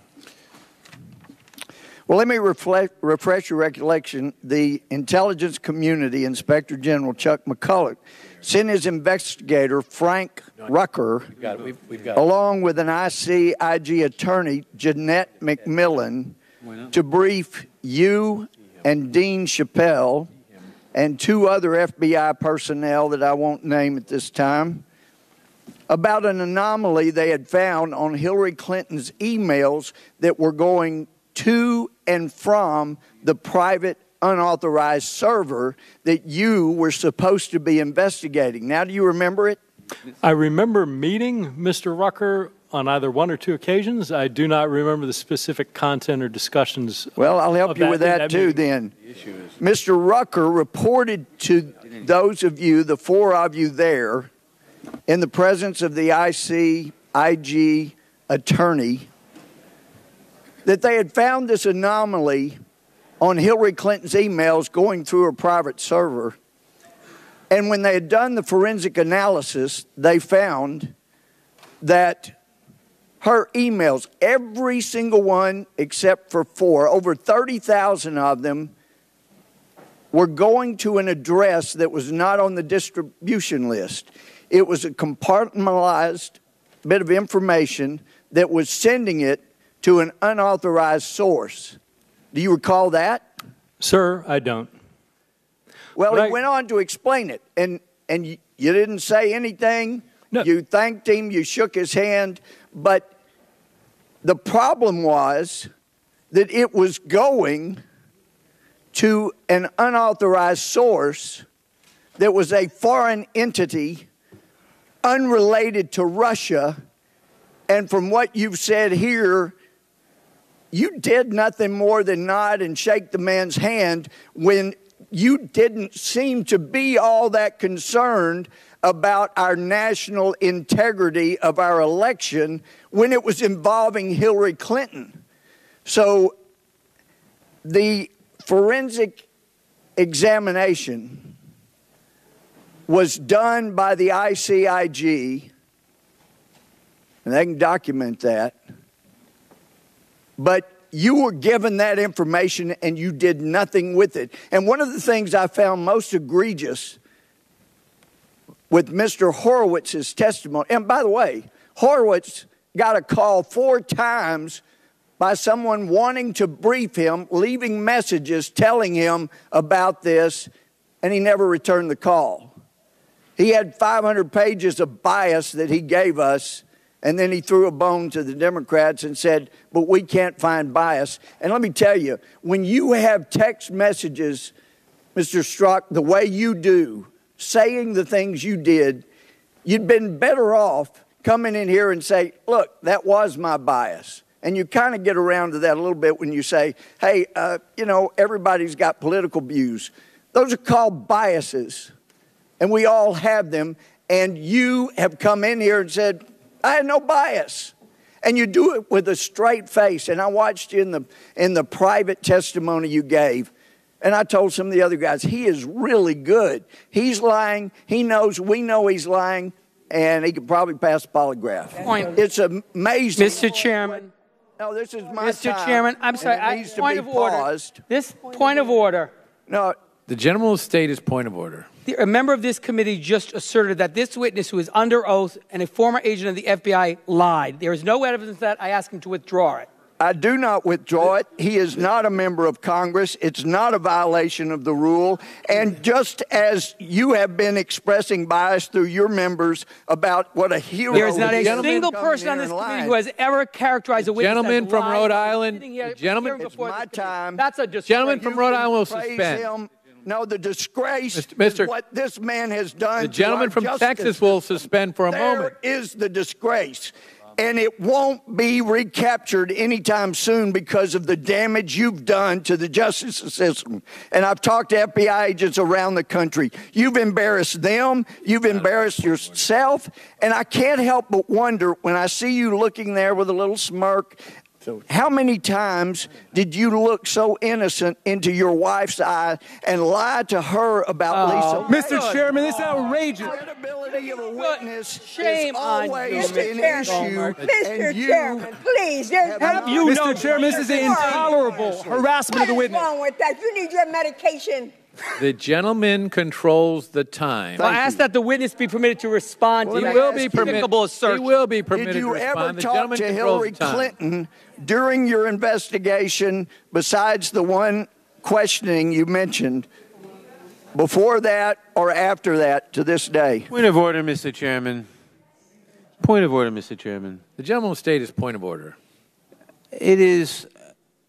Q: Well, let me refresh your recollection. The Intelligence Community Inspector General, Chuck McCulloch, sent his investigator, Frank Rucker, along with an ICIG attorney, Jeanette McMillan, to brief you and Dean Chappelle and two other FBI personnel that I won't name at this time about an anomaly they had found on Hillary Clinton's emails that were going to and from the private unauthorized server that you were supposed to be investigating. Now, do you remember it?
A: I remember meeting Mr. Rucker on either one or two occasions. I do not remember the specific content or discussions.
Q: Well, I'll help you with that too then. Mr. Rucker reported to those of you, the four of you there, in the presence of the ICIG attorney, that they had found this anomaly on Hillary Clinton's emails going through her private server. And when they had done the forensic analysis, they found that her emails, every single one except for four, over 30,000 of them, were going to an address that was not on the distribution list. It was a compartmentalized bit of information that was sending it to an unauthorized source. Do you recall that?
A: Sir, I don't.
Q: Well, he went on to explain it, and you didn't say anything. No. You thanked him, you shook his hand, but the problem was that it was going to an unauthorized source that was a foreign entity unrelated to Russia, and from what you've said here, you did nothing more than nod and shake the man's hand when you didn't seem to be all that concerned about our national integrity of our election when it was involving Hillary Clinton. So the forensic examination was done by the ICIG, and they can document that, but you were given that information and you did nothing with it. And one of the things I found most egregious with Mr. Horowitz's testimony. And by the way, Horowitz got a call 4 times by someone wanting to brief him, leaving messages telling him about this, and he never returned the call. He had 500 pages of bias that he gave us, and then he threw a bone to the Democrats and said, but we can't find bias. And let me tell you, when you have text messages, Mr. Strzok, the way you do, saying the things you did, you'd been better off coming in here and say, look, that was my bias. And you kind of get around to that a little bit when you say, hey, you know, everybody's got political views. Those are called biases, and we all have them. And you have come in here and said, I had no bias. And you do it with a straight face. And I watched you in the private testimony you gave. And I told some of the other guys, he is really good. He's lying. He knows, we know he's lying. And he could probably pass a polygraph. It's amazing.
D: Mr. Chairman.
Q: No, this is my
D: Mr.
Q: time,
D: Chairman, I'm sorry. Point of order. This point of order.
Q: No.
B: The gentleman will state his point of order.
D: A member of this committee just asserted that this witness, who is under oath and a former agent of the FBI, lied. There is no evidence that. I ask him to withdraw it.
Q: I do not withdraw it. He is not a member of Congress. It's not a violation of the rule. And just as you have been expressing bias through your members about what a hero
D: there is not a single person on this committee who has ever characterized a witness
B: gentleman
D: as
B: from
D: lying.
B: Rhode Island.
Q: Gentlemen, it's my time.
D: That's a disgrace.
B: Gentleman from Rhode Island will suspend.
Q: Him. No, the disgrace is what this man has done.
B: The gentleman from Texas will suspend for a moment.
Q: There is the disgrace. And it won't be recaptured anytime soon because of the damage you've done to the justice system. And I've talked to FBI agents around the country. You've embarrassed them. You've embarrassed yourself. And I can't help but wonder when I see you looking there with a little smirk, how many times did you look so innocent into your wife's eye and lie to her about Lisa?
N: Mr. Chairman, this is outrageous.
Q: The credibility of a witness
D: Shame
Q: is
D: on
Q: always
D: you.
Q: an
J: Mr.
Q: issue.
J: Mr. Chairman, please.
N: Mr. Chairman, this is intolerable harassment of the witness.
J: What's wrong with that? You need your medication.
B: The gentleman controls the time.
D: Well, I ask that the witness be permitted to respond.
B: He will be permitted. He will be permitted
Q: Did you
B: to
Q: ever
B: respond. The
Q: talk
B: gentleman
Q: to
B: controls
Q: Hillary
B: the time.
Q: Clinton during your investigation, besides the one questioning you mentioned, before that or after that to this day?
C: Point of order, Mr. Chairman. Point of order, Mr. Chairman.
B: The gentleman will state his point of order.
C: It is,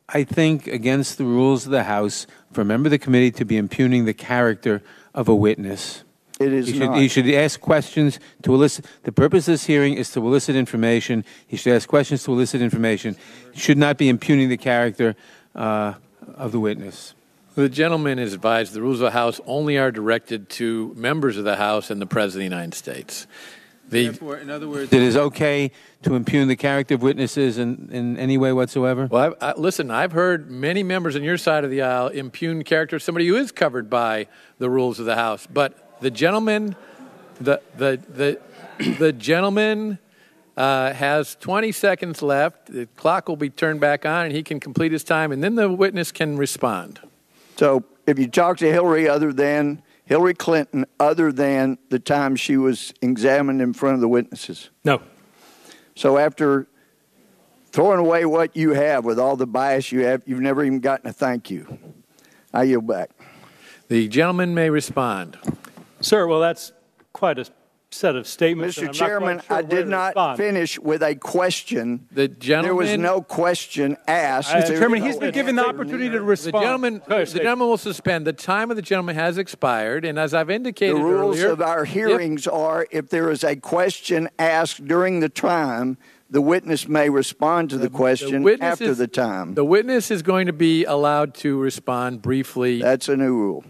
C: I think, against the rules of the House for a member of the committee to be impugning the character of a witness.
Q: It is not.
C: He should ask questions to elicit. The purpose of this hearing is to elicit information. He should ask questions to elicit information. He should not be impugning the character of the witness.
B: The gentleman is advised the rules of the House only are directed to members of the House and the President of the United States.
C: Therefore, in other words, it is okay to impugn the character of witnesses in any way whatsoever?
B: Well, listen, I've heard many members on your side of the aisle impugn character of somebody who is covered by the rules of the House. But the gentleman, the gentleman has 20 seconds left. The clock will be turned back on, and he can complete his time, and then the witness can respond.
Q: So if you talk to Hillary Clinton, other than the time she was examined in front of the witnesses?
A: No.
Q: So after throwing away what you have with all the bias you have, you've never even gotten a thank you. I yield back.
B: The gentleman may respond.
A: Sir, well, that's quite a set of statements.
Q: Mr. Chairman, I did not finish with a question.
B: The gentleman,
Q: there was no question asked.
N: Mr. Chairman, he's been given the opportunity to respond.
B: The gentleman will suspend. The time of the gentleman has expired, and as I've indicated
Q: the rules
B: earlier,
Q: of our hearings are if there is a question asked during the time, the witness may respond to the question after the time.
B: The witness is going to be allowed to respond briefly.
Q: That's a new rule.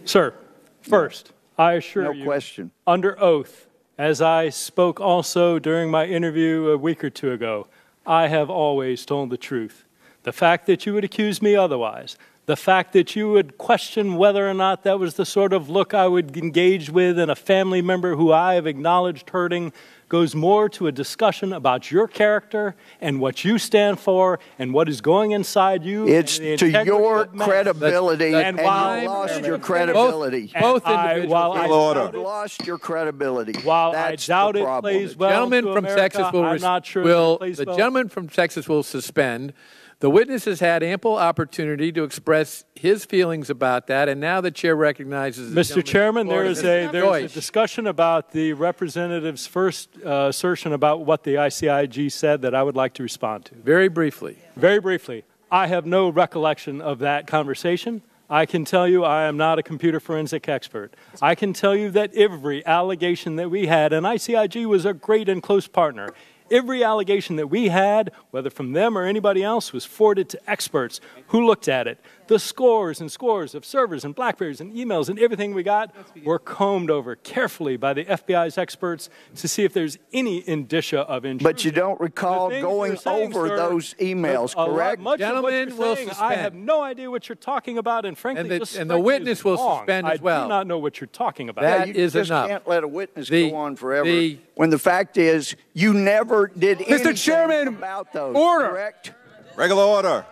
A: Sir, first, I assure you,
Q: no question.
A: Under oath, as I spoke also during my interview a week or two ago, I have always told the truth. The fact that you would accuse me otherwise, the fact that you would question whether or not that was the sort of look I would engage with in a family member who I have acknowledged hurting, goes more to a discussion about your character and what you stand for and what is going inside you.
Q: It's to your credibility, and you lost your credibility.
B: Both individuals.
Q: You've lost your credibility.
A: While
Q: That's
A: I doubt
Q: the
A: it
Q: problem.
A: plays well
B: Gentleman
A: to
B: from
A: America,
B: Texas will,
A: I'm not sure
B: will
A: it plays
B: the
A: well.
B: gentleman from Texas will suspend. The witness has had ample opportunity to express his feelings about that, and now the chair recognizes the
A: Mr. Chairman, there's a
B: Deutsch.
A: discussion about the representative's first assertion about what the ICIG said that I would like to respond to.
B: Very briefly.
A: Very briefly. I have no recollection of that conversation. I can tell you I am not a computer forensic expert. I can tell you that every allegation that we had, and ICIG was a great and close partner, every allegation that we had, whether from them or anybody else, was forwarded to experts who looked at it. The scores and scores of servers and BlackBerries and emails and everything we got were combed over carefully by the FBI's experts to see if there's any indicia of intrusion.
Q: But you don't recall going over those emails, correct?
B: Gentlemen will suspend.
A: I have no idea what you're talking about, and frankly,
B: and the witness will suspend as well.
A: I do not know what you're talking about.
B: That
Q: you
B: is
Q: just
B: enough.
Q: Can't let a witness go on forever. When the fact is, you never did anything
N: Chairman,
Q: about those.
N: order.
Q: Correct?
R: Regular order.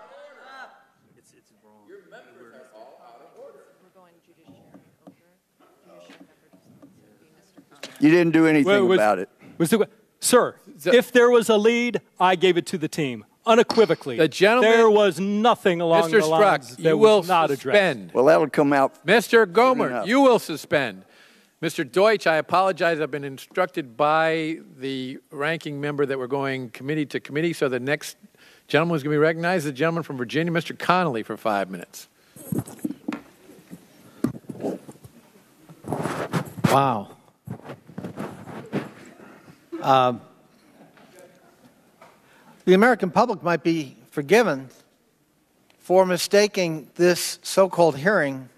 Q: You didn't do anything about it.
A: Sir, if there was a lead, I gave it to the team. Unequivocally.
B: The gentleman,
A: there was nothing along the lines that was not addressed.
Q: Well, that'll come out.
B: Mr. Gomer, you will suspend. Mr. Deutsch, I apologize. I've been instructed by the ranking member that we're going committee to committee, so the next gentleman who's going to be recognized is the gentleman from Virginia, Mr. Connolly, for 5 minutes.
S: Wow. The American public might be forgiven for mistaking this so-called hearing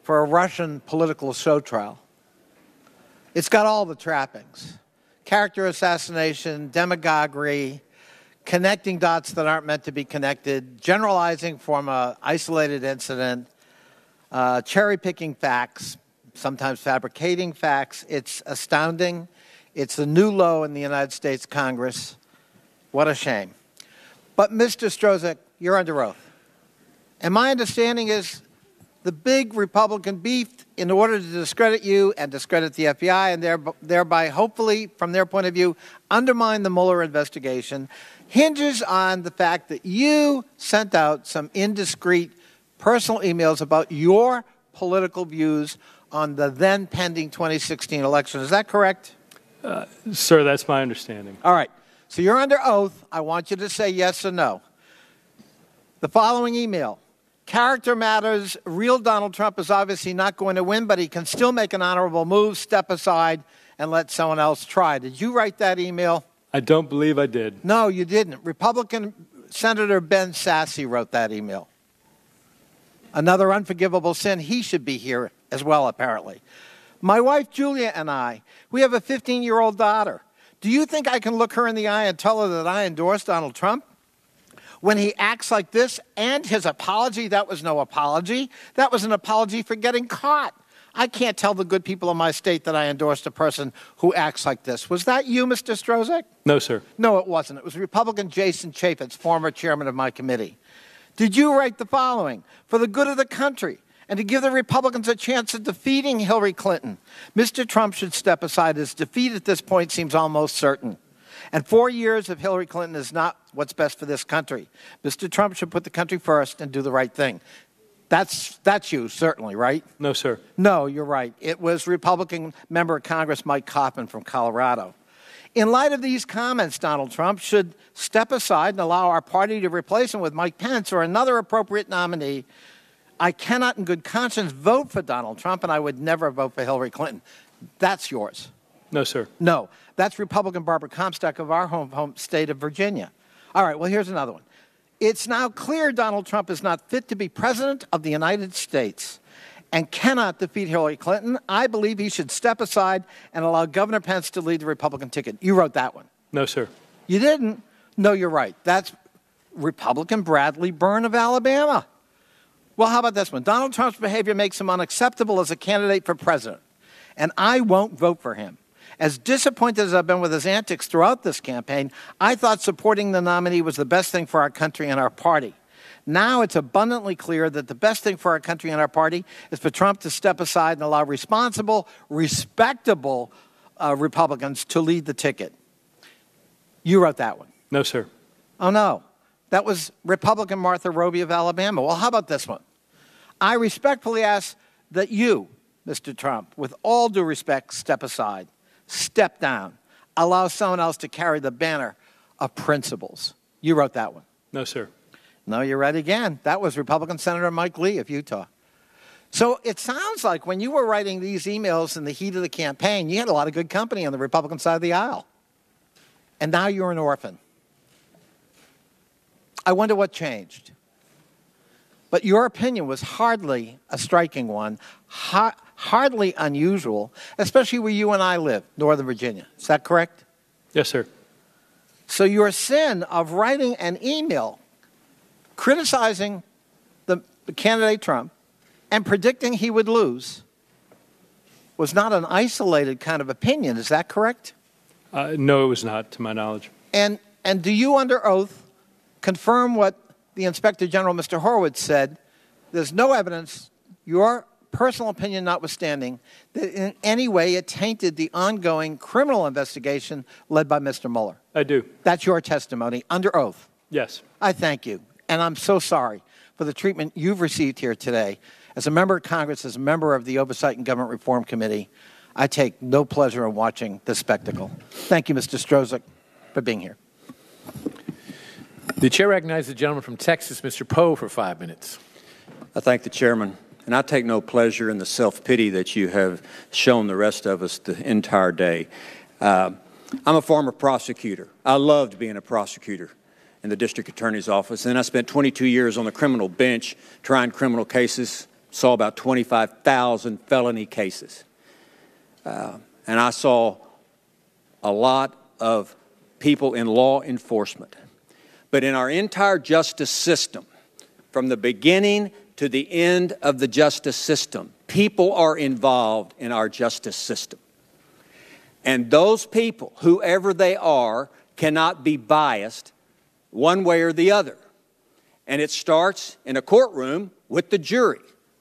S: for a Russian political show trial. It's got all the trappings: character assassination, demagoguery, connecting dots that aren't meant to be connected, generalizing from an isolated incident, cherry-picking facts, sometimes fabricating facts. It's astounding. It's a new low in the United States Congress. What a shame. But, Mr. Strzok, you're under oath. And my understanding is the big Republican beef, in order to discredit you and discredit the FBI and thereby, hopefully, from their point of view, undermine the Mueller investigation, hinges on the fact that you sent out some indiscreet personal emails about your political views on the then pending 2016 election. Is that correct?
A: Sir, that's my understanding.
S: All right. So you're under oath. I want you to say yes or no. The following email. Character matters. Real Donald Trump is obviously not going to win, but he can still make an honorable move, step aside, and let someone else try. Did you write that email?
A: I don't believe I did.
S: No, you didn't. Republican Senator Ben Sasse wrote that email. Another unforgivable sin. He should be here as well, apparently. My wife, Julia, and I, we have a 15-year-old daughter. Do you think I can look her in the eye and tell her that I endorse Donald Trump? When he acts like this, and his apology, that was no apology. That was an apology for getting caught. I can't tell the good people of my state that I endorsed a person who acts like this. Was that you, Mr. Strzok?
A: No, sir.
S: No, it wasn't. It was Republican Jason Chaffetz, former chairman of my committee. Did you write the following? For the good of the country, and to give the Republicans a chance of defeating Hillary Clinton, Mr. Trump should step aside. His defeat at this point seems almost certain. And 4 years of Hillary Clinton is not what's best for this country. Mr. Trump should put the country first and do the right thing. That's you, certainly, right?
A: No, sir.
S: No, you're right. It was Republican member of Congress Mike Coffman from Colorado. In light of these comments, Donald Trump should step aside and allow our party to replace him with Mike Pence or another appropriate nominee. I cannot in good conscience vote for Donald Trump, and I would never vote for Hillary Clinton. That's yours.
A: No, sir.
S: No. That's Republican Barbara Comstock of our home state of Virginia. All right, well, here's another one. It's now clear Donald Trump is not fit to be president of the United States and cannot defeat Hillary Clinton. I believe he should step aside and allow Governor Pence to lead the Republican ticket. You wrote that one.
A: No, sir.
S: You didn't? No, you're right. That's Republican Bradley Byrne of Alabama. Well, how about this one? Donald Trump's behavior makes him unacceptable as a candidate for president, and I won't vote for him. As disappointed as I've been with his antics throughout this campaign, I thought supporting the nominee was the best thing for our country and our party. Now it's abundantly clear that the best thing for our country and our party is for Trump to step aside and allow responsible, respectable Republicans to lead the ticket. You wrote that one.
A: No, sir.
S: Oh, no. That was Republican Martha Roby of Alabama. Well, how about this one? I respectfully ask that you, Mr. Trump, with all due respect, step aside, step down, allow someone else to carry the banner of principles. You wrote that one.
A: No, sir.
S: No, you're right again. That was Republican Senator Mike Lee of Utah. So it sounds like when you were writing these emails in the heat of the campaign, you had a lot of good company on the Republican side of the aisle. And now you're an orphan. I wonder what changed. But your opinion was hardly a striking one, hardly unusual, especially where you and I live, Northern Virginia. Is that correct?
A: Yes, sir.
S: So your sin of writing an email criticizing the candidate Trump and predicting he would lose was not an isolated kind of opinion. Is that correct?
A: No, it was not, to my knowledge.
S: And do you, under oath, confirm what the Inspector General, Mr. Horowitz, said? There's no evidence, your personal opinion notwithstanding, that in any way it tainted the ongoing criminal investigation led by Mr. Mueller.
A: I do.
S: That's your testimony, under oath.
A: Yes.
S: I thank you. And I'm so sorry for the treatment you've received here today. As a member of Congress, as a member of the Oversight and Government Reform Committee, I take no pleasure in watching this spectacle. Thank you, Mr. Strzok, for being here.
B: The chair recognizes the gentleman from Texas, Mr. Poe, for 5 minutes.
R: I thank the chairman, and I take no pleasure in the self-pity that you have shown the rest of us the entire day. I'm a former prosecutor. I loved being a prosecutor in the district attorney's office. And I spent 22 years on the criminal bench trying criminal cases, saw about 25,000 felony cases. And I saw a lot of people in law enforcement. But in our entire justice system, from the beginning to the end of the justice system, people are involved in our justice system. And those people, whoever they are, cannot be biased one way or the other. And it starts in a courtroom with the jury.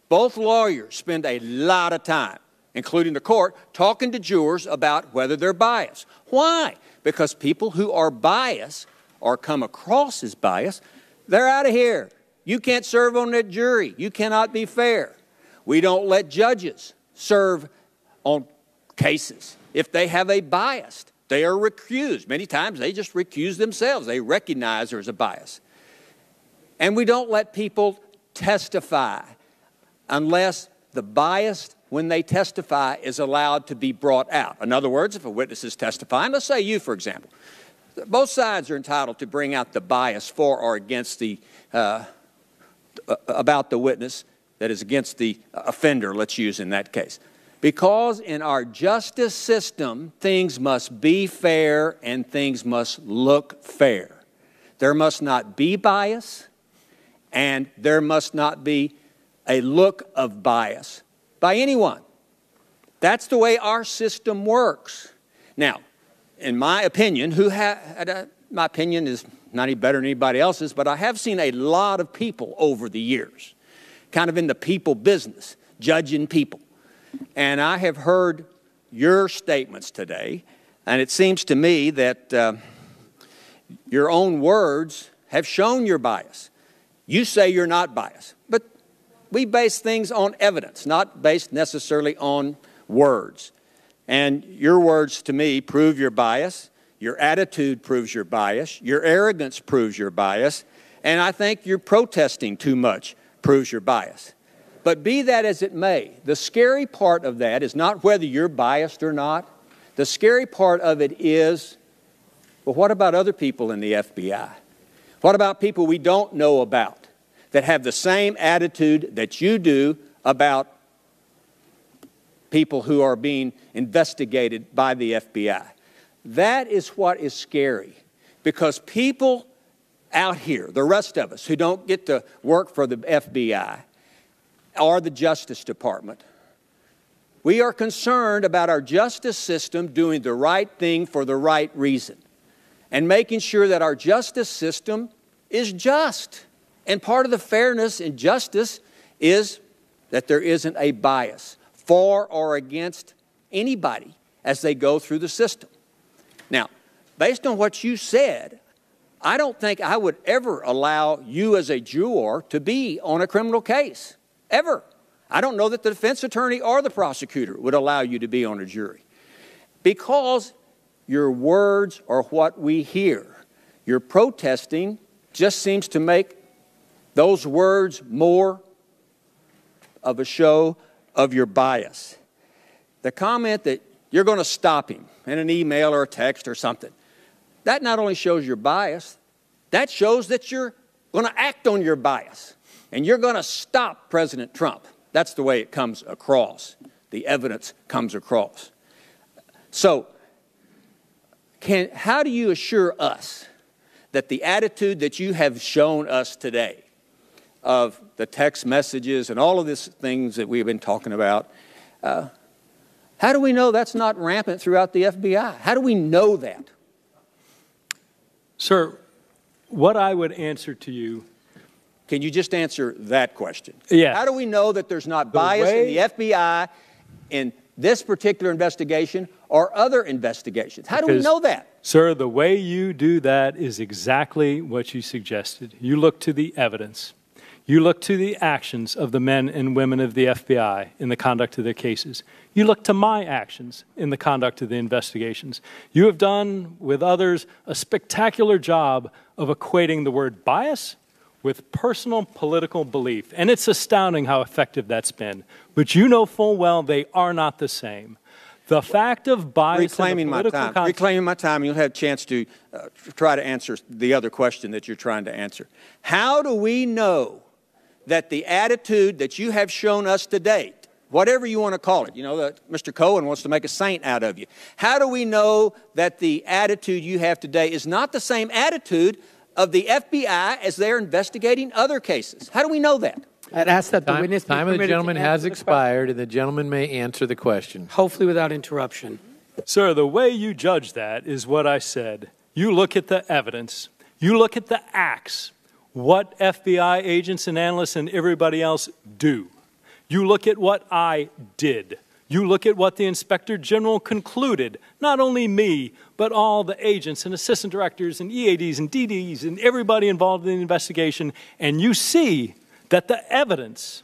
R: Both lawyers spend a lot of time, including the court, talking to jurors about whether they're biased. Why? Because people who are biased or come across as biased, they're out of here. You can't serve on that jury. You cannot be fair. We don't let judges serve on cases if they have a bias. They are recused. Many times they just recuse themselves. They recognize there's a bias. And we don't let people testify unless the bias when they testify is allowed to be brought out. In other words, if a witness is testifying, let's say you, for example, both sides are entitled to bring out the bias for or against the, about the witness that is against the offender, let's use in that case. Because in our justice system, things must be fair and things must look fair. There must not be bias and there must not be a look of bias by anyone. That's the way our system works. Now, in my opinion, my opinion is not any better than anybody else's, but I have seen a lot of people over the years, kind of in the people business, judging people. And I have heard your statements today, and it seems to me that your own words have shown your bias. You say you're not biased, but we base things on evidence, not based necessarily on words. And your words to me prove your bias, your attitude proves your bias, your arrogance proves your bias, and I think your protesting too much proves your bias. But be that as it may, the scary part of that is not whether you're biased or not. The scary part of it is, well, what about other people in the FBI? What about people we don't know about that have the same attitude that you do about people who are being investigated by the FBI? That is what is scary, because people out here, the rest of us who don't get to work for the FBI or the Justice Department, we are concerned about our justice system doing the right thing for the right reason and making sure that our justice system is just. And part of the fairness and justice is that there isn't a bias for or against anybody as they go through the system. Now, based on what you said, I don't think I would ever allow you as a juror to be on a criminal case, ever. I don't know that the defense attorney or the prosecutor would allow you to be on a jury because your words are what we hear. Your protesting just seems to make those words more of a show of your bias. The comment that you're going to stop him in an email or a text or something, that not only shows your bias, that shows that you're going to act on your bias and you're going to stop President Trump. That's the way it comes across. The evidence comes across. So, how do you assure us that the attitude that you have shown us today of the text messages and all of these things that we've been talking about, how do we know that's not rampant throughout the FBI? How do we know that?
A: Sir, what I would answer to you...
R: Can you just answer that question?
A: Yes.
R: How do we know that there's not bias in the FBI in this particular investigation or other investigations? How do we know that?
A: Sir, the way you do that is exactly what you suggested. You look to the evidence. You look to the actions of the men and women of the FBI in the conduct of their cases. You look to my actions in the conduct of the investigations. You have done, with others, a spectacular job of equating the word bias with personal political belief. And it's astounding how effective that's been. But you know full well they are not the same. The fact of bias
R: Reclaiming my time. You'll have a chance to try to answer the other question that you're trying to answer. How do we know that the attitude that you have shown us to date, whatever you want to call it, you know, that Mr. Cohen wants to make a saint out of you. How do we know that the attitude you have today is not the same attitude of the FBI as they're investigating other cases? How do we know that?
D: I'd ask that the witness be
B: Time of the
D: permitted
B: gentleman
D: to
B: has
D: answer the
B: expired, and the gentleman may answer the question.
D: hopefully without interruption.
A: Sir, the way you judge that is what I said. You look at the evidence. You look at the acts. What FBI agents and analysts and everybody else do. You look at what I did. You look at what the Inspector General concluded, not only me, but all the agents and assistant directors and EADs and DDs and everybody involved in the investigation, and you see that the evidence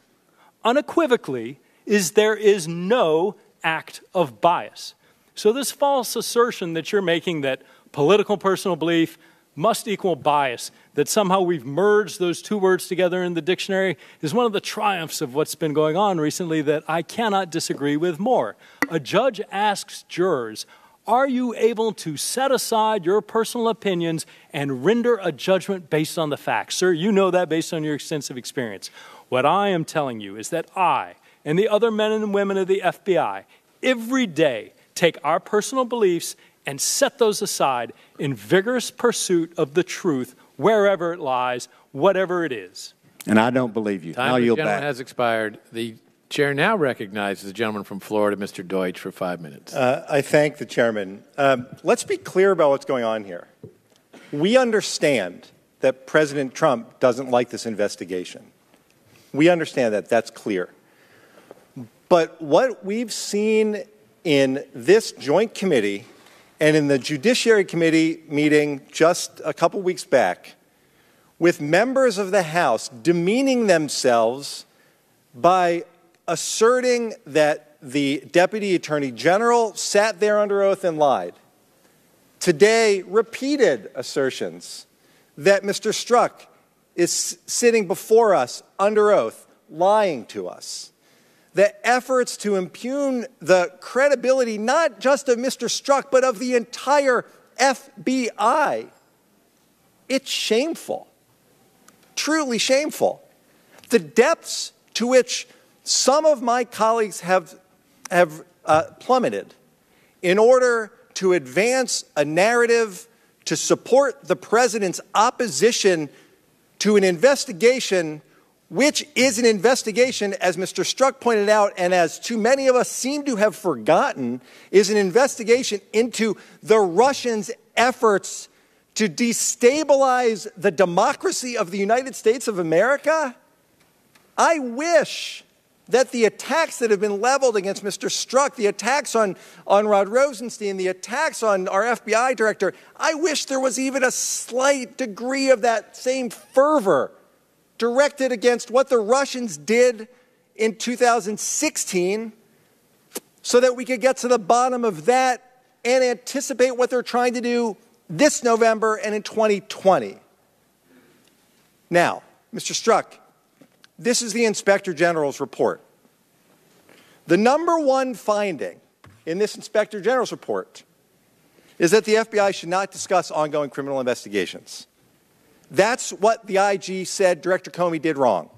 A: unequivocally is there is no act of bias. So this false assertion that you're making that political personal belief must equal bias, that somehow we've merged those two words together in the dictionary, is one of the triumphs of what's been going on recently that I cannot disagree with more. A judge asks jurors, are you able to set aside your personal opinions and render a judgment based on the facts? Sir, you know that based on your extensive experience. What I am telling you is that I and the other men and women of the FBI every day take our personal beliefs and set those aside in vigorous pursuit of the truth wherever it lies, whatever it is.
R: And I don't believe you.
B: Time
R: I'll
B: of the
R: yield
B: gentleman
R: back.
B: has expired. The chair now recognizes the gentleman from Florida, Mr. Deutsch, for 5 minutes.
T: I thank the chairman. Let's be clear about what's going on here. We understand that President Trump doesn't like this investigation. We understand that. That's clear. But what we've seen in this joint committee and in the Judiciary Committee meeting just a couple weeks back, with members of the House demeaning themselves by asserting that the Deputy Attorney General sat there under oath and lied. Today, repeated assertions that Mr. Strzok is sitting before us under oath, lying to us. The efforts to impugn the credibility not just of Mr. Strzok, but of the entire FBI. It's shameful, truly shameful. The depths to which some of my colleagues have plummeted in order to advance a narrative to support the president's opposition to an investigation, which is an investigation, as Mr. Strzok pointed out, and as too many of us seem to have forgotten, is an investigation into the Russians' efforts to destabilize the democracy of the United States of America? I wish that the attacks that have been leveled against Mr. Strzok, the attacks on Rod Rosenstein, the attacks on our FBI director, I wish there was even a slight degree of that same fervor directed against what the Russians did in 2016 so that we could get to the bottom of that and anticipate what they're trying to do this November and in 2020. Now, Mr. Strzok, this is the Inspector General's report. The number one finding in this Inspector General's report is that the FBI should not discuss ongoing criminal investigations. That's what the IG said Director Comey did wrong.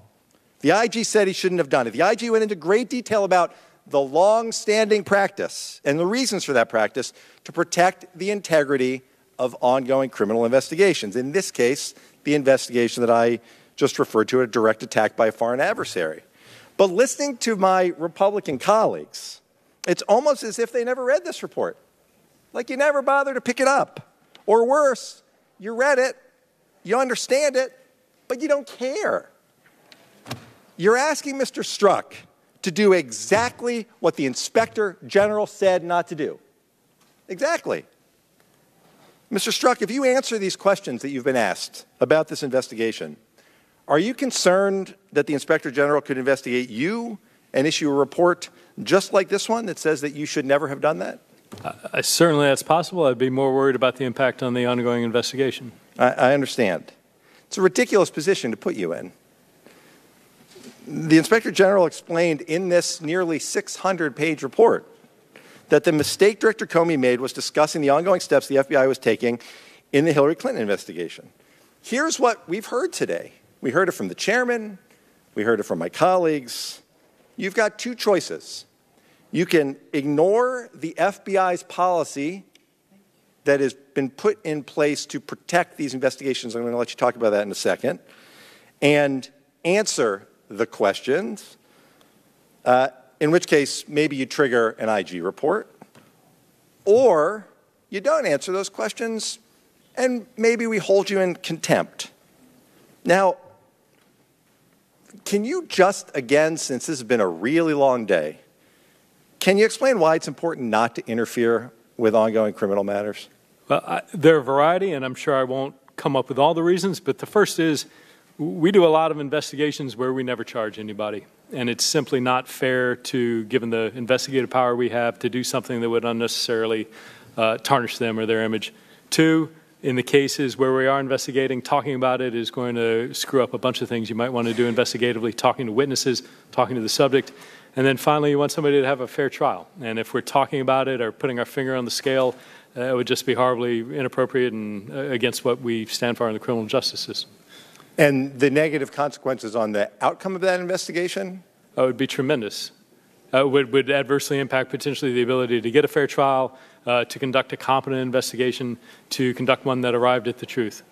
T: The IG said he shouldn't have done it. The IG went into great detail about the long-standing practice and the reasons for that practice to protect the integrity of ongoing criminal investigations. In this case, the investigation that I just referred to, a direct attack by a foreign adversary. But listening to my Republican colleagues, it's almost as if they never read this report. Like you never bothered to pick it up. Or worse, you read it, you understand it, but you don't care. You're asking Mr. Strzok to do exactly what the Inspector General said not to do. Exactly. Mr. Strzok, if you answer these questions that you've been asked about this investigation, are you concerned that the Inspector General could investigate you and issue a report just like this one that says that you should never have done that?
A: Certainly that's possible. I'd be more worried about the impact on the ongoing investigation.
T: I understand. It's a ridiculous position to put you in. The Inspector General explained in this nearly 600-page report that the mistake Director Comey made was discussing the ongoing steps the FBI was taking in the Hillary Clinton investigation. Here's what we've heard today. We heard it from the chairman. We heard it from my colleagues. You've got two choices. You can ignore the FBI's policy that has been put in place to protect these investigations. I'm going to let you talk about that in a second. And answer the questions, in which case maybe you trigger an IG report. Or you don't answer those questions and maybe we hold you in contempt. Now, can you just, again, since this has been a really long day, can you explain why it's important not to interfere with ongoing criminal matters?
A: Well, there are a variety, and I'm sure I won't come up with all the reasons, but the first is we do a lot of investigations where we never charge anybody, and it's simply not fair to, given the investigative power we have, to do something that would unnecessarily tarnish them or their image. Two, in the cases where we are investigating, talking about it is going to screw up a bunch of things you might want to do investigatively, talking to witnesses, talking to the subject. And then finally, you want somebody to have a fair trial. And if we're talking about it or putting our finger on the scale, it would just be horribly inappropriate and against what we stand for in the criminal justice system.
T: And the negative consequences on the outcome of that investigation?
A: Would be tremendous. Would adversely impact potentially the ability to get a fair trial, to conduct a competent investigation, to conduct one that arrived at the truth.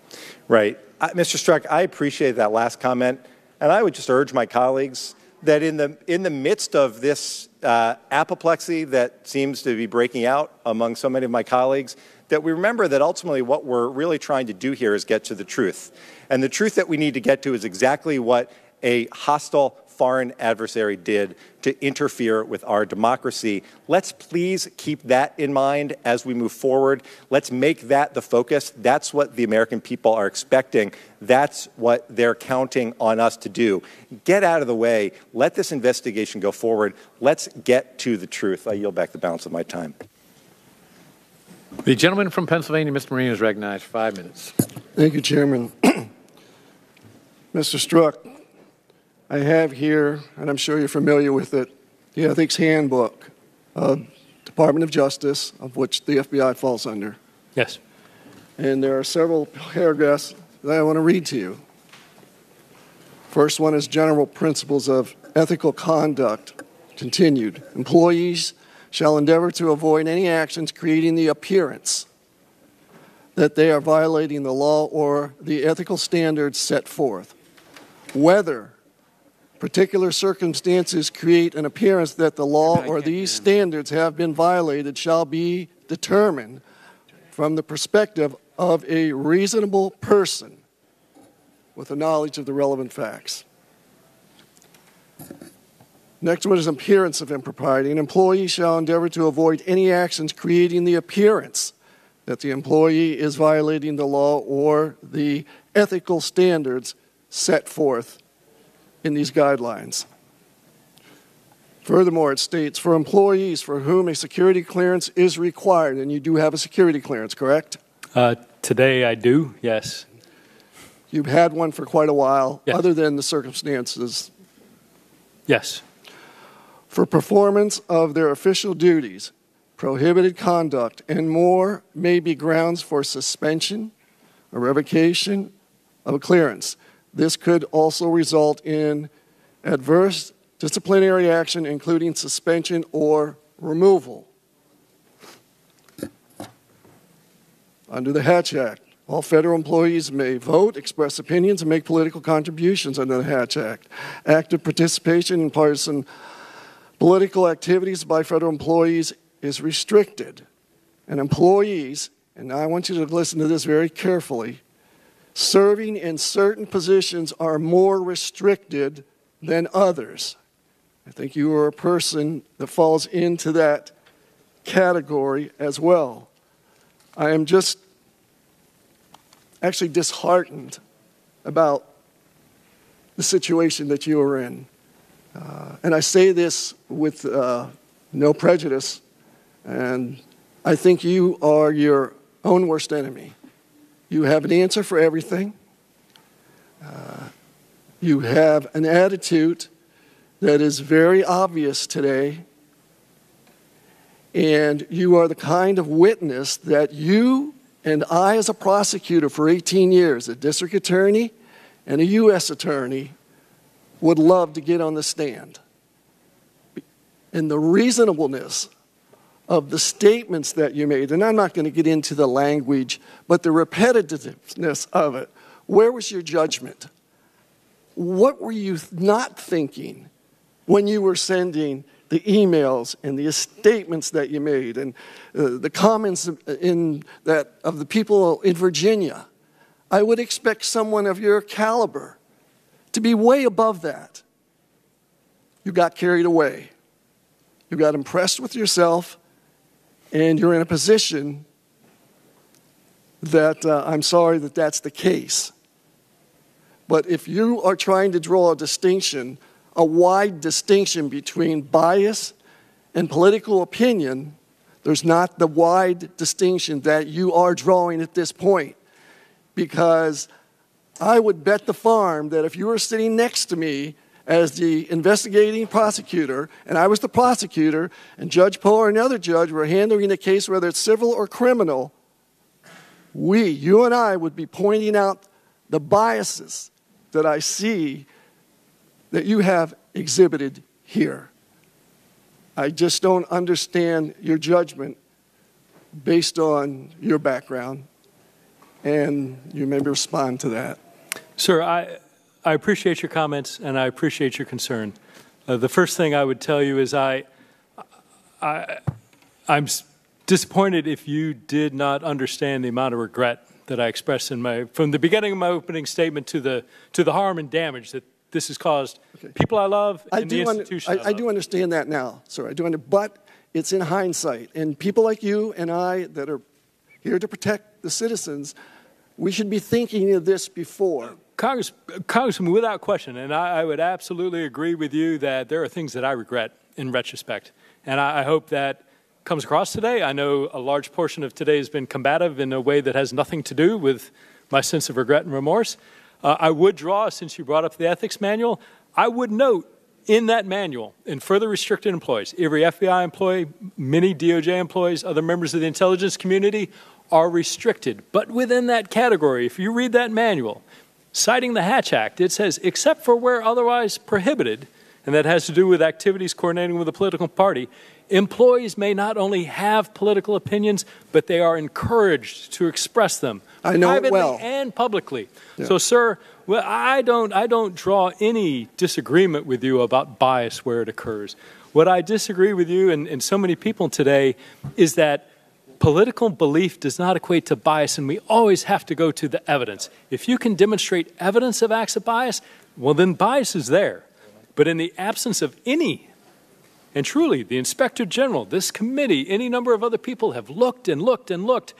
T: Right. Mr. Strzok, I appreciate that last comment, and I would just urge my colleagues that in the midst of this apoplexy that seems to be breaking out among so many of my colleagues, that we remember that ultimately what we're really trying to do here is get to the truth. And the truth that we need to get to is exactly what a hostile foreign adversary did to interfere with our democracy. Let's please keep that in mind as we move forward. Let's make that the focus. That's what the American people are expecting. That's what they're counting on us to do. Get out of the way. Let this investigation go forward. Let's get to the truth. I yield back the balance of my time.
B: The gentleman from Pennsylvania, Mr. Marino, is recognized. 5 minutes.
U: Thank you, Chairman. Mr. Strzok, I have here, and I'm sure you're familiar with it, the Ethics Handbook of Department of Justice, of which the FBI falls under.
A: Yes.
U: And there are several paragraphs that I want to read to you. First one is General Principles of Ethical Conduct, continued. Employees shall endeavor to avoid any actions creating the appearance that they are violating the law or the ethical standards set forth. Whether particular circumstances create an appearance that the law or these standards have been violated shall be determined from the perspective of a reasonable person with a knowledge of the relevant facts. Next one is appearance of impropriety. An employee shall endeavor to avoid any actions creating the appearance that the employee is violating the law or the ethical standards set forth in these guidelines. Furthermore, it states, for employees for whom a security clearance is required, and you do have a security clearance, correct?
A: Today I do, yes.
U: You've had one for quite a while,
A: yes.
U: Other than the circumstances.
A: Yes.
U: For performance of their official duties, prohibited conduct, and more may be grounds for suspension or revocation of a clearance. This could also result in adverse disciplinary action, including suspension or removal. Under the Hatch Act, all federal employees may vote, express opinions, and make political contributions under the Hatch Act. Active participation in partisan political activities by federal employees is restricted. And employees, and I want you to listen to this very carefully, serving in certain positions are more restricted than others. I think you are a person that falls into that category as well. I am just actually disheartened about the situation that you are in. And I say this with no prejudice, and I think you are your own worst enemy. You have an answer for everything. You have an attitude that is very obvious today, and you are the kind of witness that you and I, as a prosecutor for 18 years, a district attorney and a U.S. attorney, would love to get on the stand. And the reasonableness of the statements that you made, and I'm not going to get into the language, but the repetitiveness of it. Where was your judgment? What were you not thinking when you were sending the emails and the statements that you made and the comments in that of the people in Virginia? I would expect someone of your caliber to be way above that. You got carried away. You got impressed with yourself, and you're in a position that I'm sorry that that's the case. But if you are trying to draw a distinction, a wide distinction between bias and political opinion, there's not the wide distinction that you are drawing at this point. Because I would bet the farm that if you were sitting next to me as the investigating prosecutor, and I was the prosecutor, and Judge Poe or another judge were handling a case, whether it's civil or criminal, you and I would be pointing out the biases that I see that you have exhibited here. I just don't understand your judgment based on your background, and you may respond to that.
A: Sir, I appreciate your comments, and I appreciate your concern. The first thing I would tell you is I'm disappointed if you did not understand the amount of regret that I expressed from the beginning of my opening statement to the harm and damage that this has caused people I love and the institution
U: I do understand that now, sir. I do understand, but it's in hindsight. And people like you and I that are here to protect the citizens, we should be thinking of this before.
A: Congressman, without question, and I would absolutely agree with you that there are things that I regret in retrospect. And I hope that comes across today. I know a large portion of today has been combative in a way that has nothing to do with my sense of regret and remorse. I would draw, since you brought up the ethics manual, I would note in that manual, in further restricted employees, every FBI employee, many DOJ employees, other members of the intelligence community are restricted. But within that category, if you read that manual, citing the Hatch Act, it says, except for where otherwise prohibited, and that has to do with activities coordinating with a political party, employees may not only have political opinions, but they are encouraged to express them privately and publicly. Yeah. So, sir, well, I don't draw any disagreement with you about bias where it occurs. What I disagree with you and so many people today is that political belief does not equate to bias, and we always have to go to the evidence. If you can demonstrate evidence of acts of bias, well, then bias is there. But in the absence of any, and truly, the Inspector General, this committee, any number of other people have looked and looked and looked,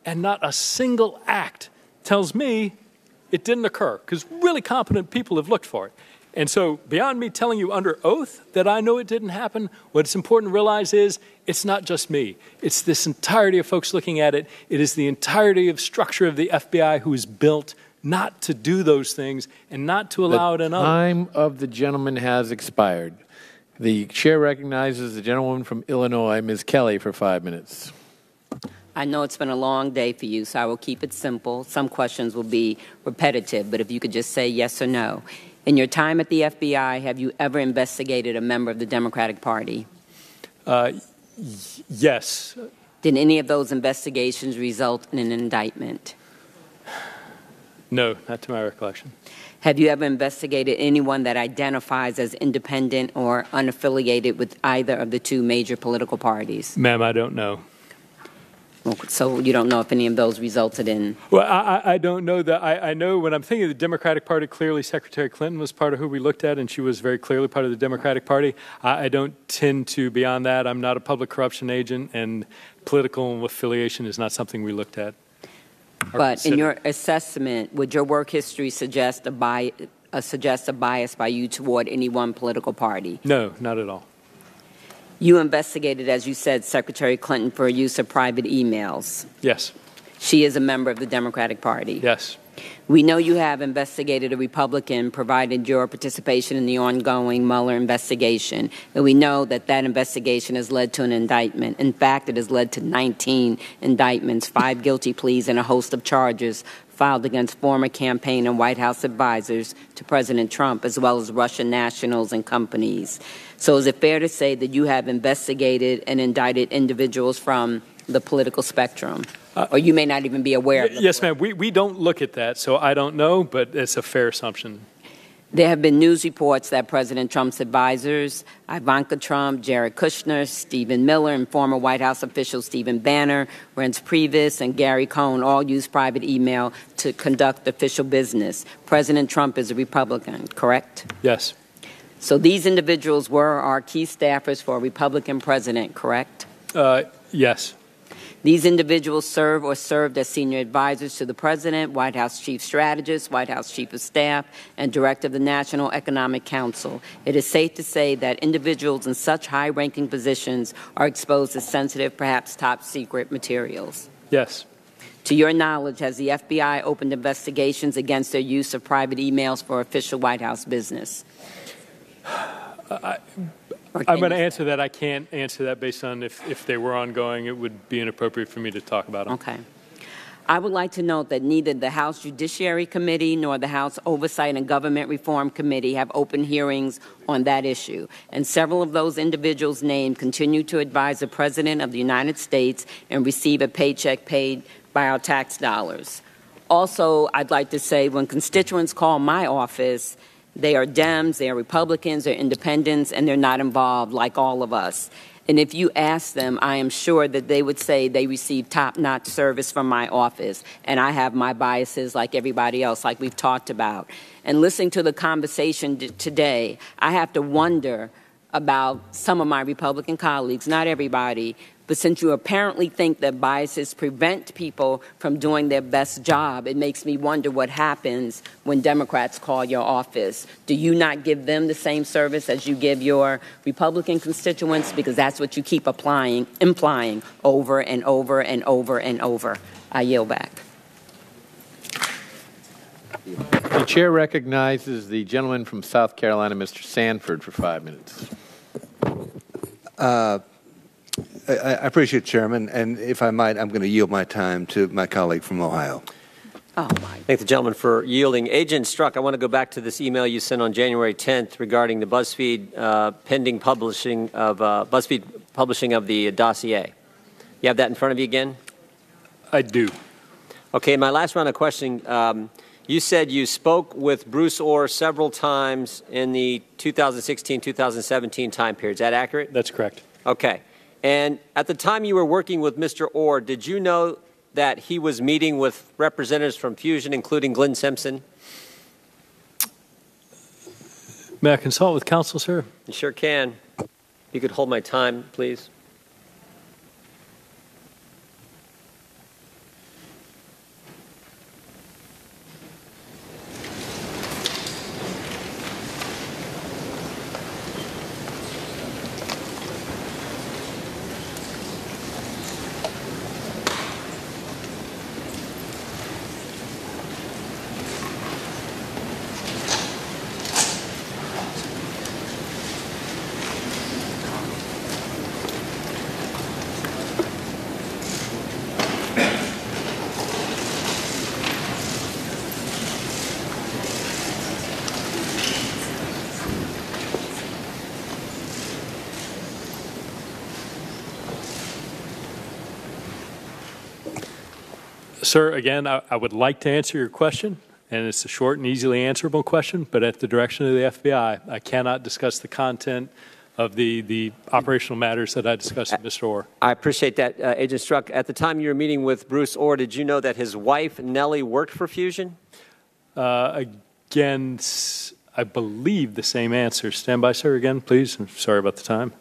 A: and not a single act tells me it didn't occur, because really competent people have looked for it. And so beyond me telling you under oath that I know it didn't happen, what's important to realize is it's not just me. It's this entirety of folks looking at it. It is the entirety of structure of the FBI who is built not to do those things and not to allow it another.
B: The time of the gentleman has expired. The chair recognizes the gentlewoman from Illinois, Ms. Kelly, for 5 minutes.
E: I know it's been a long day for you, so I will keep it simple. Some questions will be repetitive, but if you could just say yes or no. In your time at the FBI, have you ever investigated a member of the Democratic Party?
A: Yes.
E: Did any of those investigations result in an indictment?
A: No, not to my recollection.
E: Have you ever investigated anyone that identifies as independent or unaffiliated with either of the two major political parties?
A: Ma'am, I don't know.
E: So you don't know if any of those resulted in?
A: Well, I don't know that. I know when I'm thinking of the Democratic Party, clearly Secretary Clinton was part of who we looked at, and she was very clearly part of the Democratic Party. I don't tend to, beyond that, I'm not a public corruption agent, and political affiliation is not something we looked at.
E: But in your assessment, would your work history suggest a bias by you toward any one political party?
A: No, not at all.
E: You investigated, as you said, Secretary Clinton for use of private emails.
A: Yes.
E: She is a member of the Democratic Party.
A: Yes.
E: We know you have investigated a Republican, provided your participation in the ongoing Mueller investigation. And we know that that investigation has led to an indictment. In fact, it has led to 19 indictments, 5 guilty pleas, and a host of charges filed against former campaign and White House advisors to President Trump, as well as Russian nationals and companies. So is it fair to say that you have investigated and indicted individuals from the political spectrum? Or you may not even be aware of them?
A: Yes, ma'am. We don't look at that, so I don't know, but it's a fair assumption.
E: There have been news reports that President Trump's advisors, Ivanka Trump, Jared Kushner, Stephen Miller, and former White House official Stephen Bannon, Reince Priebus, and Gary Cohn all used private email to conduct official business. President Trump is a Republican, correct?
A: Yes.
E: So these individuals were our key staffers for a Republican president, correct?
A: Yes.
E: These individuals serve or served as senior advisors to the president, White House chief strategist, White House chief of staff, and director of the National Economic Council. It is safe to say that individuals in such high-ranking positions are exposed to sensitive, perhaps top-secret materials.
A: Yes.
E: To your knowledge, has the FBI opened investigations against their use of private emails for official White House business?
A: I'm going to answer that. I can't answer that based on if they were ongoing. It would be inappropriate for me to talk about them.
E: Okay. I would like to note that neither the House Judiciary Committee nor the House Oversight and Government Reform Committee have open hearings on that issue, and several of those individuals named continue to advise the President of the United States and receive a paycheck paid by our tax dollars. Also, I'd like to say when constituents call my office, they are Dems, they are Republicans, they're independents, and they're not involved like all of us. And if you ask them, I am sure that they would say they receive top-notch service from my office, and I have my biases like everybody else, like we've talked about. And listening to the conversation today, I have to wonder about some of my Republican colleagues, not everybody, but since you apparently think that biases prevent people from doing their best job, it makes me wonder what happens when Democrats call your office. Do you not give them the same service as you give your Republican constituents? Because that's what you keep implying over and over and over and over. I yield back.
B: The chair recognizes the gentleman from South Carolina, Mr. Sanford, for 5 minutes.
V: I appreciate it, Chairman, and if I might, I'm going to yield my time to my colleague from Ohio.
E: Oh, my.
F: Thank the gentleman for yielding. Agent Strzok, I want to go back to this email you sent on January 10th regarding the BuzzFeed pending publishing of the dossier. You have that in front of you again?
A: I do.
F: Okay, my last round of questioning, you said you spoke with Bruce Orr several times in the 2016-2017 time period. Is that accurate?
A: That's correct.
F: Okay. And at the time you were working with Mr. Orr, did you know that he was meeting with representatives from Fusion, including Glenn Simpson?
A: May I consult with counsel, sir?
F: You sure can. If you could hold my time, please.
A: Sir, again, I would like to answer your question, and it's a short and easily answerable question, but at the direction of the FBI, I cannot discuss the content of the operational matters that I discussed with Mr. Orr.
F: I appreciate that, Agent Strzok. At the time you were meeting with Bruce Orr, did you know that his wife, Nellie, worked for Fusion?
A: Again, I believe the same answer. Stand by, sir, again, please. I'm sorry about the time.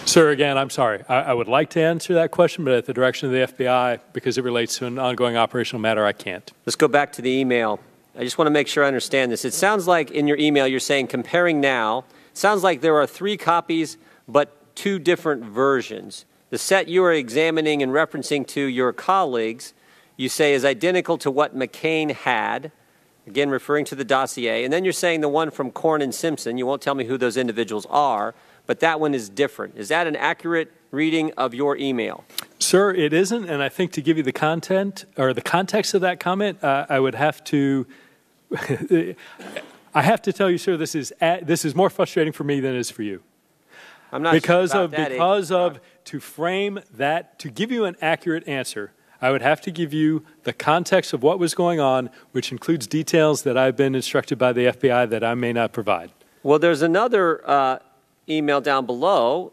A: Sir, again, I'm sorry. I would like to answer that question, but at the direction of the FBI, because it relates to an ongoing operational matter, I can't.
F: Let's go back to the email. I just want to make sure I understand this. It sounds like in your email you're saying comparing now, sounds like there are 3 copies but 2 different versions. The set you are examining and referencing to your colleagues, you say is identical to what McCain had, again referring to the dossier, and then you're saying the one from Corn and Simpson, you won't tell me who those individuals are, but that one is different. Is that an accurate reading of your email?
A: Sir, it isn't, and I think to give you the content or the context of that comment, I would have to I have to tell you, sir, this is more frustrating for me than it is for you.
F: I'm not
A: because
F: sure
A: of
F: about that,
A: to frame that, to give you an accurate answer, I would have to give you the context of what was going on, which includes details that I've been instructed by the FBI that I may not provide.
F: Well, there's another email down below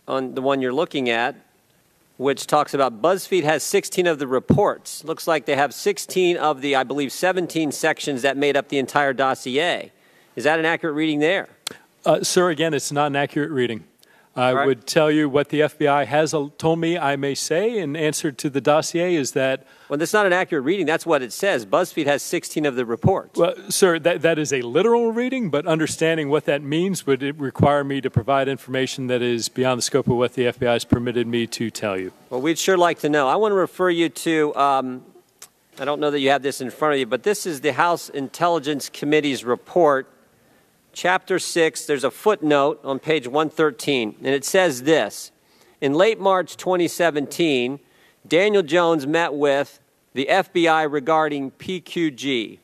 F: on the one you're looking at, which talks about BuzzFeed has 16 of the reports. Looks like they have 16 of the, I believe, 17 sections that made up the entire dossier. Is that an accurate reading there?
A: Sir, again, it's not an accurate reading. I would tell you what the FBI has told me I may say in answer to the dossier is that...
F: Well, that's not an accurate reading. That's what it says. BuzzFeed has 16 of the reports.
A: Well, sir, that is a literal reading, but understanding what that means would it require me to provide information that is beyond the scope of what the FBI has permitted me to tell you.
F: Well, we'd sure like to know. I want to refer you to, I don't know that you have this in front of you, but this is the House Intelligence Committee's report. Chapter 6, there's a footnote on page 113, and it says this. In late March 2017, Daniel Jones met with the FBI regarding PQG,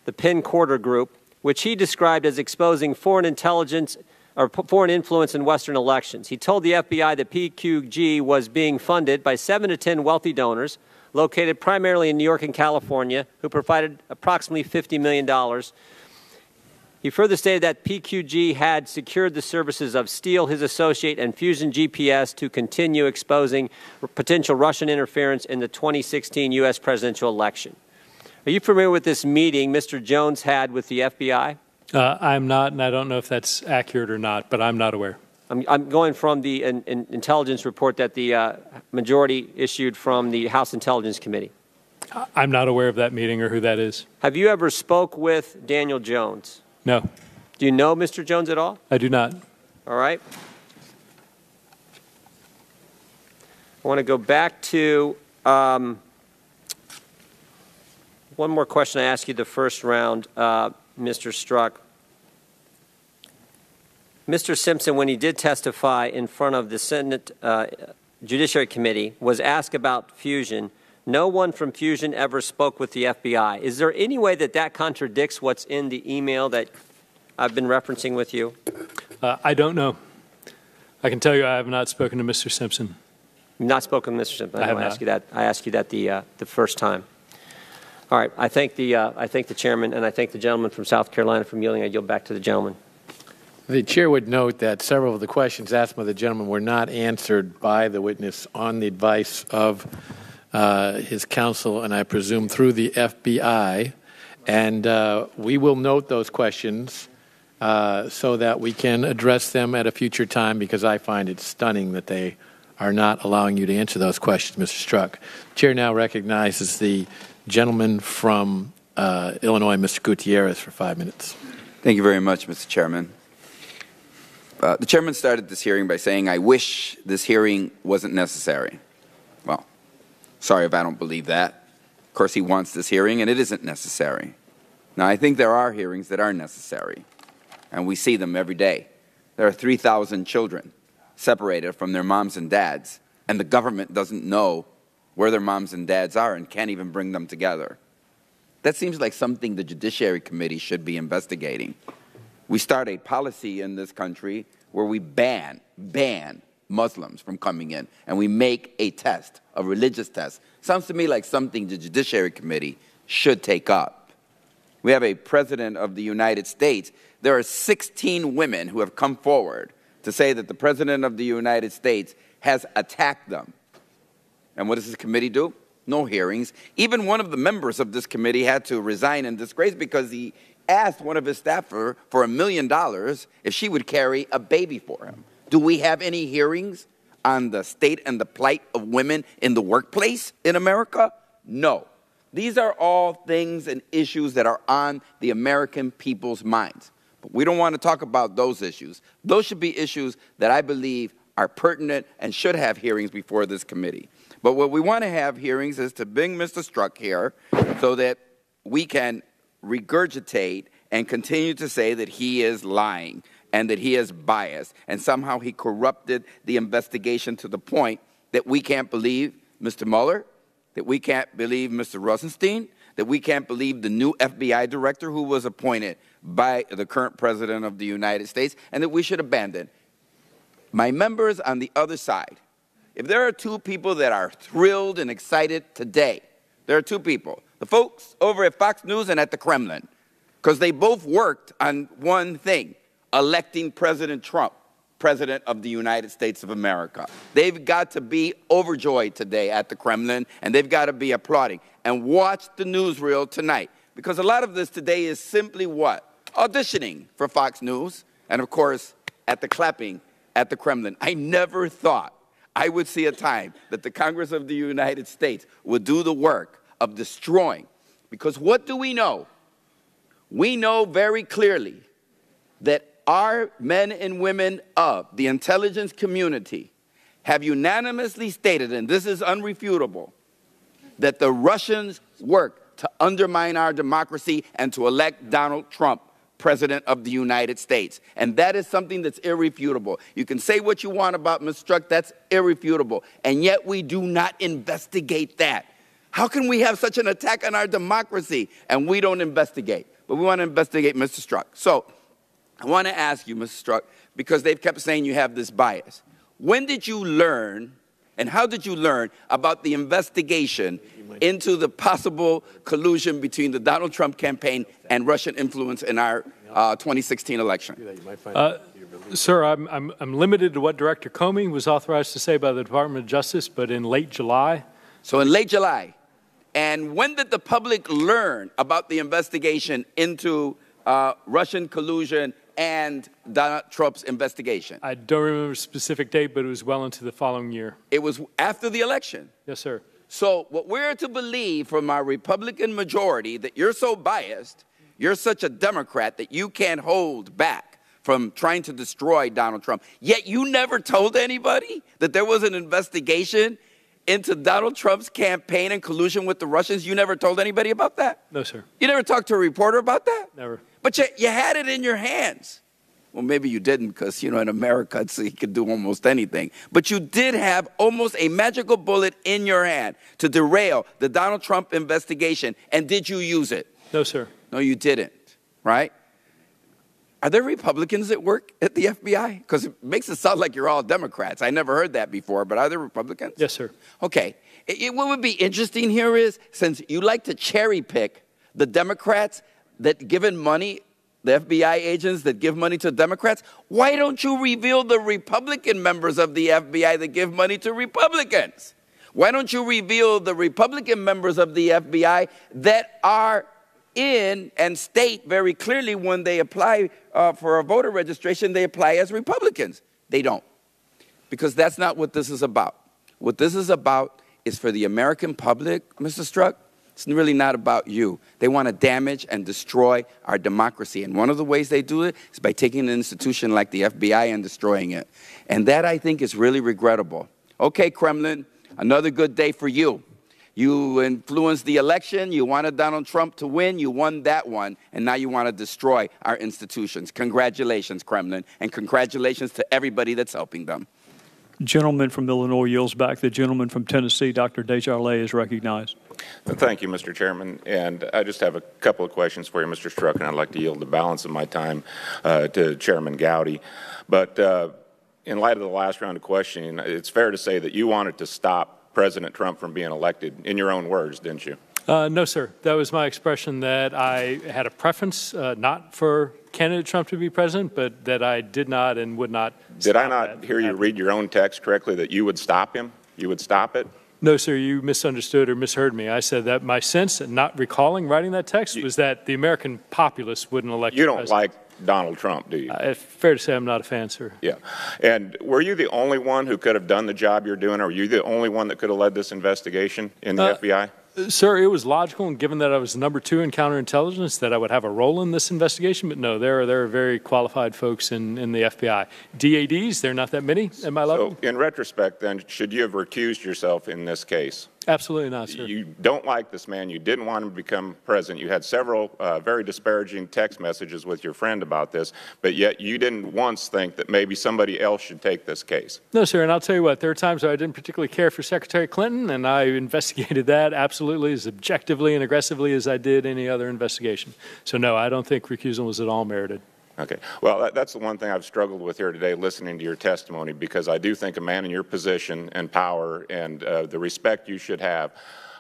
F: the Penn Quarter Group, which he described as exposing foreign intelligence or foreign influence in Western elections. He told the FBI that PQG was being funded by 7 to 10 wealthy donors located primarily in New York and California who provided approximately $50 million. He further stated that PQG had secured the services of Steele, his associate, and Fusion GPS to continue exposing potential Russian interference in the 2016 U.S. presidential election. Are you familiar with this meeting Mr. Jones had with the FBI?
A: I'm not, and I don't know if that's accurate or not, but I'm not aware.
F: I'm going from the intelligence report that the majority issued from the House Intelligence Committee.
A: I'm not aware of that meeting or who that is.
F: Have you ever spoke with Daniel Jones?
A: No.
F: Do you know Mr. Jones at all?
A: I do not.
F: All right. I want to go back to one more question I asked you the first round, Mr. Strzok. Mr. Simpson, when he did testify in front of the Senate Judiciary Committee, was asked about Fusion. No one from Fusion ever spoke with the FBI. Is there any way that that contradicts what's in the email that I've been referencing with you?
A: I don't know. I can tell you I have not spoken to Mr. Simpson.
F: You've not spoken to Mr. Simpson.
A: I have not.
F: I asked you that the first time. All right. I thank the chairman, and I thank the gentleman from South Carolina for yielding. I yield back to the gentleman.
B: The chair would note that several of the questions asked by the gentleman were not answered by the witness on the advice of his counsel, and I presume through the FBI. And we will note those questions so that we can address them at a future time, because I find it stunning that they are not allowing you to answer those questions, Mr. Strzok. The chair now recognizes the gentleman from Illinois, Mr. Gutierrez, for 5 minutes.
G: Thank you very much, Mr. Chairman. The chairman started this hearing by saying, I wish this hearing wasn't necessary. Well, sorry if I don't believe that. Of course, he wants this hearing, and it isn't necessary. Now, I think there are hearings that are necessary, and we see them every day. There are 3,000 children separated from their moms and dads, and the government doesn't know where their moms and dads are and can't even bring them together. That seems like something the Judiciary Committee should be investigating. We start a policy in this country where we ban Muslims from coming in, and we make a test, a religious test. Sounds to me like something the Judiciary Committee should take up. We have a president of the United States. There are 16 women who have come forward to say that the president of the United States has attacked them. And what does this committee do? No hearings. Even one of the members of this committee had to resign in disgrace because he asked one of his staffers for $1 million if she would carry a baby for him. Do we have any hearings on the state and the plight of women in the workplace in America? No. These are all things and issues that are on the American people's minds. But we don't want to talk about those issues. Those should be issues that I believe are pertinent and should have hearings before this committee. But what we want to have hearings is to bring Mr. Strzok here so that we can regurgitate and continue to say that he is lying and that he is biased and somehow he corrupted the investigation to the point that we can't believe Mr. Mueller, that we can't believe Mr. Rosenstein, that we can't believe the new FBI director who was appointed by the current president of the United States, and that we should abandon. My members on the other side, if there are two people that are thrilled and excited today, there are two people. The folks over at Fox News and at the Kremlin, because they both worked on one thing, electing President Trump, President of the United States of America. They've got to be overjoyed today at the Kremlin, and they've got to be applauding. And watch the newsreel tonight, because a lot of this today is simply what? Auditioning for Fox News, and of course, at the clapping at the Kremlin. I never thought I would see a time that the Congress of the United States would do the work of destroying. Because what do we know? We know very clearly that our men and women of the intelligence community have unanimously stated, and this is unrefutable, that the Russians worked to undermine our democracy and to elect Donald Trump President of the United States. And that is something that's irrefutable. You can say what you want about Mr. Strzok, that's irrefutable. And yet we do not investigate that. How can we have such an attack on our democracy and we don't investigate? But we want to investigate Mr. Strzok. So I want to ask you, Mr. Strzok, because they've kept saying you have this bias. When did you learn and how did you learn about the investigation into the possible collusion between the Donald Trump campaign and Russian influence in our 2016 election?
A: Sir, I'm limited to what Director Comey was authorized to say by the Department of Justice, but in late July.
G: So in late July. And when did the public learn about the investigation into Russian collusion and Donald Trump's investigation?
A: I don't remember a specific date, but it was well into the following year.
G: It was after the election?
A: Yes, sir.
G: So what we're to believe from our Republican majority, that you're so biased, you're such a Democrat that you can't hold back from trying to destroy Donald Trump, yet you never told anybody that there was an investigation into Donald Trump's campaign and collusion with the Russians, you never told anybody about that?
A: No, sir.
G: You never talked to a reporter about that?
A: Never.
G: But you had it in your hands. Well, maybe you didn't because, in America, you could do almost anything. But you did have almost a magical bullet in your hand to derail the Donald Trump investigation. And did you use it?
A: No, sir.
G: No, you didn't, right? Are there Republicans that work at the FBI? Because it makes it sound like you're all Democrats. I never heard that before, but are there Republicans?
A: Yes, sir.
G: Okay. What would be interesting here is, since you like to cherry pick the Democrats that given money, the FBI agents that give money to Democrats, why don't you reveal the Republican members of the FBI that give money to Republicans? Why don't you reveal the Republican members of the FBI that are in and state very clearly when they apply for a voter registration, they apply as Republicans? They don't. Because that's not what this is about. What this is about is for the American public, Mr. Strzok. It's really not about you. They want to damage and destroy our democracy. And one of the ways they do it is by taking an institution like the FBI and destroying it. And that, I think, is really regrettable. Okay, Kremlin, another good day for you. You influenced the election. You wanted Donald Trump to win. You won that one. And now you want to destroy our institutions. Congratulations, Kremlin. And congratulations to everybody that's helping them.
I: Gentleman from Illinois yields back. The gentleman from Tennessee, Dr. Desjardins, is recognized.
L: Thank you, Mr. Chairman. And I just have a couple of questions for you, Mr. Strzok, and I'd like to yield the balance of my time to Chairman Gowdy. But in light of the last round of questioning, it's fair to say that you wanted to stop President Trump from being elected, in your own words, didn't you?
A: No, sir. That was my expression that I had a preference not for candidate Trump to be president, but that I did not and would not.
L: Did I not hear you read your own text correctly, that you would stop him? You would stop it?
A: No, sir, you misunderstood or misheard me. I said that my sense, not recalling writing that text, was that the American populace wouldn't elect
L: you don't
A: president.
L: like Donald Trump, do you?
A: Fair to say I'm not a fan, sir.
L: Yeah. And were you the only one who could have done the job you're doing, or were you the only one that could have led this investigation in the FBI?
A: Sir, it was logical, and given that I was number 2 in counterintelligence, that I would have a role in this investigation. But no, there are very qualified folks in the FBI. DADs, there are not that many at my level.
L: So in retrospect, then, should you have recused yourself in this case?
A: Absolutely not, sir.
L: You don't like this man. You didn't want him to become president. You had several very disparaging text messages with your friend about this, but yet you didn't once think that maybe somebody else should take this case.
A: No, sir, and I'll tell you what, there are times where I didn't particularly care for Secretary Clinton, and I investigated that absolutely as objectively and aggressively as I did any other investigation. So no, I don't think recusal was at all merited.
L: Okay. Well, that's the one thing I've struggled with here today, listening to your testimony, because I do think a man in your position and power and the respect you should have,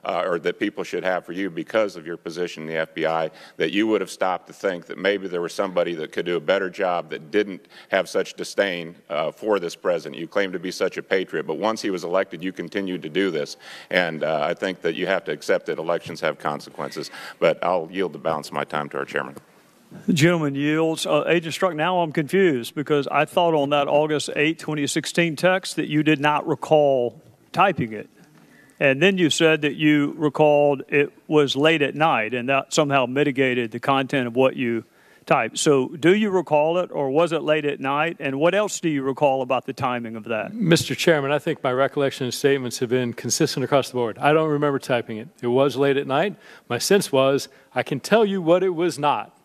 L: or that people should have for you because of your position in the FBI, that you would have stopped to think that maybe there was somebody that could do a better job that didn't have such disdain for this president. You claim to be such a patriot, but once he was elected, you continued to do this. And I think that you have to accept that elections have consequences. But I'll yield the balance of my time to our chairman.
I: The gentleman yields. Agent Strzok, now I'm confused because I thought on that August 8, 2016 text that you did not recall typing it. And then you said that you recalled it was late at night, and that somehow mitigated the content of what you typed. So do you recall it, or was it late at night? And what else do you recall about the timing of that?
A: Mr. Chairman, I think my recollection and statements have been consistent across the board. I don't remember typing it. It was late at night. My sense was I can tell you what it was not.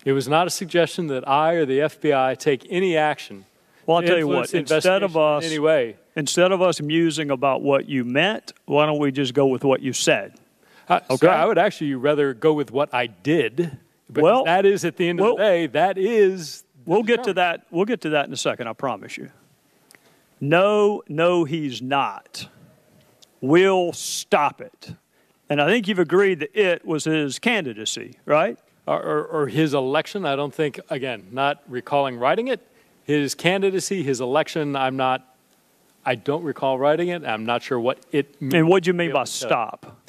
A: It was not a suggestion that I or the FBI take any action.
I: Well, I'll tell you what, instead of us musing about what you meant, why don't we just go with what you said?
A: Okay. So I would actually rather go with what I did. Well, that is, at the end of the day, that is.
I: We'll get to that. We'll get to that in a second, I promise you. No, he's not. We'll stop it. And I think you've agreed that it was his candidacy, right?
A: Or his election. I don't think, again, not recalling writing it. His candidacy, his election, I don't recall writing it. I'm not sure what it means.
I: And what do you mean by stop?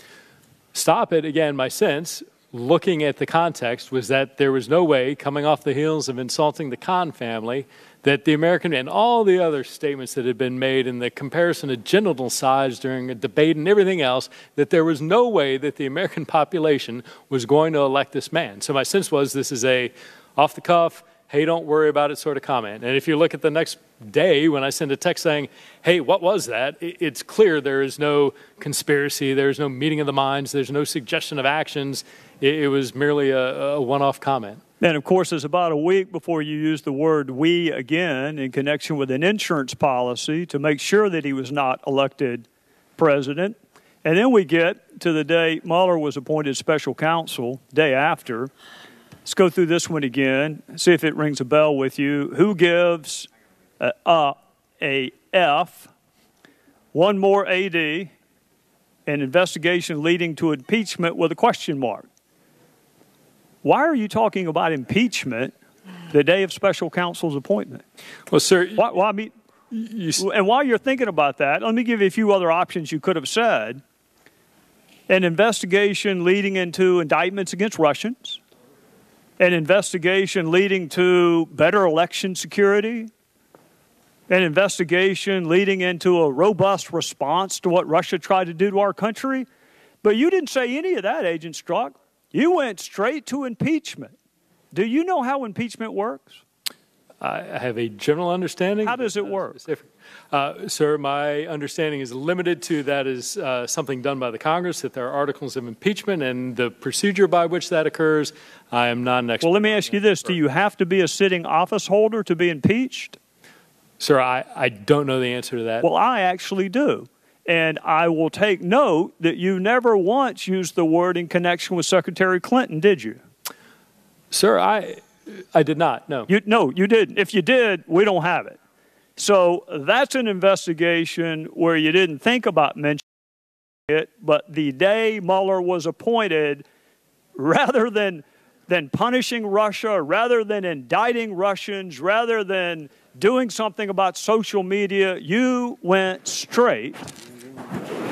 A: Stop it, again, my sense, looking at the context, was that there was no way, coming off the heels of insulting the Khan family, that the American and all the other statements that had been made in the comparison of genital size during a debate and everything else, that there was no way that the American population was going to elect this man. So my sense was this is a off-the-cuff, hey, don't worry about it sort of comment. And if you look at the next day when I send a text saying, hey, what was that? It's clear there is no conspiracy, there's no meeting of the minds, there's no suggestion of actions. It was merely a one-off comment.
I: And of course, it's about a week before you use the word we again in connection with an insurance policy to make sure that he was not elected president. And then we get to the day Mueller was appointed special counsel, day after. Let's go through this one again, see if it rings a bell with you. Who gives a F, one more AD, an investigation leading to impeachment with a question mark? Why are you talking about impeachment the day of special counsel's appointment?
A: Well, sir,
I: and while you're thinking about that, let me give you a few other options you could have said. An investigation leading into indictments against Russians, an investigation leading to better election security, an investigation leading into a robust response to what Russia tried to do to our country. But you didn't say any of that, Agent Strzok. You went straight to impeachment. Do you know how impeachment works?
A: I have a general understanding.
I: How does it work?
A: Sir, my understanding is limited to that is something done by the Congress, that there are articles of impeachment, and the procedure by which that occurs, I am not an expert.
I: Well, let me ask you this. Do you have to be a sitting office holder to be impeached?
A: Sir, I don't know the answer to that.
I: Well, I actually do. And I will take note that you never once used the word in connection with Secretary Clinton, did you?
A: Sir, I did not, no.
I: No, you didn't. If you did, we don't have it. So that's an investigation where you didn't think about mentioning it, but the day Mueller was appointed, rather than punishing Russia, rather than indicting Russians, rather than doing something about social media, you went straight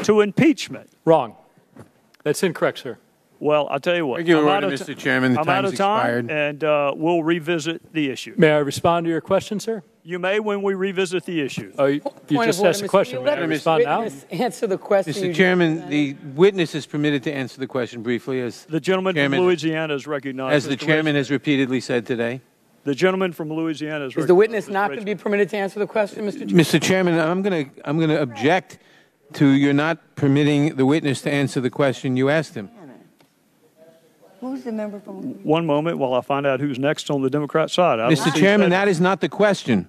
I: to impeachment.
A: Wrong. That's incorrect, sir.
I: Well, I'll tell you what.
C: Regular order, Mr. Chairman.
I: I'm out of time, and we'll revisit the issue.
A: May I respond to your question, sir?
I: You may when we revisit the issue.
A: Oh, you just asked a question. May I respond now?
D: Answer the question.
C: Mr. Chairman, the witness is permitted to answer the question briefly. As
I: the gentleman from Louisiana is recognized.
C: As the chairman has repeatedly said today.
I: The gentleman from Louisiana is recognized.
D: Is the witness not going to be permitted to answer the question, Mr. Chairman?
C: Mr. Chairman, I'm going to object to your not permitting the witness to answer the question you asked him.
J: Who's the member from?
I: One moment while I find out who's next on the Democrat side.
C: Mr. Chairman, that is not the question.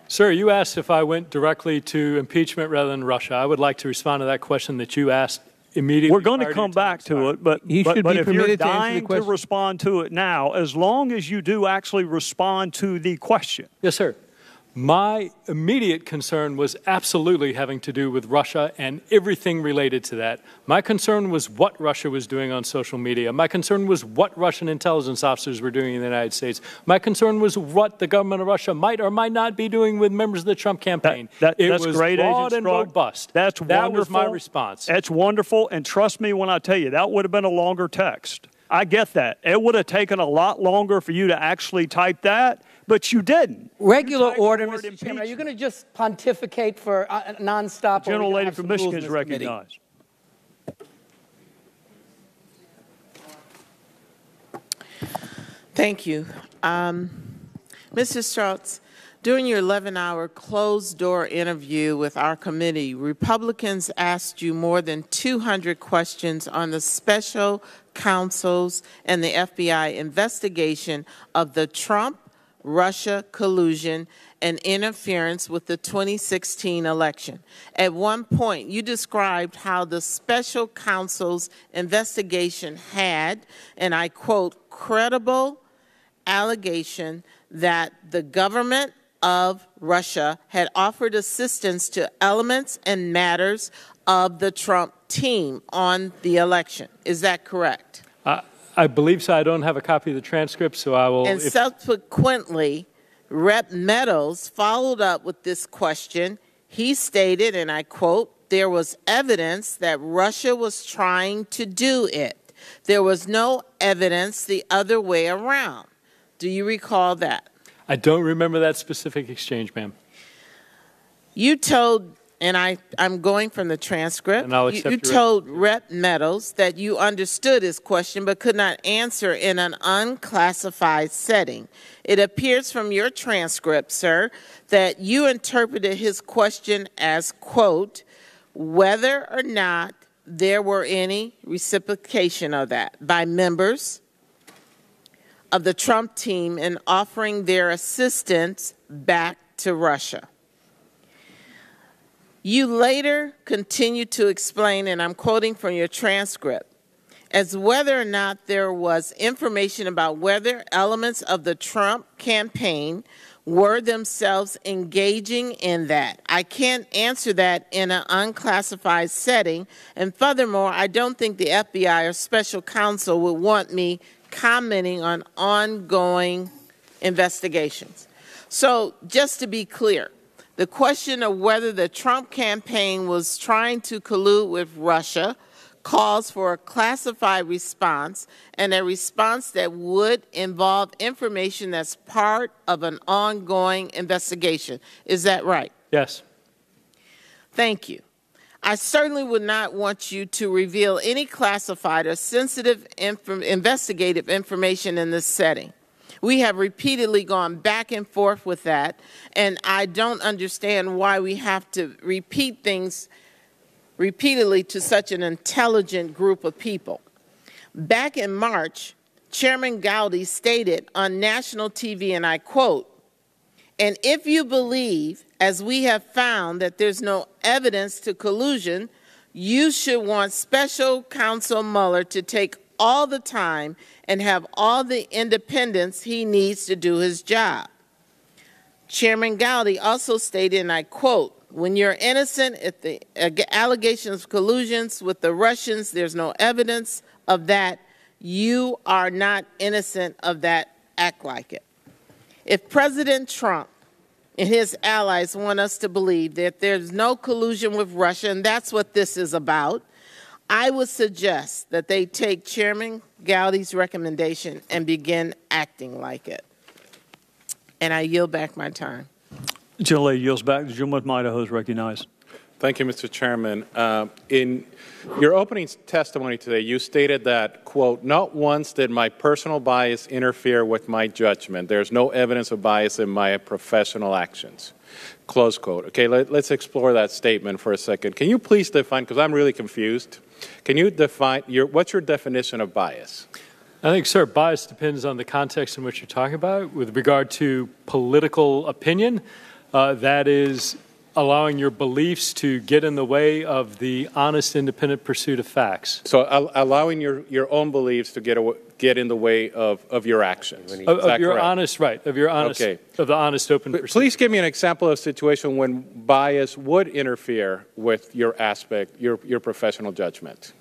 A: Sir, you asked if I went directly to impeachment rather than Russia. I would like to respond to that question that you asked immediately.
I: We're going to come back to it, but if you're dying to respond to it now, as long as you do actually respond to the question.
A: Yes, sir. My immediate concern was absolutely having to do with Russia and everything related to that. My concern was what Russia was doing on social media. My concern was what Russian intelligence officers were doing in the United States. My concern was what the government of Russia might or might not be doing with members of the Trump campaign.
I: That's
A: was
I: great,
A: broad
I: Agent
A: and
I: Strzok.
A: robust.
I: That's wonderful.
A: That was my response.
I: That's wonderful, and trust me when I tell you, that would have been a longer text. I get that. It would have taken a lot longer for you to actually type that, but you didn't.
D: Regular order, Mr. Chairman. Are you going to just pontificate for nonstop?
I: The gentlelady from Michigan is recognized.
H: Thank you. Mr. Strzok, during your 11-hour closed-door interview with our committee, Republicans asked you more than 200 questions on the special counsel's and the FBI investigation of the Trump-Russia collusion and interference with the 2016 election. At one point, you described how the special counsel's investigation had, and I quote, credible allegation that the government of Russia had offered assistance to elements and matters of the Trump team on the election. Is that correct?
A: I believe so. I don't have a copy of the transcript, so I will.
H: And subsequently, Rep. Meadows followed up with this question. He stated, and I quote, there was evidence that Russia was trying to do it. There was no evidence the other way around. Do you recall that?
A: I don't remember that specific exchange, ma'am.
H: You told, and I'm going from the transcript.
A: And I'll
H: You
A: accept your
H: told Rep. Meadows that you understood his question but could not answer in an unclassified setting. It appears from your transcript, sir, that you interpreted his question as, quote, whether or not there were any reciprocation of that by members of the Trump team in offering their assistance back to Russia. You later continued to explain, and I'm quoting from your transcript, as whether or not there was information about whether elements of the Trump campaign were themselves engaging in that. I can't answer that in an unclassified setting, and furthermore, I don't think the FBI or special counsel would want me commenting on ongoing investigations. So just to be clear, the question of whether the Trump campaign was trying to collude with Russia calls for a classified response, and a response that would involve information that's part of an ongoing investigation. Is that right?
A: Yes.
H: Thank you. I certainly would not want you to reveal any classified or sensitive investigative information in this setting. We have repeatedly gone back and forth with that, and I don't understand why we have to repeat things repeatedly to such an intelligent group of people. Back in March, Chairman Gowdy stated on national TV, and I quote, "And if you believe, as we have found, that there's no evidence to collusion, you should want Special Counsel Mueller to take all the time and have all the independence he needs to do his job." Chairman Gowdy also stated, and I quote, "When you're innocent, if the allegations of collusions with the Russians, there's no evidence of that, you are not innocent of that. Act like it." If President Trump and his allies want us to believe that there's no collusion with Russia, and that's what this is about, I would suggest that they take Chairman Gowdy's recommendation and begin acting like it. And I yield back my time.
I: The gentlelady yields back. The gentleman from Idaho is recognized.
L: Thank you, Mr. Chairman. In your opening testimony today, you stated that, quote, "Not once did my personal bias interfere with my judgment. There's no evidence of bias in my professional actions." Close quote. Okay, let's explore that statement for a second. Can you please define, because I'm really confused, can you define, what's your definition of bias?
A: I think, sir, bias depends on the context in which you're talking about. With regard to political opinion, that is allowing your beliefs to get in the way of the honest, independent pursuit of facts.
L: So allowing your own beliefs to get in the way of your actions.
A: Of your honest, right, of your honest,
L: okay.
A: Of the honest, open pursuit.
L: Please give me an example of a situation when bias would interfere with your professional judgment.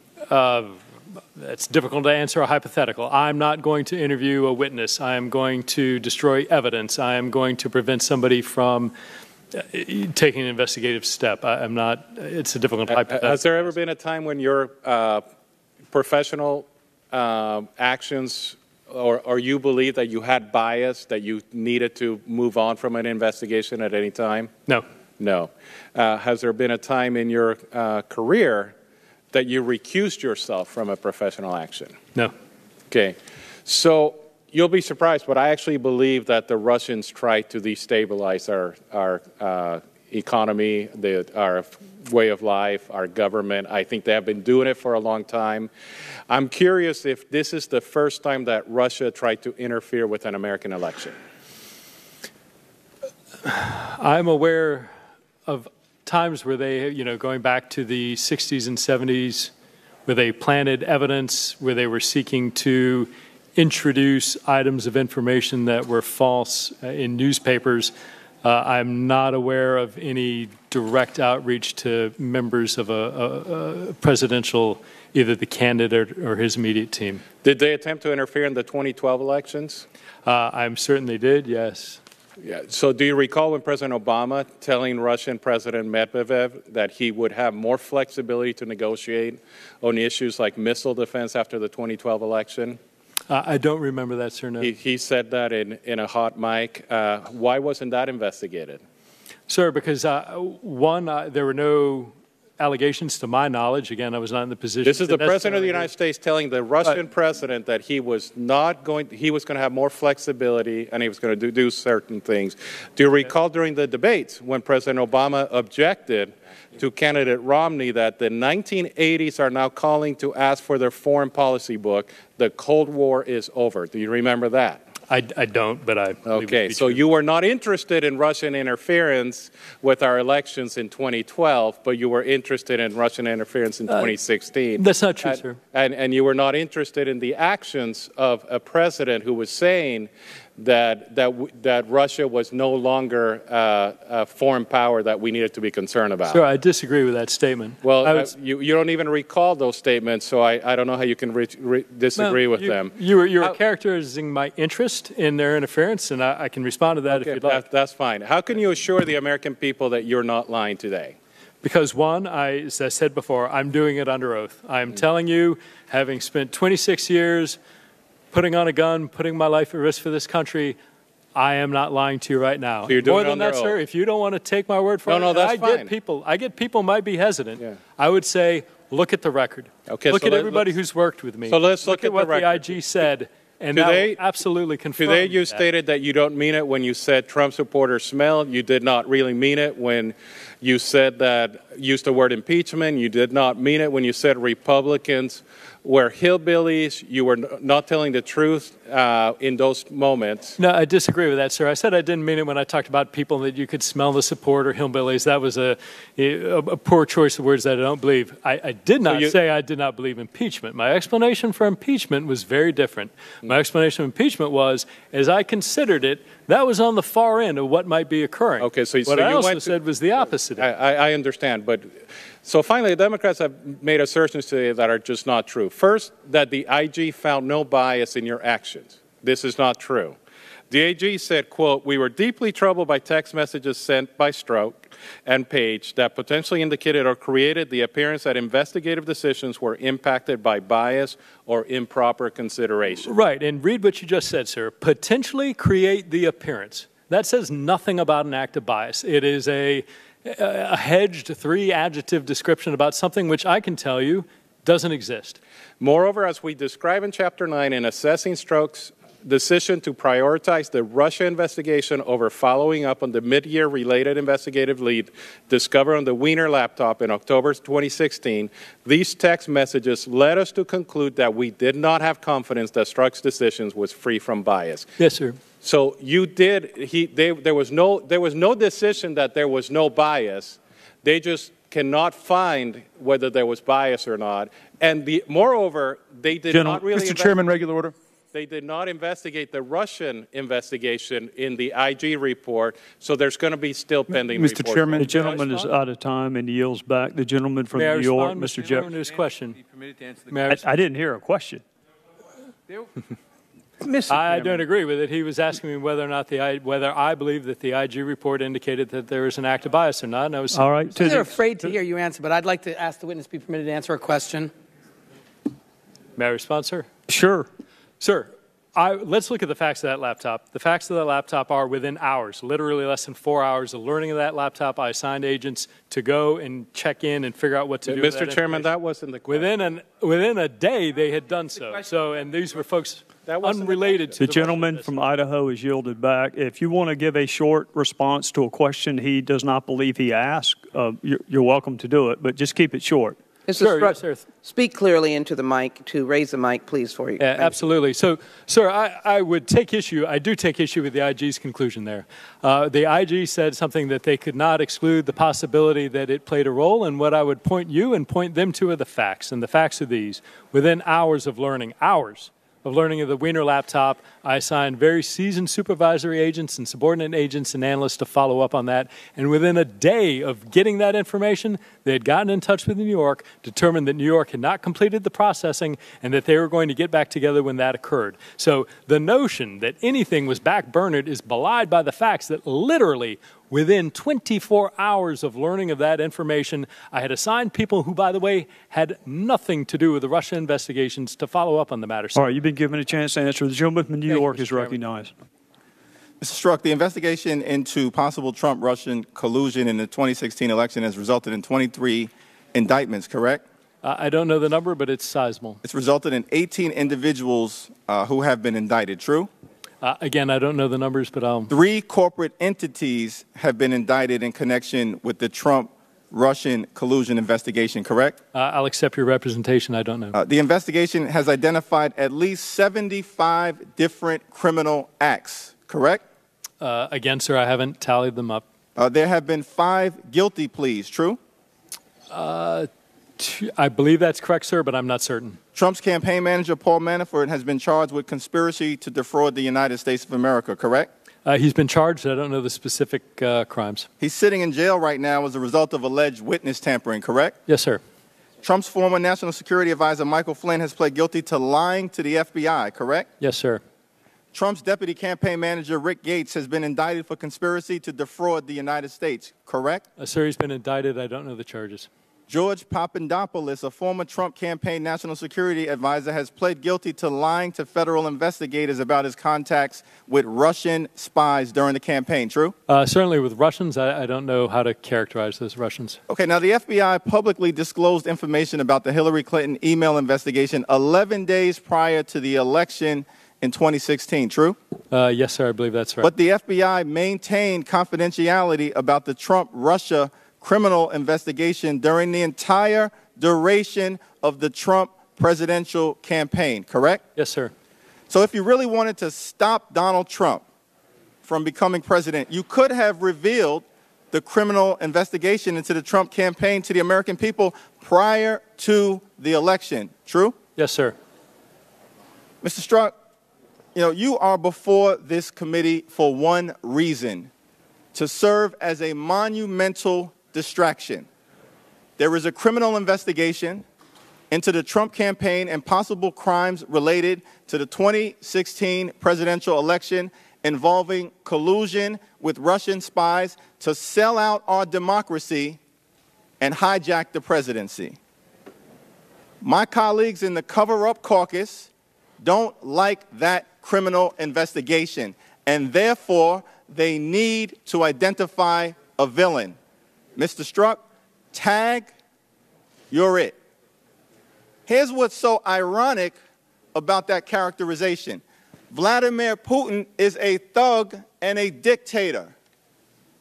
A: It's difficult to answer a hypothetical. I'm not going to interview a witness. I am going to destroy evidence. I am going to prevent somebody from taking an investigative step. I'm not, it's a difficult hypothetical.
L: Has there ever been a time when your professional actions or you believe that you had bias, that you needed to move on from an investigation at any time?
A: No.
L: No. Has there been a time in your career that you recused yourself from a professional action?
A: No.
L: Okay. So you'll be surprised, but I actually believe that the Russians tried to destabilize our economy, our way of life, our government. I think they have been doing it for a long time. I'm curious if this is the first time that Russia tried to interfere with an American election.
A: I'm aware of times where they, going back to the 60s and 70s, where they planted evidence, where they were seeking to introduce items of information that were false in newspapers. I'm not aware of any direct outreach to members of a presidential, either the candidate or his immediate team.
L: Did they attempt to interfere in the 2012 elections?
A: I'm certain they did, yes.
L: Yeah. So do you recall when President Obama telling Russian President Medvedev that he would have more flexibility to negotiate on issues like missile defense after the 2012 election?
A: I don't remember that, sir, no.
L: He said that in a hot mic. Why wasn't that investigated?
A: Sir, because one, there were no allegations to my knowledge. Again, I was not in the position.
K: This is the President of the United States telling the Russian president that he was going to have more flexibility and he was going to do certain things. Do you recall during the debates when President Obama objected to candidate Romney that the 1980s are now calling to ask for their foreign policy book, the Cold War is over? Do you remember that?
A: I don't, but I believe
K: Okay, so you were not interested in Russian interference with our elections in 2012, but you were interested in Russian interference in 2016.
A: That's not true, sir.
K: And you were not interested in the actions of a president who was saying that Russia was no longer a foreign power that we needed to be concerned about.
A: Sir, I disagree with that statement.
K: Well, you don't even recall those statements, so I don't know how you can disagree with them.
A: You were characterizing my interest in their interference, and I can respond to that if you'd like.
K: That's fine. How can you assure the American people that you're not lying today?
A: Because one, as I said before, I'm doing it under oath. I'm telling you, having spent 26 years putting on a gun, putting my life at risk for this country, I am not lying to you right now.
K: So you're doing
A: More
K: it
A: than
K: under
A: that,
K: oath.
A: sir, if you don't want to take my word for it,
K: No, that's fine.
A: I get people might be hesitant.
K: Yeah.
A: I would say, look at the record.
K: Okay,
A: look
K: so
A: at everybody who's worked with me.
K: So let's look at
A: what
K: the record.
A: the IG said, and that will absolutely confirm
K: Today you
A: that.
K: stated that you don't mean it when you said Trump supporters smell. You did not really mean it when you said that, used the word impeachment. You did not mean it when you said Republicans were hillbillies. You were not telling the truth in those moments.
A: No, I disagree with that, sir. I said I didn't mean it when I talked about people that you could smell the support or hillbillies. That was a poor choice of words that I don't believe. I did not say I did not believe impeachment. My explanation for impeachment was very different. My explanation of impeachment was, as I considered it, that was on the far end of what might be occurring.
K: Okay, so
A: what I also said was the opposite.
K: I understand, but so finally, the Democrats have made assertions today that are just not true. First, that the IG found no bias in your actions. This is not true. The AG said, quote, "We were deeply troubled by text messages sent by Strzok and Page that potentially indicated or created the appearance that investigative decisions were impacted by bias or improper consideration."
A: Right, and read what you just said, sir. Potentially create the appearance. That says nothing about an act of bias. It is a hedged three-adjective description about something which I can tell you doesn't exist.
K: Moreover, as we describe in Chapter 9, in assessing Strzok's decision to prioritize the Russia investigation over following up on the mid-year related investigative lead discovered on the Wiener laptop in October 2016, these text messages led us to conclude that we did not have confidence that Strzok's decisions was free from bias.
A: Yes, sir.
K: So you did. There was no decision that there was no bias. They just cannot find whether there was bias or not. And moreover, they did not really.
N: Mr. Chairman, regular order.
K: They did not investigate the Russian investigation in the IG report, so there's going to be still pending
N: Mr.
K: reports.
N: Chairman,
I: the gentleman is out of time and yields back. The gentleman from New York, Mr.
A: Jefferson. Question.
I: I didn't hear a question.
A: I don't agree with it. He was asking me whether or not whether I believe that the IG report indicated that there was an act of bias or not. And I was
I: all right.
D: They're afraid to hear you answer, but I'd like to ask the witness be permitted to answer a question.
A: May I respond, sir?
I: Sure.
A: Sir, let's look at the facts of that laptop. The facts of that laptop are within hours, literally less than 4 hours of learning of that laptop. I assigned agents to go and check in and figure out what to do.
K: Mr. Chairman, that wasn't the question.
A: Within a day, they had done so. And these were folks unrelated to
I: the gentleman from Idaho has yielded back. If you want to give a short response to a question he does not believe he asked, you're welcome to do it, but just keep it short.
V: Mr. Strzok, speak clearly into the mic, to raise the mic, please, for you.
A: Absolutely. So, sir, I would take issue, I do take issue with the IG's conclusion there. The IG said something that they could not exclude the possibility that it played a role, and what I would point you and point them to are the facts, and the facts are these. Within hours of learning of the Wiener laptop, I assigned very seasoned supervisory agents and subordinate agents and analysts to follow up on that. And within a day of getting that information, they had gotten in touch with New York, determined that New York had not completed the processing, and that they were going to get back together when that occurred. So the notion that anything was backburnered is belied by the facts that literally within 24 hours of learning of that information, I had assigned people who, by the way, had nothing to do with the Russia investigations to follow up on the matter.
I: All right, you've been given a chance to answer. The gentleman from New York is recognized.
O: Mr. Strzok, the investigation into possible Trump-Russian collusion in the 2016 election has resulted in 23 indictments, correct?
A: I don't know the number, but it's sizable.
O: It's resulted in 18 individuals who have been indicted, true?
A: Again, I don't know the numbers, but I'll...
O: 3 corporate entities have been indicted in connection with the Trump-Russian collusion investigation, correct?
A: I'll accept your representation. I don't know.
O: The investigation has identified at least 75 different criminal acts, correct?
A: Again, sir, I haven't tallied them up.
O: There have been 5 guilty pleas, true?
A: I believe that's correct, sir, but I'm not certain.
O: Trump's campaign manager, Paul Manafort, has been charged with conspiracy to defraud the United States of America, correct?
A: He's been charged. I don't know the specific crimes.
O: He's sitting in jail right now as a result of alleged witness tampering, correct?
A: Yes, sir.
O: Trump's former national security advisor, Michael Flynn, has pled guilty to lying to the FBI, correct?
A: Yes, sir.
O: Trump's deputy campaign manager, Rick Gates, has been indicted for conspiracy to defraud the United States, correct?
A: Sir, he's been indicted. I don't know the charges.
O: George Papadopoulos, a former Trump campaign national security advisor, has pled guilty to lying to federal investigators about his contacts with Russian spies during the campaign, true?
A: Certainly with Russians, I don't know how to characterize those Russians.
O: Okay, now the FBI publicly disclosed information about the Hillary Clinton email investigation 11 days prior to the election in 2016, true?
A: Yes, sir, I believe that's right.
O: But the FBI maintained confidentiality about the Trump-Russia criminal investigation during the entire duration of the Trump presidential campaign, correct?
A: Yes, sir.
O: So if you really wanted to stop Donald Trump from becoming president, you could have revealed the criminal investigation into the Trump campaign to the American people prior to the election, true?
A: Yes, sir.
O: Mr. Strzok, you are before this committee for one reason: to serve as a monumental distraction. There is a criminal investigation into the Trump campaign and possible crimes related to the 2016 presidential election involving collusion with Russian spies to sell out our democracy and hijack the presidency. My colleagues in the cover-up caucus don't like that criminal investigation, and therefore they need to identify a villain. Mr. Strzok, tag, you're it. Here's what's so ironic about that characterization. Vladimir Putin is a thug and a dictator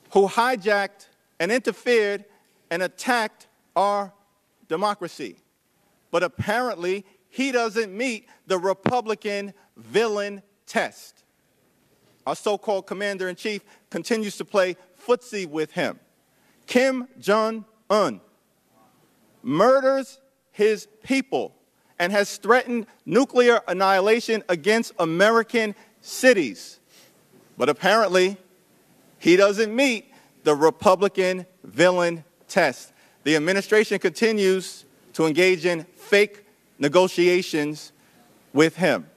O: who hijacked and interfered and attacked our democracy. But apparently, he doesn't meet the Republican villain test. Our so-called commander-in-chief continues to play footsie with him. Kim Jong-un murders his people and has threatened nuclear annihilation against American cities. But apparently, he doesn't meet the Republican villain test. The administration continues to engage in fake negotiations with him.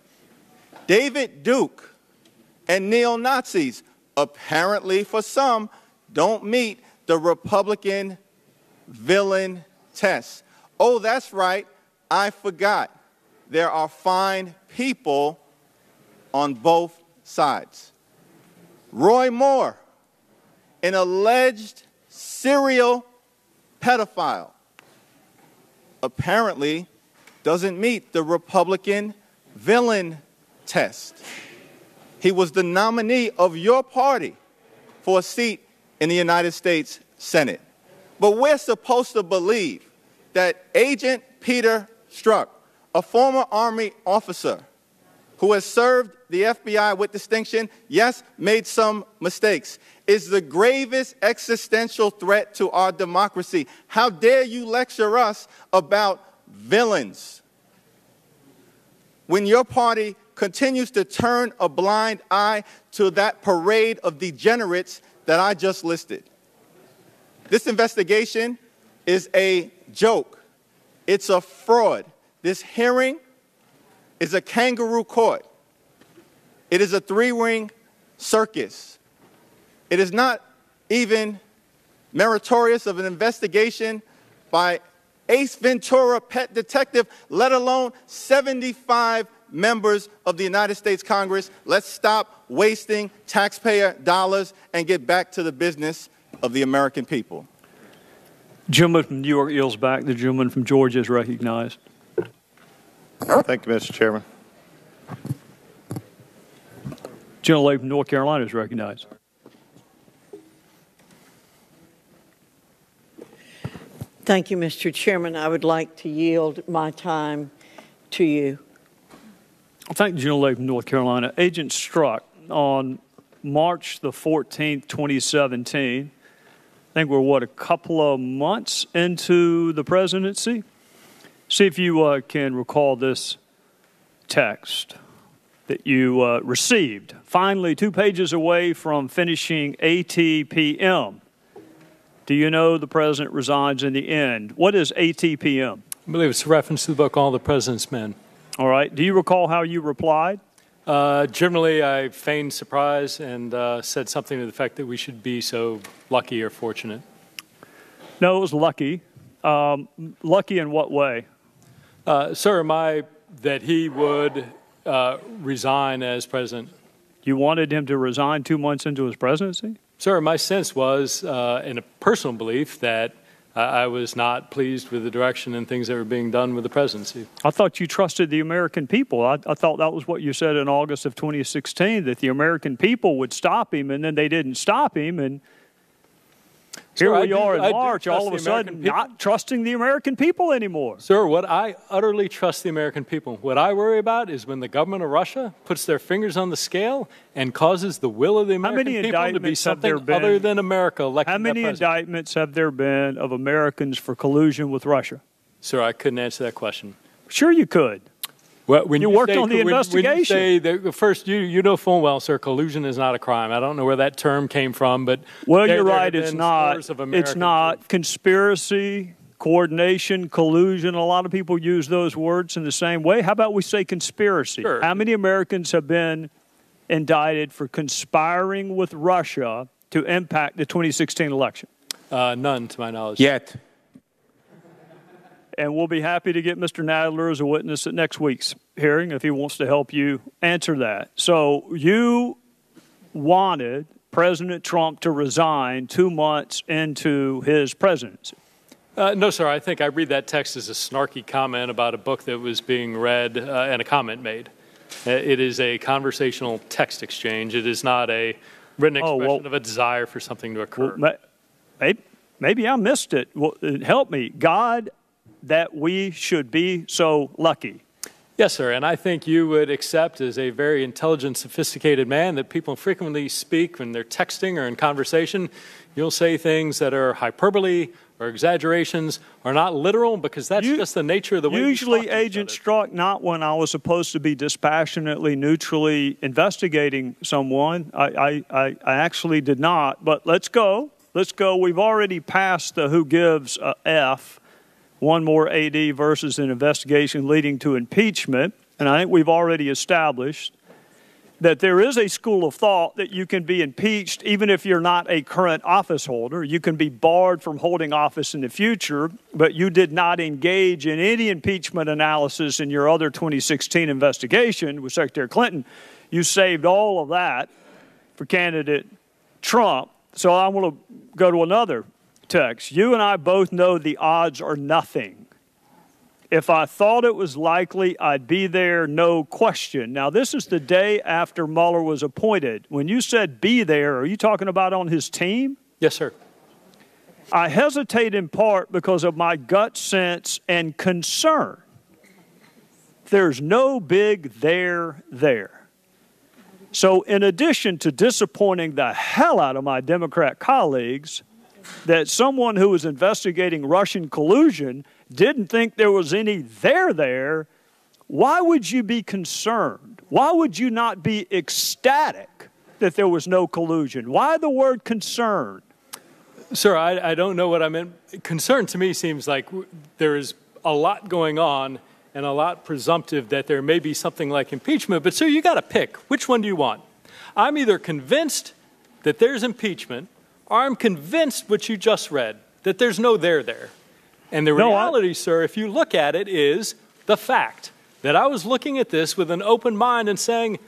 O: David Duke and neo-Nazis, apparently for some, don't meet the Republican villain test. Oh, that's right, I forgot. There are fine people on both sides. Roy Moore, an alleged serial pedophile, apparently doesn't meet the Republican villain test. He was the nominee of your party for a seat in the United States Senate. But we're supposed to believe that Agent Peter Strzok, a former Army officer who has served the FBI with distinction, yes, made some mistakes, is the gravest existential threat to our democracy. How dare you lecture us about villains when your party continues to turn a blind eye to that parade of degenerates that I just listed? This investigation is a joke. It's a fraud. This hearing is a kangaroo court. It is a three-ring circus. It is not even meritorious of an investigation by Ace Ventura pet detective, let alone 75 members of the United States Congress, let's stop wasting taxpayer dollars and get back to the business of the American people.
I: Gentleman from New York yields back. The gentleman from Georgia is recognized.
T: Thank you, Mr. Chairman.
I: Gentleman from North Carolina is recognized.
M: Thank you, Mr. Chairman. I would like to yield my time to you.
I: Thank the gentleman from North Carolina. Agent Strzok, on March the 14th, 2017, I think we're, a couple of months into the presidency? See if you can recall this text that you received. Finally, 2 pages away from finishing ATPM. Do you know the president resigns in the end? What is ATPM?
A: I believe it's a reference to the book All the President's Men.
I: All right. Do you recall how you replied?
A: Generally, I feigned surprise and said something to the effect that we should be so lucky or fortunate.
I: No, it was lucky. Lucky in what way?
A: Sir, that he would resign as president.
I: You wanted him to resign 2 months into his presidency?
A: Sir, my sense was, in a personal belief, that I was not pleased with the direction and things that were being done with the presidency.
I: I thought you trusted the American people. I thought that was what you said in August of 2016, that the American people would stop him, and then they didn't stop him, and here we are in March, all of a sudden not trusting the American people anymore.
A: Sir, I utterly trust the American people. What I worry about is when the government of Russia puts their fingers on the scale and causes the will of the American people to be something other than America electing
I: How many indictments have there been of Americans for collusion with Russia?
A: Sir, I couldn't answer that question.
I: Sure you could.
A: Well, when
I: you worked on the investigation.
A: When you say that, first, you know full well, sir, collusion is not a crime. I don't know where that term came from, but
I: well, you're right. It's not. It's not conspiracy, coordination, collusion. A lot of people use those words in the same way. How about we say conspiracy?
A: Sure.
I: How many Americans have been indicted for conspiring with Russia to impact the 2016 election?
A: None, to my knowledge.
C: Yet.
I: And we'll be happy to get Mr. Nadler as a witness at next week's hearing if he wants to help you answer that. So you wanted President Trump to resign 2 months into his presidency.
A: No, sir. I think I read that text as a snarky comment about a book that was being read and a comment made. It is a conversational text exchange. It is not a written expression of a desire for something to occur.
I: Well, maybe I missed it. Well, help me. God, that we should be so lucky.
A: Yes, sir, and I think you would accept as a very intelligent, sophisticated man that people frequently speak when they're texting or in conversation. You'll say things that are hyperbole or exaggerations or not literal because that's just the nature of the way
I: usually Agent Strzok, not when I was supposed to be dispassionately, neutrally investigating someone. I actually did not, but let's go. Let's go. We've already passed the who gives a F. One more AD versus an investigation leading to impeachment. And I think we've already established that there is a school of thought that you can be impeached even if you're not a current office holder. You can be barred from holding office in the future, but you did not engage in any impeachment analysis in your other 2016 investigation with Secretary Clinton. You saved all of that for candidate Trump. So I want to go to another text. You and I both know the odds are nothing. If I thought it was likely, I'd be there, no question. Now, this is the day after Mueller was appointed. When you said be there, are you talking about on his team?
A: Yes, sir.
M: I hesitate in part because of my gut sense and concern. There's no big there. So in addition to disappointing the hell out of my Democrat colleagues, that someone who was investigating Russian collusion didn't think there was any there, why would you be concerned? Why would you not be ecstatic that there was no collusion? Why the word concern?
A: Sir, I don't know what I meant. Concern to me seems like there is a lot going on and a lot presumptive that there may be something like impeachment. But, sir, you got to pick. Which one do you want? I'm either convinced that there's impeachment or I'm convinced what you just read, that there's no there. And the reality, sir, if you look at it, is the fact that I was looking at this with an open mind and saying,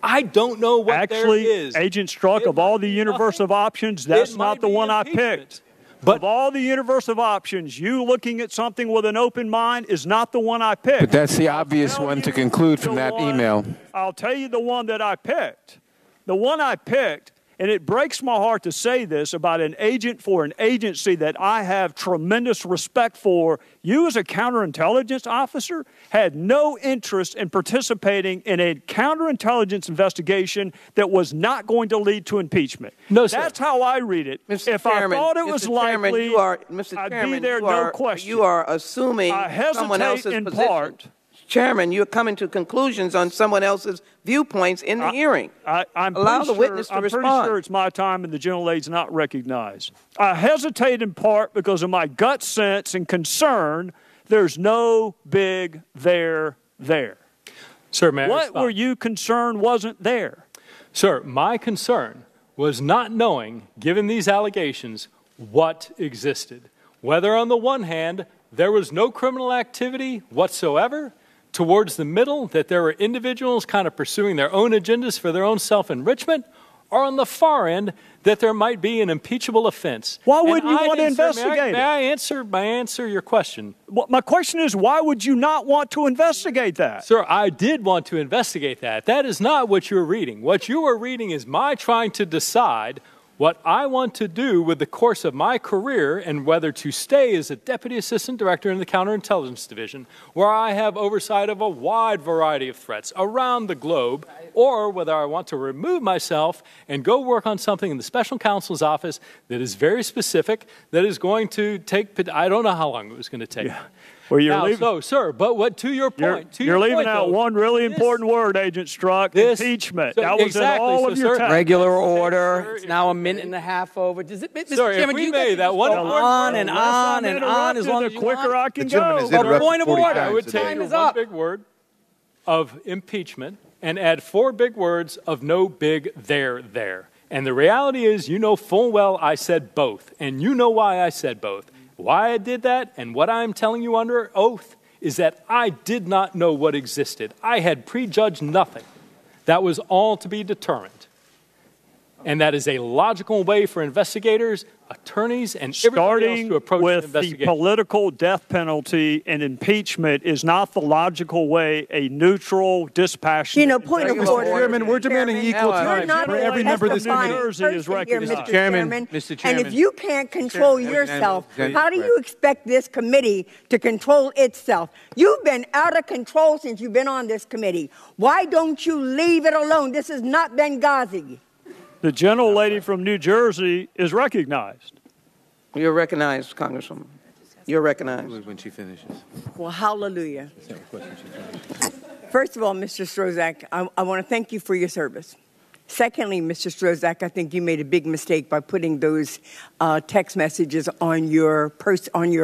A: I don't know what there is.
M: Agent Strzok, of all the universe of options, that's not the one I picked. But of all the universe of options, you looking at something with an open mind is not the one I picked.
C: But that's the obvious one to conclude from that email.
M: I'll tell you the one that I picked. The one I picked, and it breaks my heart to say this about an agent for an agency that I have tremendous respect for. You as a counterintelligence officer had no interest in participating in a counterintelligence investigation that was not going to lead to impeachment.
A: No, sir.
M: That's how I read it.
V: Mr. Chairman,
M: I thought it was likely, I'd be there, no question.
V: You are assuming someone else's
M: in
V: position.
M: part.
V: Chairman, you're coming to conclusions on someone else's viewpoints in the hearing. Allow the witness to respond.
M: I'm pretty sure it's my time and the gentlelady's not recognized. I hesitate in part because of my gut sense and concern. There's no big there.
A: Sir, may I
M: What
A: respond?
M: were you concerned wasn't there?
A: Sir, my concern was not knowing, given these allegations, what existed. Whether on the one hand, there was no criminal activity whatsoever, towards the middle, that there were individuals kind of pursuing their own agendas for their own self-enrichment, or on the far end, that there might be an impeachable offense.
M: Why wouldn't you want to investigate it?
A: May I answer your question?
M: Well, my question is, why would you not want to investigate that?
A: Sir, I did want to investigate that. That is not what you're reading. What you are reading is my trying to decide what I want to do with the course of my career and whether to stay as a Deputy Assistant Director in the Counterintelligence Division, where I have oversight of a wide variety of threats around the globe, or whether I want to remove myself and go work on something in the Special Counsel's office that is very specific, that is going to take, I don't know how long it was going to take.
M: Yeah. Well, you're leaving.
A: So, sir, but what to your point?
M: You're leaving out one really important word, Agent Strzok, impeachment. That was in all of your text.
D: Regular order. It's now a minute and a half over. Does it, Mr.
A: Sorry,
D: Chairman,
A: if
D: do
A: we
D: you
A: made that one
D: go on and on and on as long as
M: the
D: you
M: quicker
D: want?
M: I can go.
D: Point of order.
A: I would take one big word of impeachment and add 4 big words of no big there. And the reality is, you know full well I said both, and you know why I said both. Why I did that, and what I'm telling you under oath, is that I did not know what existed. I had prejudged nothing. That was all to be determined. And that is a logical way for investigators, attorneys, and everybody else to approach an investigation.
M: Starting with the political death penalty and impeachment is not the logical way a neutral, dispassionate...
J: point of order.
N: Mr. Chairman, we're demanding equal time for every member of this committee.
J: Mr.
C: Chairman.
J: And if you can't control yourself, how do you expect this committee to control itself? You've been out of control since you've been on this committee. Why don't you leave it alone? This is not Benghazi.
M: The gentlelady from New Jersey is recognized.
V: You're recognized, Congresswoman. You're recognized.
C: When she finishes.
J: Well, hallelujah. First of all, Mr. Strzok, I want to thank you for your service. Secondly, Mr. Strzok, I think you made a big mistake by putting those text messages on your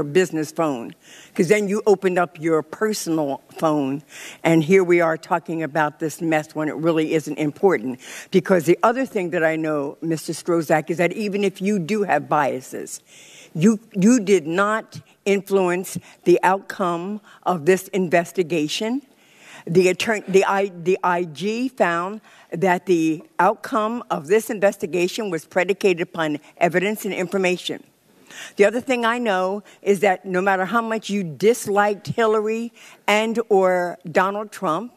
J: business phone, because then you opened up your personal phone, and here we are talking about this mess when it really isn't important. Because the other thing that I know, Mr. Strzok, is that even if you do have biases, you did not influence the outcome of this investigation. The IG found that the outcome of this investigation was predicated upon evidence and information. The other thing I know is that no matter how much you disliked Hillary and or Donald Trump,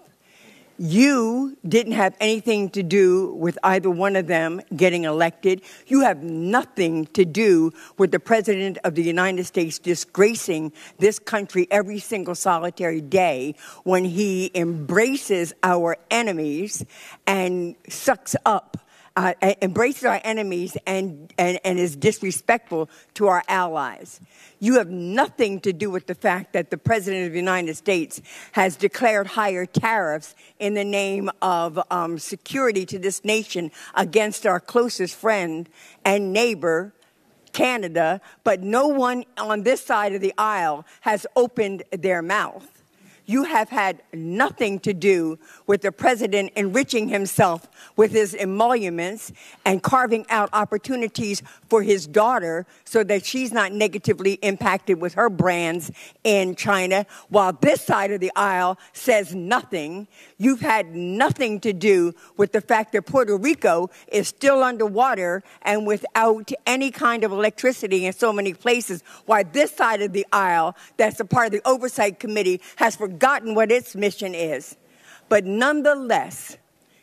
J: you didn't have anything to do with either one of them getting elected. You have nothing to do with the President of the United States disgracing this country every single solitary day when he embraces our enemies and sucks up, embraces our enemies and is disrespectful to our allies. You have nothing to do with the fact that the President of the United States has declared higher tariffs in the name of security to this nation against our closest friend and neighbor, Canada, but no one on this side of the aisle has opened their mouth You have had nothing to do with the president enriching himself with his emoluments and carving out opportunities for his daughter so that she's not negatively impacted with her brands in China, while this side of the aisle says nothing. You've had nothing to do with the fact that Puerto Rico is still underwater and without any kind of electricity in so many places, while this side of the aisle, that's a part of the Oversight Committee, has forgotten what its mission is. But nonetheless,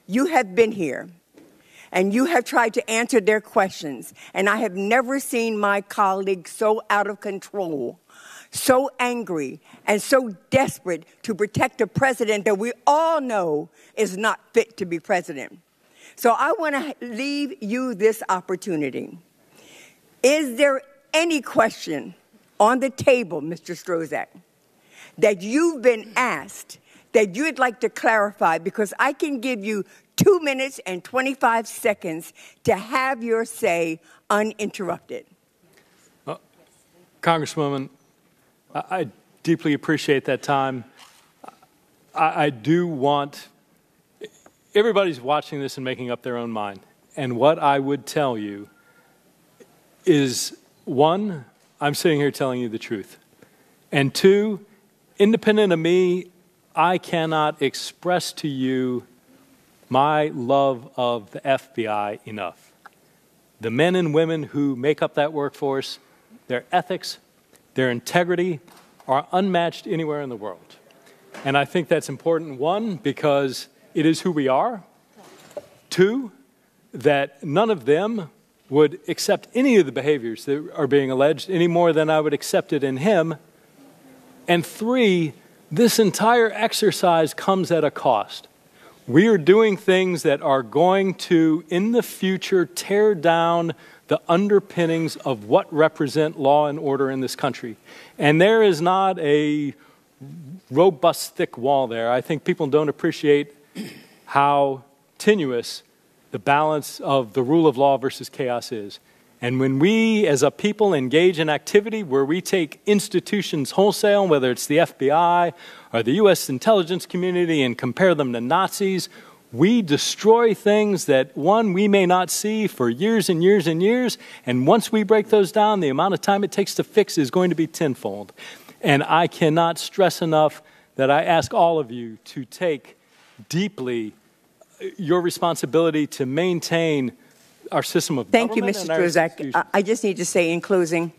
J: you have been here and you have tried to answer their questions, and I have never seen my colleagues so out of control, so angry, and so desperate to protect a president that we all know is not fit to be president. So I want to leave you this opportunity. Is there any question on the table, Mr. Strzok, that you've been asked that you'd like to clarify? Because I can give you 2 minutes and 25 seconds to have your say uninterrupted.
A: Congresswoman, I deeply appreciate that time. I do want, everybody's watching this and making up their own mind. And what I would tell you is, one, I'm sitting here telling you the truth. And two, independent of me, I cannot express to you my love of the FBI enough. The men and women who make up that workforce, their ethics, their integrity are unmatched anywhere in the world. And I think that's important, one, because it is who we are. Two, that none of them would accept any of the behaviors that are being alleged any more than I would accept it in him. And three, this entire exercise comes at a cost. We are doing things that are going to, in the future, tear down the underpinnings of what represent law and order in this country. And there is not a robust, thick wall there. I think people don't appreciate how tenuous the balance of the rule of law versus chaos is. And when we as a people engage in activity where we take institutions wholesale, whether it's the FBI or the U.S. intelligence community, and compare them to Nazis, we destroy things that, one, we may not see for years and years and years, and once we break those down, the amount of time it takes to fix is going to be tenfold. And I cannot stress enough that I ask all of you to take deeply your responsibility to maintain our system of
J: government.
A: Thank
J: you, Mr. Strzok. I just need to say in closing,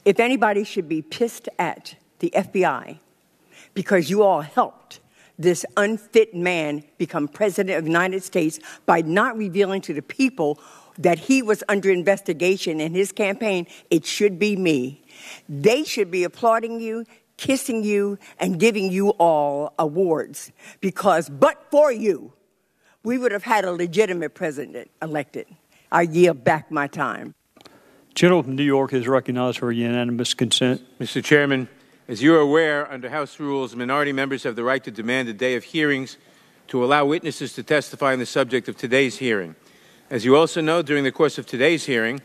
J: if anybody should be pissed at the FBI because you all helped this unfit man become president of the United States by not revealing to the people that he was under investigation in his campaign, it should be me. They should be applauding you, kissing you, and giving you all awards, because but for you, we would have had a legitimate president elected. I yield back my time.
M: Gentleman from New York is recognized for unanimous consent.
C: Mr. Chairman, as you are aware, under House rules, minority members have the right to demand a day of hearings to allow witnesses to testify on the subject of today's hearing. As you also know, during the course of today's hearing,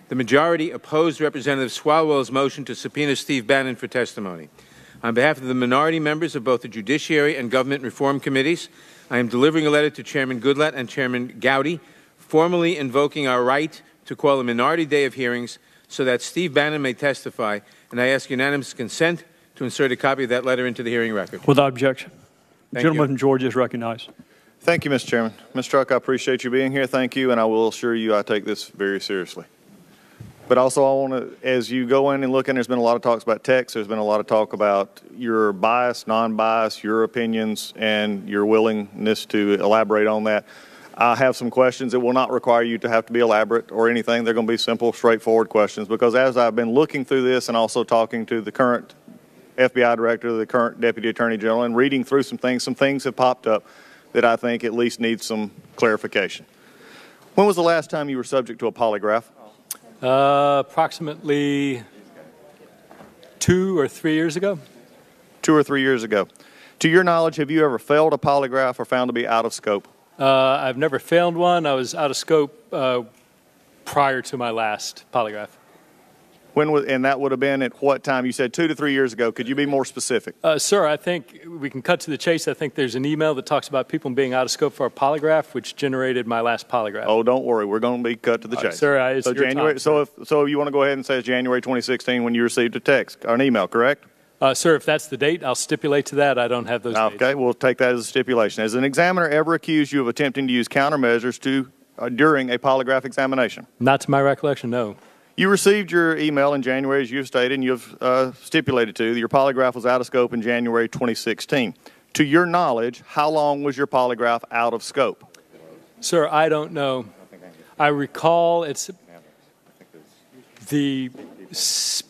C: the majority opposed Representative Swalwell's motion to subpoena Steve Bannon for testimony. On behalf of the minority members of both the Judiciary and Government Reform Committees, I am delivering a letter to Chairman Goodlatte and Chairman Gowdy, formally invoking our right to call a minority day of hearings so that Steve Bannon may testify, and I ask unanimous consent to insert a copy of that letter into the hearing record.
M: Without objection.
C: Thank
M: Gentleman
C: you.
M: from Georgia is recognized.
P: Thank you, Mr. Chairman. Mr. Strzok, I appreciate you being here. Thank you, and I will assure you I take this very seriously. But also, I want to, as you go in and look in, there's been a lot of talks about text. There's been a lot of talk about your bias, non-bias, your opinions, and your willingness to elaborate on that. I have some questions that will not require you to have to be elaborate or anything. They're going to be simple, straightforward questions, because as I've been looking through this and also talking to the current FBI director, the current Deputy Attorney General, and reading through some things have popped up that I think at least need some clarification. When was the last time you were subject to a polygraph?
A: Approximately 2 or 3 years ago.
P: 2 or 3 years ago. To your knowledge, have you ever failed a polygraph or found to be out of scope?
A: I've never failed one. I was out of scope prior to my last polygraph.
P: And that would have been at what time? You said 2 to 3 years ago. Could you be more specific?
A: Sir, I think we can cut to the chase. I think there's an email that talks about people being out of scope for a polygraph, which generated my last polygraph.
P: Oh, don't worry. We're going to be cut to the chase.
A: Sir, it's
P: so
A: your
P: January.
A: time,
P: so you want to go ahead and say it's January 2016 when you received a text or an email, correct?
A: Sir, if that's the date, I'll stipulate to that. I don't have those dates.
P: Okay, we'll take that as a stipulation. Has an examiner ever accused you of attempting to use countermeasures during a polygraph examination?
A: Not to my recollection, no.
P: You received your email in January, as you've stated, and you've stipulated to, that your polygraph was out of scope in January 2016. To your knowledge, how long was your polygraph out of scope?
A: Sir, I don't know. I recall it's the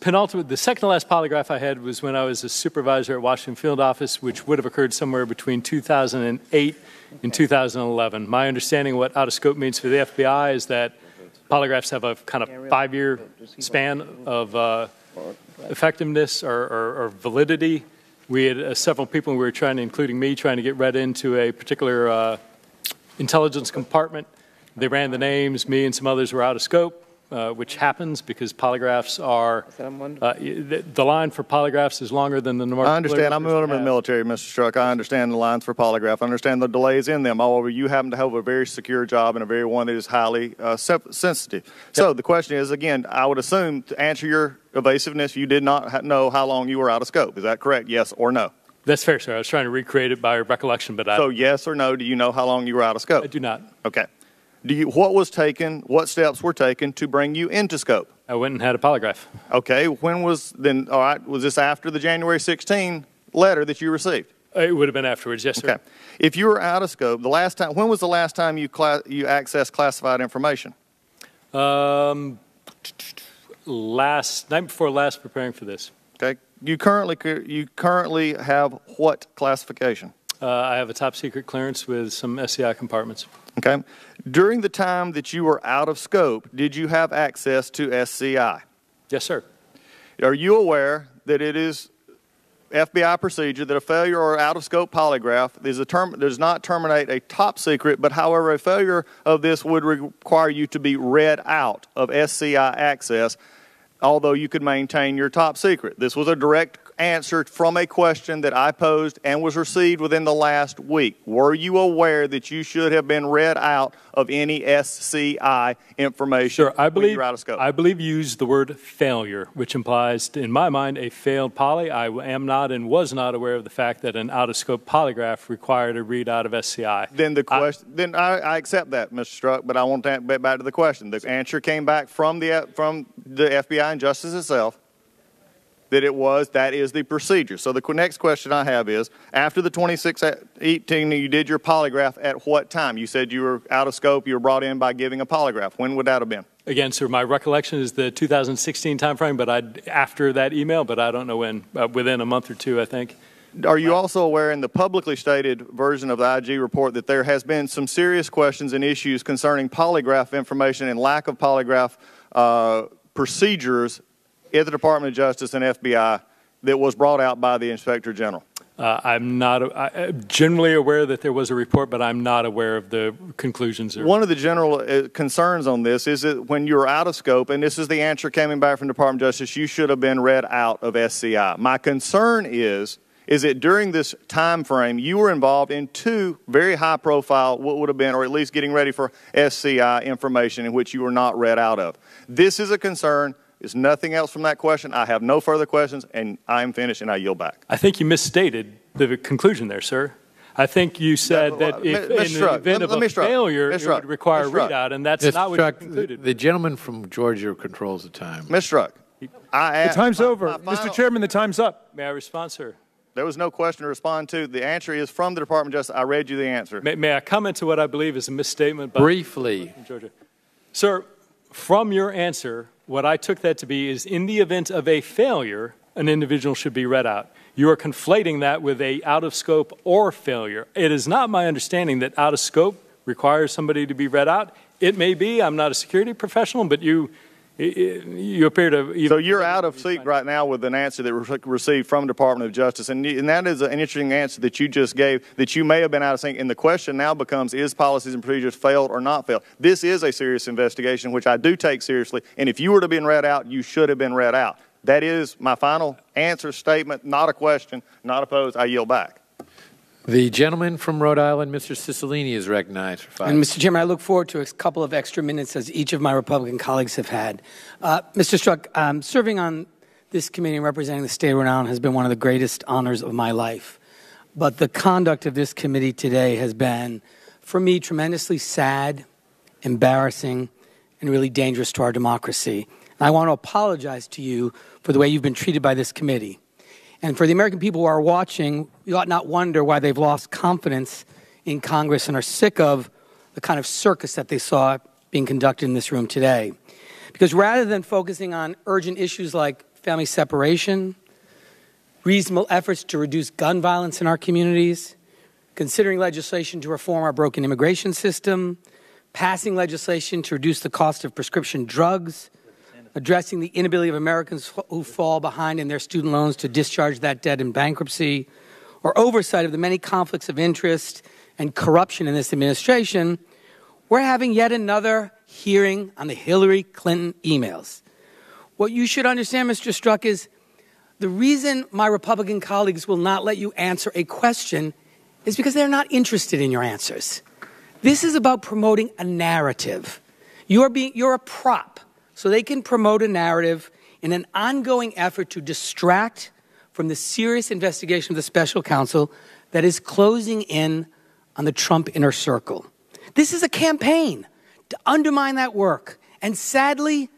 A: penultimate, the second to last polygraph I had was when I was a supervisor at Washington Field Office, which would have occurred somewhere between 2008 and 2011. My understanding of what out of scope means for the FBI is that polygraphs have a kind of 5-year span of effectiveness or validity. We had several people we were trying to, including me, trying to get read into a particular intelligence compartment. They ran the names. Me and some others were out of scope, which happens because polygraphs are, the line for polygraphs is longer than the normal.
P: I understand. I'm a member of the military, Mr. Strzok. I understand the lines for polygraph. I understand the delays in them. However, you happen to have a very secure job and a very one that is highly sensitive. Yep. So the question is, again, I would assume to answer your evasiveness, you did not know how long you were out of scope. Is that correct? Yes or no?
A: That's fair, sir. I was trying to recreate it by recollection, but
P: So yes or no, do you know how long you were out of scope?
A: I do not.
P: Okay. What steps were taken to bring you into scope?
A: I went and had a polygraph.
P: Okay. Was this after the January 16 letter that you received?
A: It would have been afterwards, yes, sir.
P: Okay. If you were out of scope, when was the last time you accessed classified information?
A: Night before last, preparing for this.
P: Okay. You currently have what classification?
A: I have a top secret clearance with some SCI compartments.
P: Okay. During the time that you were out of scope, did you have access to SCI?
A: Yes, sir.
P: Are you aware that it is FBI procedure that a failure or out of scope polygraph does not terminate a top secret, but however a failure of this would require you to be read out of SCI access, although you could maintain your top secret? This was a direct answer from a question that I posed and was received within the last week. Were you aware that you should have been read out of any SCI information when you're out of scope?
A: I believe you used the word failure, which implies, in my mind, a failed poly. I am not and was not aware of the fact that an out-of-scope polygraph required a read out of SCI.
P: Then I accept that, Mr. Strzok, but I want to get back to the question. The answer came back from the FBI and Justice itself that is the procedure. So the next question I have is, after the 2618, you did your polygraph at what time? You said you were out of scope, you were brought in by giving a polygraph. When would that have been?
A: Again, sir, my recollection is the 2016 timeframe, but after that email, but I don't know when, within a month or two, I think.
P: Are you also aware in the publicly stated version of the IG report that there has been some serious questions and issues concerning polygraph information and lack of polygraph procedures at the Department of Justice and FBI that was brought out by the Inspector General?
A: I'm generally aware that there was a report, but I'm not aware of the conclusions.
P: One of the general concerns on this is that when you're out of scope, and this is the answer coming back from the Department of Justice, you should have been read out of SCI. My concern is that during this time frame, you were involved in 2 very high-profile, what would have been, or at least getting ready for SCI information in which you were not read out of. This is a concern. There's nothing else from that question. I have no further questions, and I'm finished, and I yield back.
A: I think you misstated the conclusion there, sir. I think you said that if in the event of a failure, it would require a readout, and that's not what you concluded.
B: The gentleman from Georgia controls the time.
P: Mr. Strzok,
N: the time's over. Mr. Chairman, the time's up.
A: May I respond, sir?
P: There was no question to respond to. The answer is from the Department of Justice. I read you the answer.
A: May I comment to what I believe is a misstatement?
B: Briefly.
A: Georgia. Sir, from your answer, what I took that to be is in the event of a failure, an individual should be read out. You are conflating that with a out-of-scope or failure. It is not my understanding that out-of-scope requires somebody to be read out. It may be. I'm not a security professional, but you You appear to.
P: So you're out of sync right now with an answer that was received from the Department of Justice, and that is an interesting answer that you just gave, that you may have been out of sync. And the question now becomes, is policies and procedures failed or not failed? This is a serious investigation, which I do take seriously, and if you were to have been read out, you should have been read out. That is my final answer statement, not a question, not opposed. I yield back.
B: The gentleman from Rhode Island, Mr. Cicilline, is recognized for 5
D: And Mr. Chairman, I look forward to a couple of extra minutes as each of my Republican colleagues have had. Mr. Strzok, serving on this committee and representing the state of Rhode Island has been one of the greatest honors of my life. But the conduct of this committee today has been, for me, tremendously sad, embarrassing, and really dangerous to our democracy. And I want to apologize to you for the way you've been treated by this committee. And for the American people who are watching, you ought not wonder why they've lost confidence in Congress and are sick of the kind of circus that they saw being conducted in this room today. Because rather than focusing on urgent issues like family separation, reasonable efforts to reduce gun violence in our communities, considering legislation to reform our broken immigration system, passing legislation to reduce the cost of prescription drugs, addressing the inability of Americans who fall behind in their student loans to discharge that debt in bankruptcy, or oversight of the many conflicts of interest and corruption in this administration, we're having yet another hearing on the Hillary Clinton emails. What you should understand, Mr. Strzok, is the reason my Republican colleagues will not let you answer a question is because they're not interested in your answers. This is about promoting a narrative. You're a prop. So they can promote a narrative in an ongoing effort to distract from the serious investigation of the special counsel that is closing in on the Trump inner circle. This is a campaign to undermine that work. And sadly,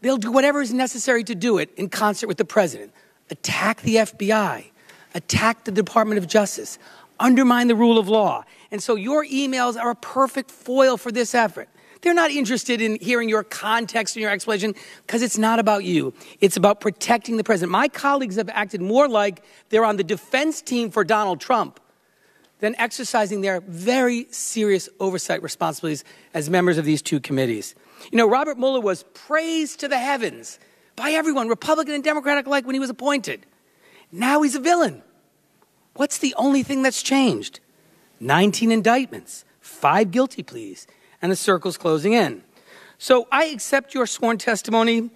D: they'll do whatever is necessary to do it in concert with the president. Attack the FBI, attack the Department of Justice, undermine the rule of law. And so your emails are a perfect foil for this effort. They're not interested in hearing your context and your explanation because it's not about you. It's about protecting the president. My colleagues have acted more like they're on the defense team for Donald Trump than exercising their very serious oversight responsibilities as members of these two committees. You know, Robert Mueller was praised to the heavens by everyone, Republican and Democratic alike, when he was appointed. Now he's a villain. What's the only thing that's changed? 19 indictments, 5 guilty pleas, and the circle's closing in. So I accept your sworn testimony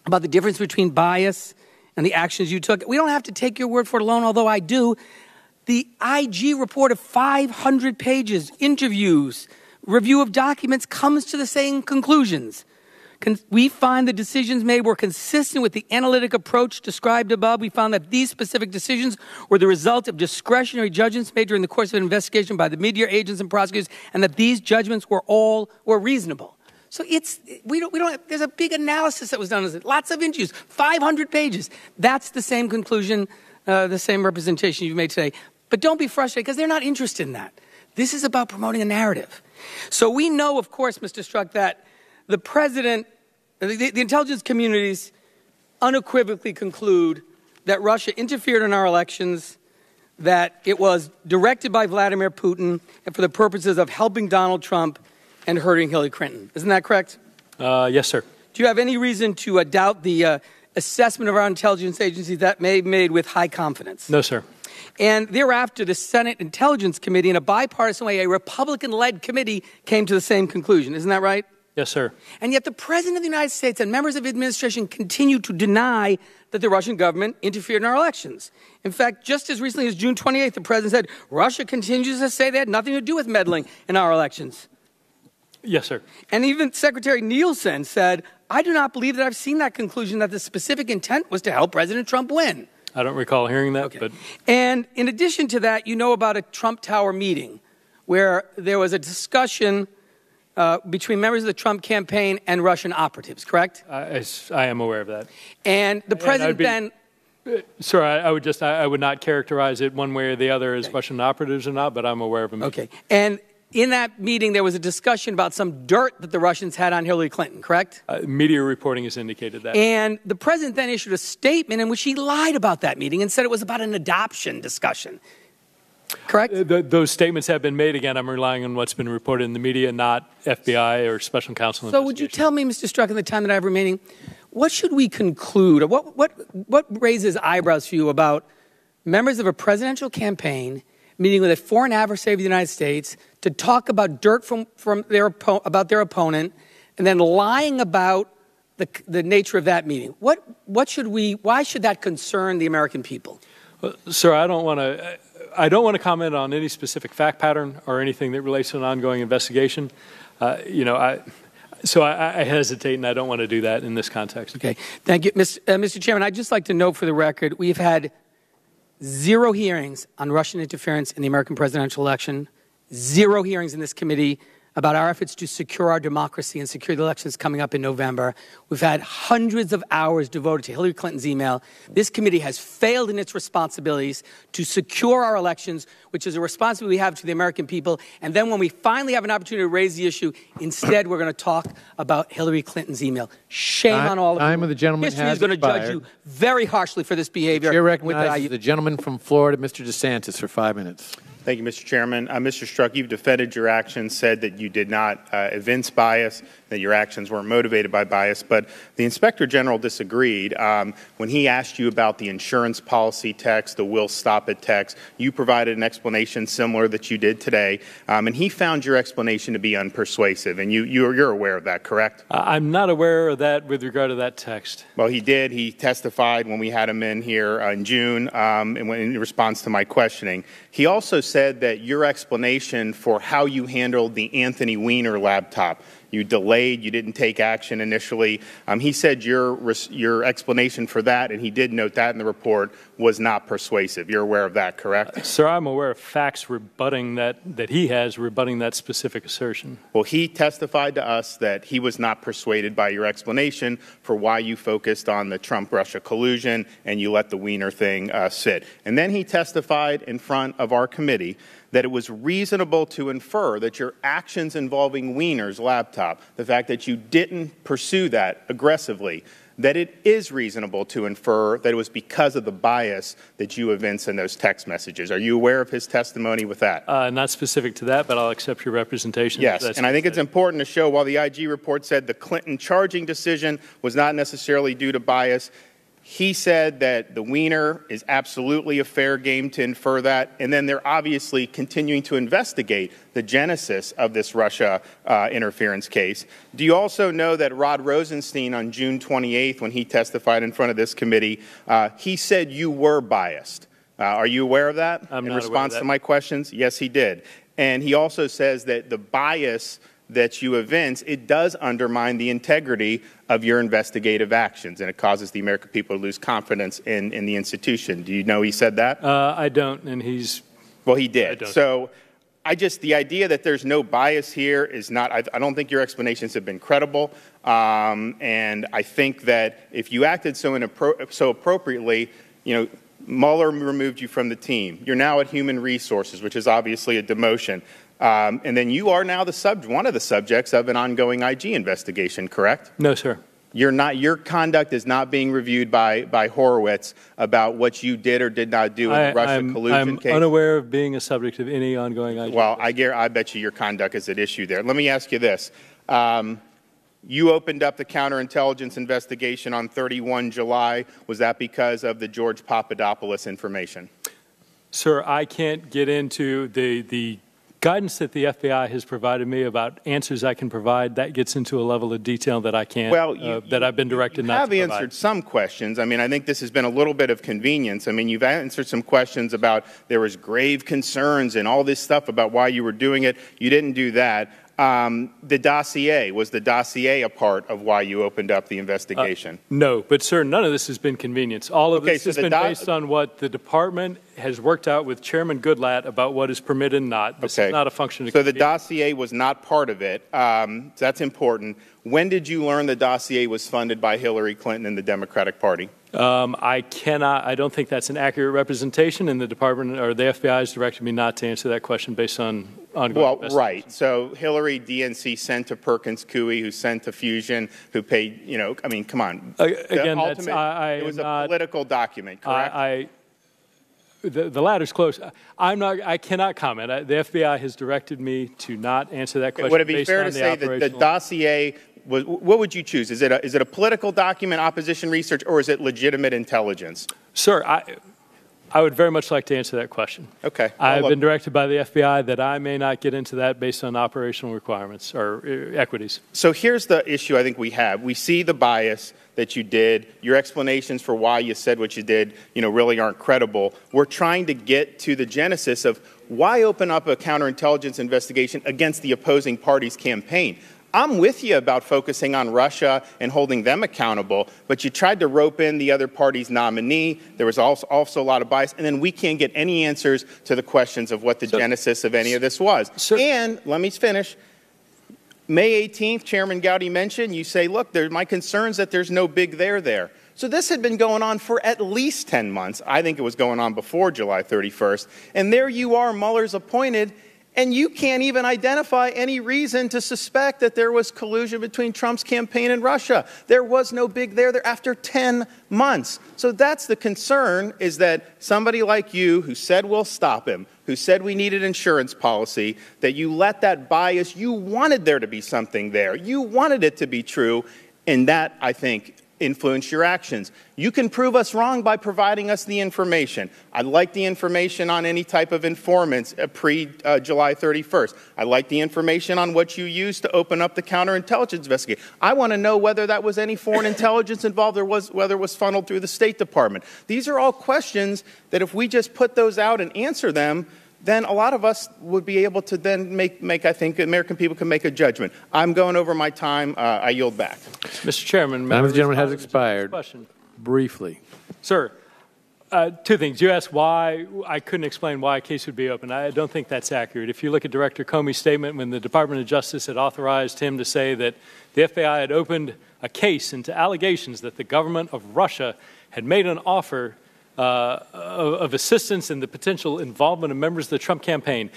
D: about the difference between bias and the actions you took. We don't have to take your word for it alone, although I do. The IG report of 500 pages, interviews, review of documents comes to the same conclusions. We find the decisions made were consistent with the analytic approach described above. We found that these specific decisions were the result of discretionary judgments made during the course of an investigation by the media agents and prosecutors, and that these judgments were reasonable. So there's a big analysis that was done. Lots of interviews, 500 pages. That's the same conclusion, the same representation you've made today. But don't be frustrated because they're not interested in that. This is about promoting a narrative. So we know, of course, Mr. Strzok, that the president, the intelligence communities unequivocally conclude that Russia interfered in our elections, that it was directed by Vladimir Putin and for the purposes of helping Donald Trump and hurting Hillary Clinton. Isn't that correct?
A: Yes, sir.
D: Do you have any reason to doubt the assessment of our intelligence agencies that may be made with high confidence?
A: No, sir.
D: And thereafter, the Senate Intelligence Committee, in a bipartisan way, a Republican-led committee, came to the same conclusion. Isn't that right?
A: Yes, sir.
D: And yet the President of the United States and members of the administration continue to deny that the Russian government interfered in our elections. In fact, just as recently as June 28th, the President said, Russia continues to say they had nothing to do with meddling in our elections.
A: Yes, sir.
D: And even Secretary Nielsen said, I do not believe that I've seen that conclusion that the specific intent was to help President Trump win.
A: I don't recall hearing that. Okay. But
D: And in addition to that, you know about a Trump Tower meeting where there was a discussion between members of the Trump campaign and Russian operatives, correct?
A: I am aware of that.
D: And the president
A: Sir, I would not characterize it one way or the other as Russian operatives or not, but I'm aware of them.
D: Okay. And in that meeting, there was a discussion about some dirt that the Russians had on Hillary Clinton, correct?
A: Media reporting has indicated that.
D: And the president then issued a statement in which he lied about that meeting and said it was about an adoption discussion. correct?
A: Those statements have been made. Again, I'm relying on what's been reported in the media, not FBI or special counsel.
D: So would you tell me, Mr. Strzok, in the time that I have remaining, what should we conclude, or what raises eyebrows for you about members of a presidential campaign meeting with a foreign adversary of the United States to talk about dirt from about their opponent and then lying about the nature of that meeting? Why should that concern the American people?
A: Sir, I don't want to comment on any specific fact pattern or anything that relates to an ongoing investigation. So I hesitate, and I don't want to do that in this context.
D: Okay, thank you, Mr. Chairman. I'd just like to note for the record, we've had 0 hearings on Russian interference in the American presidential election, 0 hearings in this committee about our efforts to secure our democracy and secure the elections coming up in November. We've had hundreds of hours devoted to Hillary Clinton's email. This committee has failed in its responsibilities to secure our elections, which is a responsibility we have to the American people. And then when we finally have an opportunity to raise the issue, instead we're going to talk about Hillary Clinton's email. Shame on all of you.
B: Time of the gentleman
D: History
B: has
D: is going to judge
B: expired.
D: you very harshly for this behavior.
B: The chair recognizes the gentleman from Florida, Mr. DeSantis, for 5 minutes.
Q: Thank you, Mr. Chairman. Mr. Strzok, you've defended your actions, said that you did not evince bias, that your actions weren't motivated by bias, but the Inspector General disagreed. When he asked you about the insurance policy text, the will stop it text, you provided an explanation similar that you did today, and he found your explanation to be unpersuasive, and you're aware of that, correct?
A: I'm not aware of that with regard to that text.
Q: Well, he did. He testified when we had him in here in June in response to my questioning. He also said that your explanation for how you handled the Anthony Weiner laptop, you delayed, you didn't take action initially. He said your explanation for that, and he did note that in the report, was not persuasive. You're aware of that, correct?
A: Sir, I'm aware of facts rebutting that he has rebutting that specific assertion.
Q: Well, he testified to us that he was not persuaded by your explanation for why you focused on the Trump-Russia collusion and you let the Weiner thing sit. And then he testified in front of our committee that it was reasonable to infer that your actions involving Weiner's laptop, the fact that you didn't pursue that aggressively, that it is reasonable to infer that it was because of the bias that you evinced in those text messages. Are you aware of his testimony with that?
A: Not specific to that, but I'll accept your representation.
Q: Yes, and I think it's important to show while the IG report said the Clinton charging decision was not necessarily due to bias, he said that the Weiner is absolutely a fair game to infer that, and then they're obviously continuing to investigate the genesis of this Russia interference case. Do you also know that Rod Rosenstein on June 28th, when he testified in front of this committee, he said you were biased? Are you aware of that?
A: I'm
Q: in
A: not
Q: response
A: aware of that.
Q: to my questions? Yes, he did. And he also says that the bias that you evince, it does undermine the integrity of your investigative actions, and it causes the American people to lose confidence in the institution. Do you know he said that?
A: I don't, and he's...
Q: Well, he did. So the idea that there's no bias here is not, I don't think your explanations have been credible, and I think that if you acted so appropriately, Mueller removed you from the team. You're now at Human Resources, which is obviously a demotion. And then you are now one of the subjects of an ongoing IG investigation, correct?
A: No, sir.
Q: Your conduct is not being reviewed by Horowitz about what you did or did not do in the Russia collusion case.
A: I'm unaware of being a subject of any ongoing IG.
Q: Well, I bet you your conduct is at issue there. Let me ask you this. You opened up the counterintelligence investigation on 31 July. Was that because of the George Papadopoulos information?
A: Sir, I can't get into the guidance that the FBI has provided me about answers I can provide. That gets into a level of detail that I can't, that I've been directed not to provide.
Q: You have answered some questions. I mean, I think this has been a little bit of convenience. I mean, you've answered some questions about there was grave concerns and all this stuff about why you were doing it. You didn't do that. The dossier, was the dossier a part of why you opened up the investigation?
A: No, but sir, none of this has been convenience. All of this has been based on what the department has worked out with Chairman Goodlatte about what is permitted and not. This is not a function of convenience.
Q: So the dossier was not part of it. That's important. When did you learn the dossier was funded by Hillary Clinton and the Democratic Party?
A: I don't think that's an accurate representation, and the department or the FBI has directed me not to answer that question based on ongoing
Q: Well, right. So Hillary, DNC sent to Perkins Coie, who sent to Fusion, who paid, I mean, come on.
A: Again,
Q: it was a political document, correct?
A: The latter's close. I cannot comment. The FBI has directed me to not answer that question.
Q: Would it be
A: based
Q: fair
A: on
Q: to say that the
A: operational-
Q: dossier was, what would you choose? Is it a political document, opposition research, or is it legitimate intelligence?
A: Sir, I would very much like to answer that question.
Q: Okay.
A: I've been directed by the FBI that I may not get into that based on operational requirements or equities.
Q: So here's the issue I think we have. We see the bias that you did. Your explanations for why you said what you did, really aren't credible. We're trying to get to the genesis of why open up a counterintelligence investigation against the opposing party's campaign. I'm with you about focusing on Russia and holding them accountable, but you tried to rope in the other party's nominee. There was also a lot of bias, and then we can't get any answers to the questions of what the genesis of any of this was. And let me finish. May 18th, Chairman Gowdy mentioned, you say, look, my concern's that there's no big there. So this had been going on for at least 10 months. I think it was going on before July 31st. And there you are, Mueller's appointed, and you can't even identify any reason to suspect that there was collusion between Trump's campaign and Russia. There was no big there after 10 months. So that's the concern, is that somebody like you who said we'll stop him, who said we needed insurance policy, that you let that bias, you wanted there to be something there. You wanted it to be true, and that, I think, influence your actions. You can prove us wrong by providing us the information. I'd like the information on any type of informants pre-July 31st. I'd like the information on what you used to open up the counterintelligence investigation. I want to know whether that was any foreign intelligence involved or whether it was funneled through the State Department. These are all questions that if we just put those out and answer them, then a lot of us would be able to then make I think, American people can make a judgment. I'm going over my time. I yield back.
A: Mr. Chairman.
B: Time of the gentleman has expired.
A: Question.
B: Briefly.
A: Sir, two things. You asked why I couldn't explain why a case would be open. I don't think that's accurate. If you look at Director Comey's statement when the Department of Justice had authorized him to say that the FBI had opened a case into allegations that the government of Russia had made an offer of assistance in the potential involvement of members of the Trump campaign,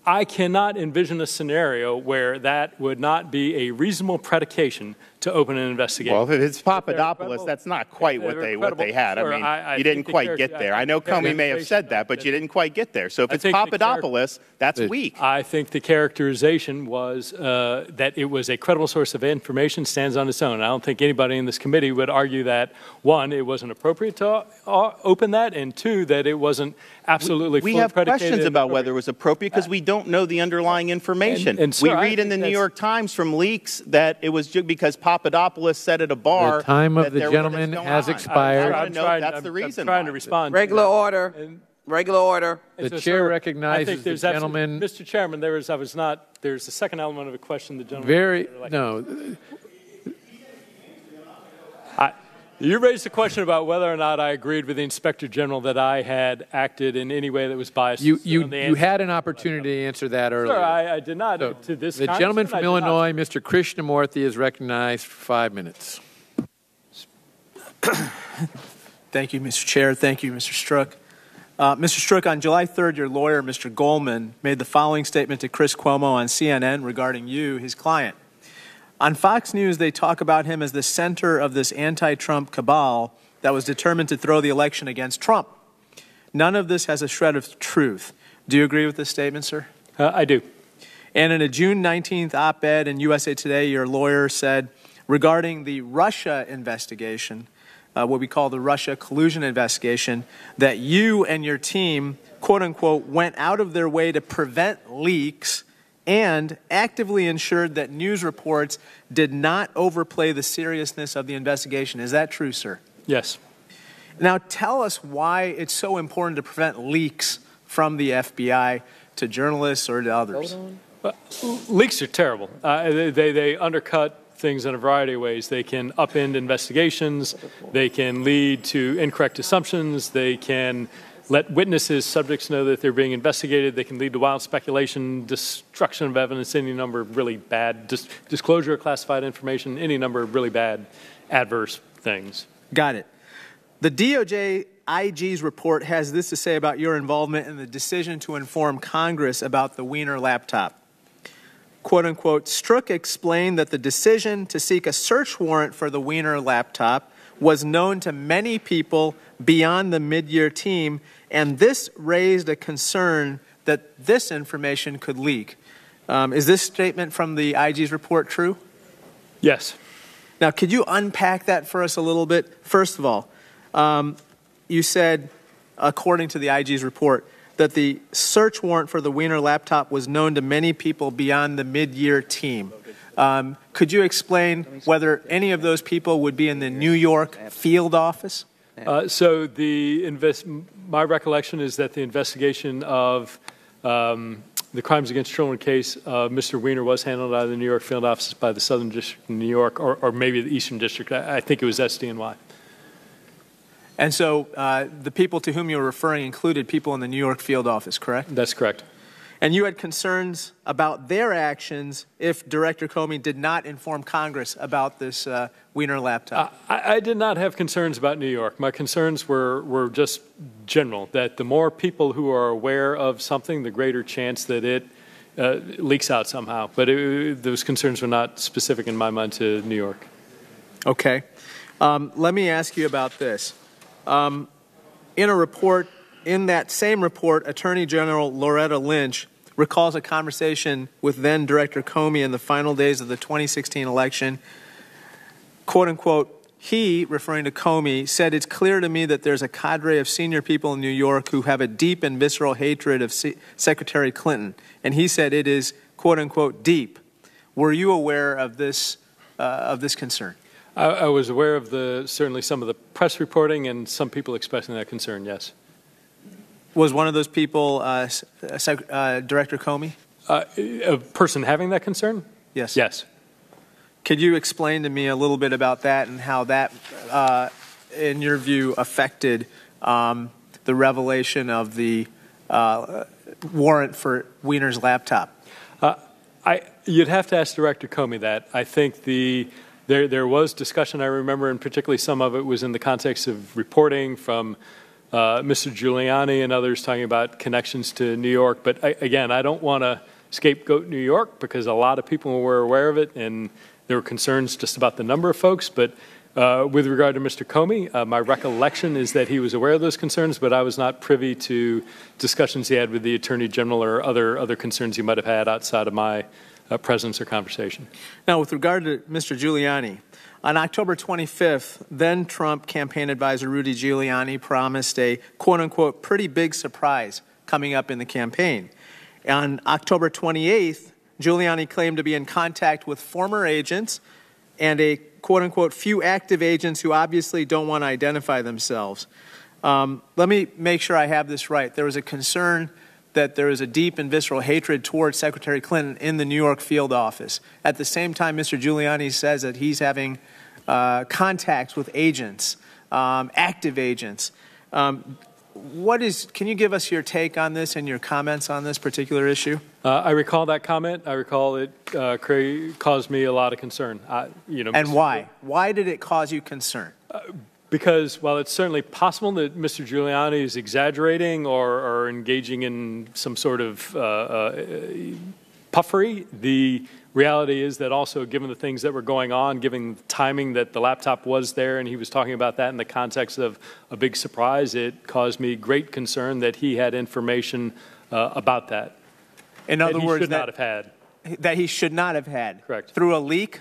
A: I cannot envision a scenario where that would not be a reasonable predication to open an investigation.
Q: Well, if it's Papadopoulos, that's not quite what they had. I mean, you didn't quite get there. I know Comey may have said that, but you didn't quite get there. So if it's Papadopoulos, that's weak.
A: I think the characterization was that it was a credible source of information, stands on its own. I don't think anybody in this committee would argue that, one, it wasn't appropriate to open that, and two, that it wasn't absolutely fully predicated.
Q: We have questions about whether it was appropriate because we don't know the underlying information.
A: And sir,
Q: we read in the New York Times from leaks that it was just because Papadopoulos said at a bar.
B: The time of the gentleman has expired.
Q: That's the reason.
A: I'm trying to respond.
V: Regular order. Regular order.
B: The chair recognizes the gentleman.
A: Mr. Chairman, there's a second element of a question the gentleman. You raised the question about whether or not I agreed with the Inspector General that I had acted in any way that was biased.
B: You had an opportunity to answer that earlier.
A: Sir, I did not.
B: So,
A: to this
B: the gentleman from Illinois, Mr. Krishnamurthy, is recognized for 5 minutes.
R: Thank you, Mr. Chair. Thank you, Mr. Strzok. Mr. Strzok, on July 3rd, your lawyer, Mr. Goldman, made the following statement to Chris Cuomo on CNN regarding you, his client. On Fox News, they talk about him as the center of this anti-Trump cabal that was determined to throw the election against Trump. None of this has a shred of truth. Do you agree with this statement, sir?
A: I do.
R: And in a June 19th op-ed in USA Today, your lawyer said regarding the Russia investigation, what we call the Russia collusion investigation, that you and your team, quote unquote, went out of their way to prevent leaks and actively ensured that news reports did not overplay the seriousness of the investigation. Is that true, sir?
A: Yes.
R: Now tell us why it's so important to prevent leaks from the FBI to journalists or to others.
A: Leaks are terrible. They undercut things in a variety of ways. They can upend investigations. They can lead to incorrect assumptions. They can let witnesses, subjects know that they're being investigated. They can lead to wild speculation, destruction of evidence, any number of really bad, disclosure of classified information, any number of really bad adverse things.
R: Got it. The DOJ IG's report has this to say about your involvement in the decision to inform Congress about the Wiener laptop. Quote unquote, Strzok explained that the decision to seek a search warrant for the Wiener laptop was known to many people beyond the mid-year team, and this raised a concern that this information could leak. Is this statement from the IG's report true?
A: Yes.
R: Now, could you unpack that for us a little bit? First of all, you said, according to the IG's report, that the search warrant for the Wiener laptop was known to many people beyond the mid-year team. Could you explain whether any of those people would be in the New York field office?
A: So my recollection is that the investigation of the crimes against children case, Mr. Wiener was handled out of the New York field office by the Southern District of New York, or maybe the Eastern District. I think it was SDNY.
R: And so the people to whom you're referring included people in the New York field office, correct?
A: That's correct.
R: And you had concerns about their actions if Director Comey did not inform Congress about this Wiener laptop.
A: I did not have concerns about New York. My concerns were just general, that the more people who are aware of something, the greater chance that it leaks out somehow. But those concerns were not specific in my mind to New York.
R: Okay. Let me ask you about this. In a report, in that same report, Attorney General Loretta Lynch recalls a conversation with then Director Comey in the final days of the 2016 election. Quote unquote, he, referring to Comey, said, "It's clear to me that there's a cadre of senior people in New York who have a deep and visceral hatred of Secretary Clinton." And he said it is, quote unquote, deep. Were you aware of this concern?
A: I was aware of certainly some of the press reporting and some people expressing that concern, yes.
R: Was one of those people Director Comey?
A: A person having that concern?
R: Yes.
A: Yes.
R: Could you explain to me a little bit about that and how that, in your view, affected the revelation of the warrant for Wiener's laptop?
A: You'd have to ask Director Comey that. I think there was discussion, I remember, and particularly some of it was in the context of reporting from Mr. Giuliani and others talking about connections to New York. But again, I don't want to scapegoat New York because a lot of people were aware of it and there were concerns just about the number of folks. But with regard to Mr. Comey, my recollection is that he was aware of those concerns, but I was not privy to discussions he had with the Attorney General or other concerns he might have had outside of my presence or conversation.
R: Now, with regard to Mr. Giuliani, on October 25th, then Trump campaign advisor Rudy Giuliani promised a quote-unquote pretty big surprise coming up in the campaign. On October 28th, Giuliani claimed to be in contact with former agents and a quote-unquote few active agents who obviously don't want to identify themselves. Let me make sure I have this right. There was a concern that there is a deep and visceral hatred towards Secretary Clinton in the New York field office. At the same time, Mr. Giuliani says that he's having contacts with agents, active agents. Can you give us your take on this and your comments on this particular issue?
A: I recall that comment. I recall it caused me a lot of concern.
R: And why? Why did it cause you concern?
A: Because while it's certainly possible that Mr. Giuliani is exaggerating or engaging in some sort of puffery, the reality is that also given the things that were going on, given the timing that the laptop was there and he was talking about that in the context of a big surprise, it caused me great concern that he had information about that.
R: In other words,
A: he should not have had.
R: That he should not have had.
A: Correct.
R: Through a leak?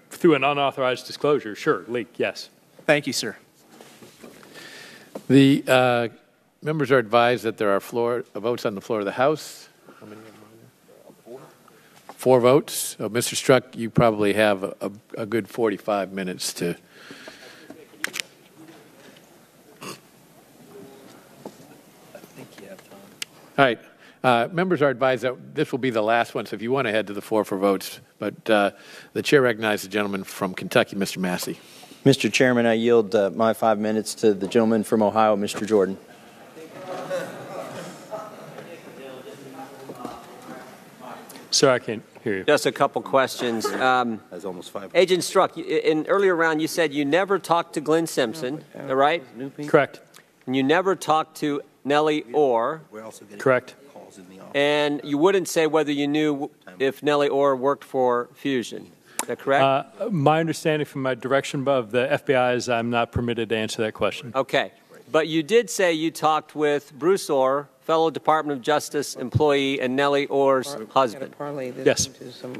A: Through an unauthorized disclosure, sure. Leak, yes.
R: Thank you, sir.
B: The members are advised that there are votes on the floor of the House. How many? 4 votes. So, Mr. Strzok, you probably have a good 45 minutes to. All right. Members are advised that this will be the last one, so if you want to head to the floor for votes. But the chair recognizes the gentleman from Kentucky, Mr. Massey.
S: Mr. Chairman, I yield my 5 minutes to the gentleman from Ohio, Mr. Jordan.
A: Sir, I can't hear you.
F: Just a couple questions.
S: That's almost 5.
F: Agent Strzok, in earlier round, you said you never talked to Glenn Simpson, right?
A: Correct.
F: And you never talked to Nellie Orr.
A: Correct.
F: And you wouldn't say whether you knew if Nellie Orr worked for Fusion. Is that correct?
A: My understanding from my direction of the FBI is I'm not permitted to answer that question.
F: Okay. But you did say you talked with Bruce Orr, fellow Department of Justice employee, and Nellie Orr's husband.
A: Yes.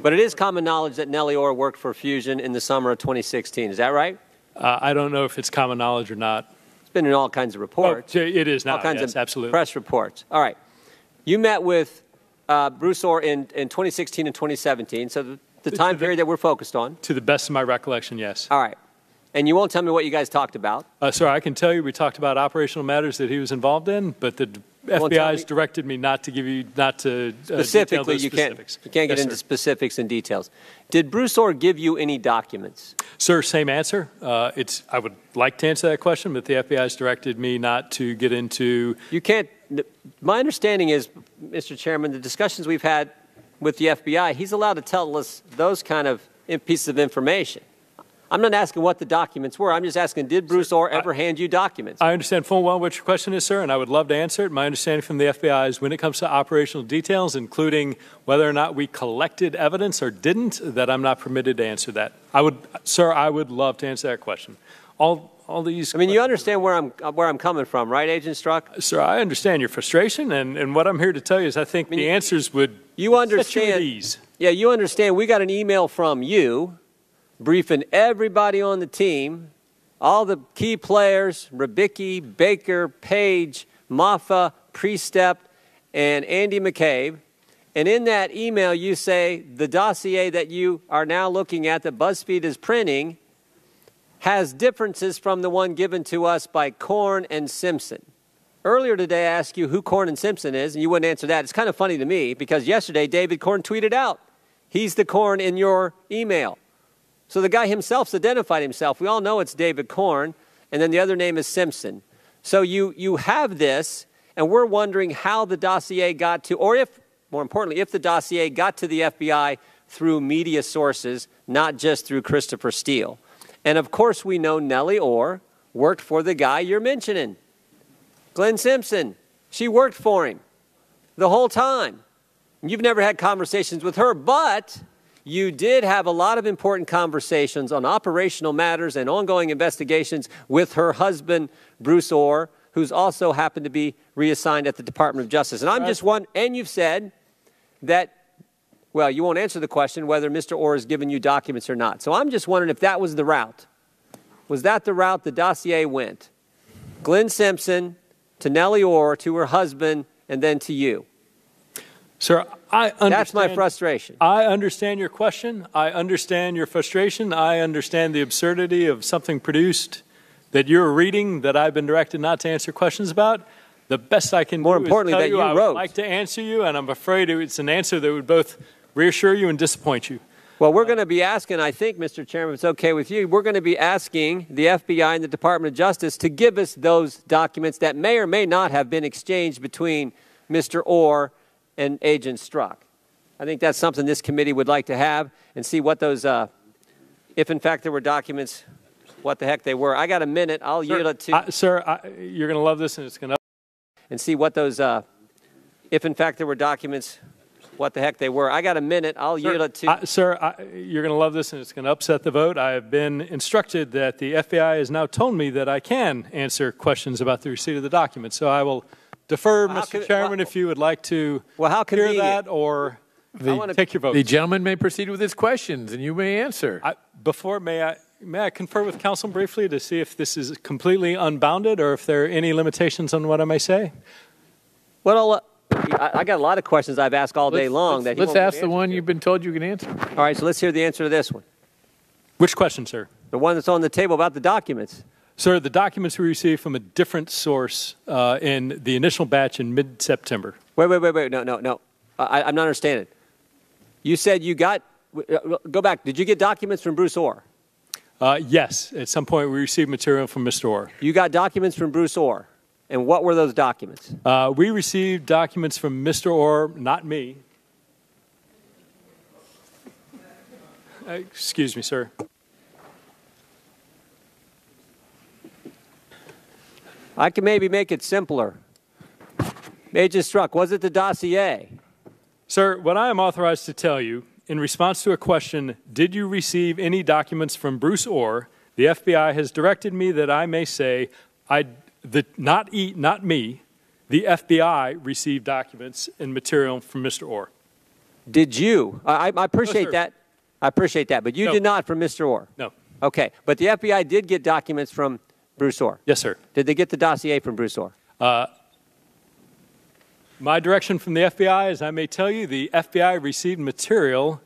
F: But it is common knowledge that Nellie Orr worked for Fusion in the summer of 2016. Is that right?
A: I don't know if it's common knowledge or not.
F: It's been in all kinds of reports.
A: Oh, it is now,
F: all kinds
A: yes,
F: of
A: absolutely.
F: press reports. All right. You met with Bruce Orr in 2016 and 2017, so the time period that we're focused on.
A: To the best of my recollection, yes.
F: All right. And you won't tell me what you guys talked about?
A: Sir, I can tell you we talked about operational matters that he was involved in, but the FBI has directed me not to give you,
F: specifically,
A: you
F: can't get into specifics and details. Did Bruce Orr give you any documents?
A: Sir, same answer. I would like to answer that question, but the FBI has directed me not to get into.
F: You can't. My understanding is, Mr. Chairman, the discussions we've had with the FBI, he's allowed to tell us those kind of pieces of information. I'm not asking what the documents were. I'm just asking, did Bruce Orr ever hand you documents?
A: I understand full well what your question is, sir, and I would love to answer it. My understanding from the FBI is when it comes to operational details, including whether or not we collected evidence or didn't, that I'm not permitted to answer that. I would love to answer that question. All these.
F: I mean, you understand where I'm coming from, right, Agent Strzok?
A: Sir, I understand your frustration, and what I'm here to tell you is I think the answers would set you at ease.
F: Yeah, you understand. We got an email from you briefing everybody on the team, all the key players, Ribicki, Baker, Page, Maffa, Priestep, and Andy McCabe. And in that email, you say the dossier that you are now looking at that BuzzFeed is printing has differences from the one given to us by Korn and Simpson. Earlier today, I asked you who Korn and Simpson is, and you wouldn't answer that. It's kind of funny to me because yesterday, David Korn tweeted out, he's the Korn in your email. So the guy himself's identified himself. We all know it's David Korn, and then the other name is Simpson. So you have this, and we're wondering how the dossier got to, or if, more importantly, if the dossier got to the FBI through media sources, not just through Christopher Steele. And of course, we know Nellie Orr worked for the guy you're mentioning, Glenn Simpson. She worked for him the whole time. You've never had conversations with her, but you did have a lot of important conversations on operational matters and ongoing investigations with her husband, Bruce Orr, who's also happened to be reassigned at the Department of Justice. And I'm just one, and you've said that, well, you won't answer the question whether Mr. Orr has given you documents or not. So I'm just wondering if that was the route. Was that the route the dossier went? Glenn Simpson to Nellie Orr, to her husband, and then to you.
A: Sir, I understand.
F: That's my frustration.
A: I understand your question. I understand your frustration. I understand the absurdity of something produced that you're reading that I've been directed not to answer questions about. The best I can do is tell you I would like to answer you, and I'm afraid it's an answer that would both reassure you and disappoint you.
F: Well, we're going to be asking, I think, Mr. Chairman, if it's okay with you, we're going to be asking the FBI and the Department of Justice to give us those documents that may or may not have been exchanged between Mr. Orr and Agent Strzok. I think that's something this committee would like to have and see what those, if in fact there were documents, what the heck they were. I got a minute. I'll yield it to
A: you're going to love this, and it's going to.
F: And see what those, if in fact there were documents, what the heck they were. I got a minute. I'll yield it to.
A: You're going to love this, and it's going to upset the vote. I have been instructed that the FBI has now told me that I can answer questions about the receipt of the documents. So I will defer, Mr. Chairman, if you would like to hear that or take your vote.
B: The gentleman may proceed with his questions, and you may answer.
A: May I confer with counsel briefly to see if this is completely unbounded or if there are any limitations on what I may say?
F: Well, I got a lot of questions I've asked all day long.
B: Let's ask the one you've been told you can answer.
F: All right, so let's hear the answer to this one.
A: Which question, sir?
F: The one that's on the table about the documents.
A: Sir, the documents we received from a different source in the initial batch in mid-September.
F: Wait. No. I'm not understanding. You said you got, go back. Did you get documents from Bruce Orr?
A: Yes. At some point, we received material from Mr. Orr.
F: You got documents from Bruce Orr. And what were those documents?
A: We received documents from Mr. Orr, not me. Excuse me, sir.
F: I can maybe make it simpler. Agent Strzok, was it the dossier?
A: Sir, what I am authorized to tell you in response to a question, did you receive any documents from Bruce Orr, the FBI has directed me that I may say, not me, the FBI received documents and material from Mr. Orr.
F: Did you? I appreciate that. I appreciate that. But you
A: No.
F: did not from Mr. Orr?
A: No.
F: Okay. But the FBI did get documents from Bruce Orr?
A: Yes, sir.
F: Did they get the dossier from Bruce Orr?
A: My direction from the FBI, as I may tell you, the FBI received material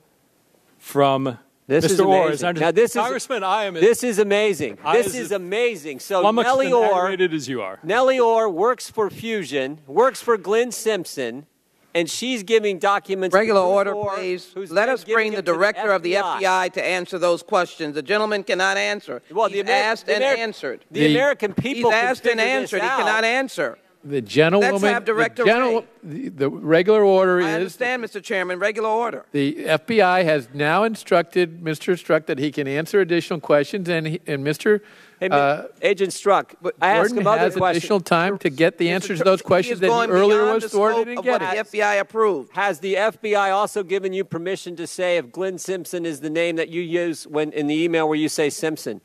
A: from Mr. Orr.
F: Now, this
A: Congressman,
F: this is amazing. This is amazing. So
A: flummoxed
F: Nellie
A: and
F: Orr,
A: aggravated as you are.
F: Nellie Orr works for Fusion, works for Glenn Simpson, and she's giving documents.
V: Regular
F: to Bruce
V: order,
F: Orr,
V: please.
F: who's
V: Let
F: then
V: us
F: giving
V: bring the
F: them to
V: director of the FBI to answer those questions. The gentleman cannot answer.
F: Well,
V: He's asked and answered.
F: The American people
V: He's
F: can
V: asked and
F: figure this
V: answered. He
F: out.
V: cannot answer.
B: The gentlewoman.
V: Let's have Director Ray.
B: The regular order
V: I
B: is
V: understand, Mr. Chairman. Regular order.
B: the FBI has now instructed Mr. Strzok that he can answer additional questions, and Mr.
F: Agent Strzok, I asked
B: Gordon
F: him other
B: has
F: questions.
B: additional time to get the answers to those questions that he earlier was stored and didn't get it.
V: The FBI approved.
F: Has the FBI also given you permission to say if Glenn Simpson is the name that you use when in the email where you say Simpson?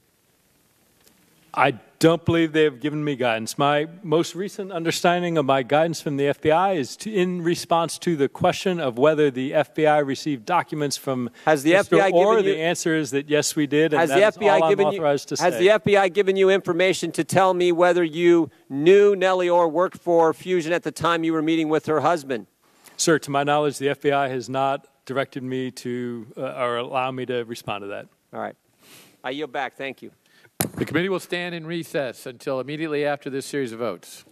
A: I don't believe they have given me guidance. My most recent understanding of my guidance from the FBI is in response to the question of whether the FBI received documents from Mr. Orr. The answer is that yes, we did, and that's all I'm authorized to say.
F: Has the FBI given you information to tell me whether you knew Nellie Orr worked for Fusion at the time you were meeting with her husband?
A: Sir, to my knowledge, the FBI has not directed me to or allow me to respond to that.
F: All right. I yield back. Thank you.
B: The committee will stand in recess until immediately after this series of votes.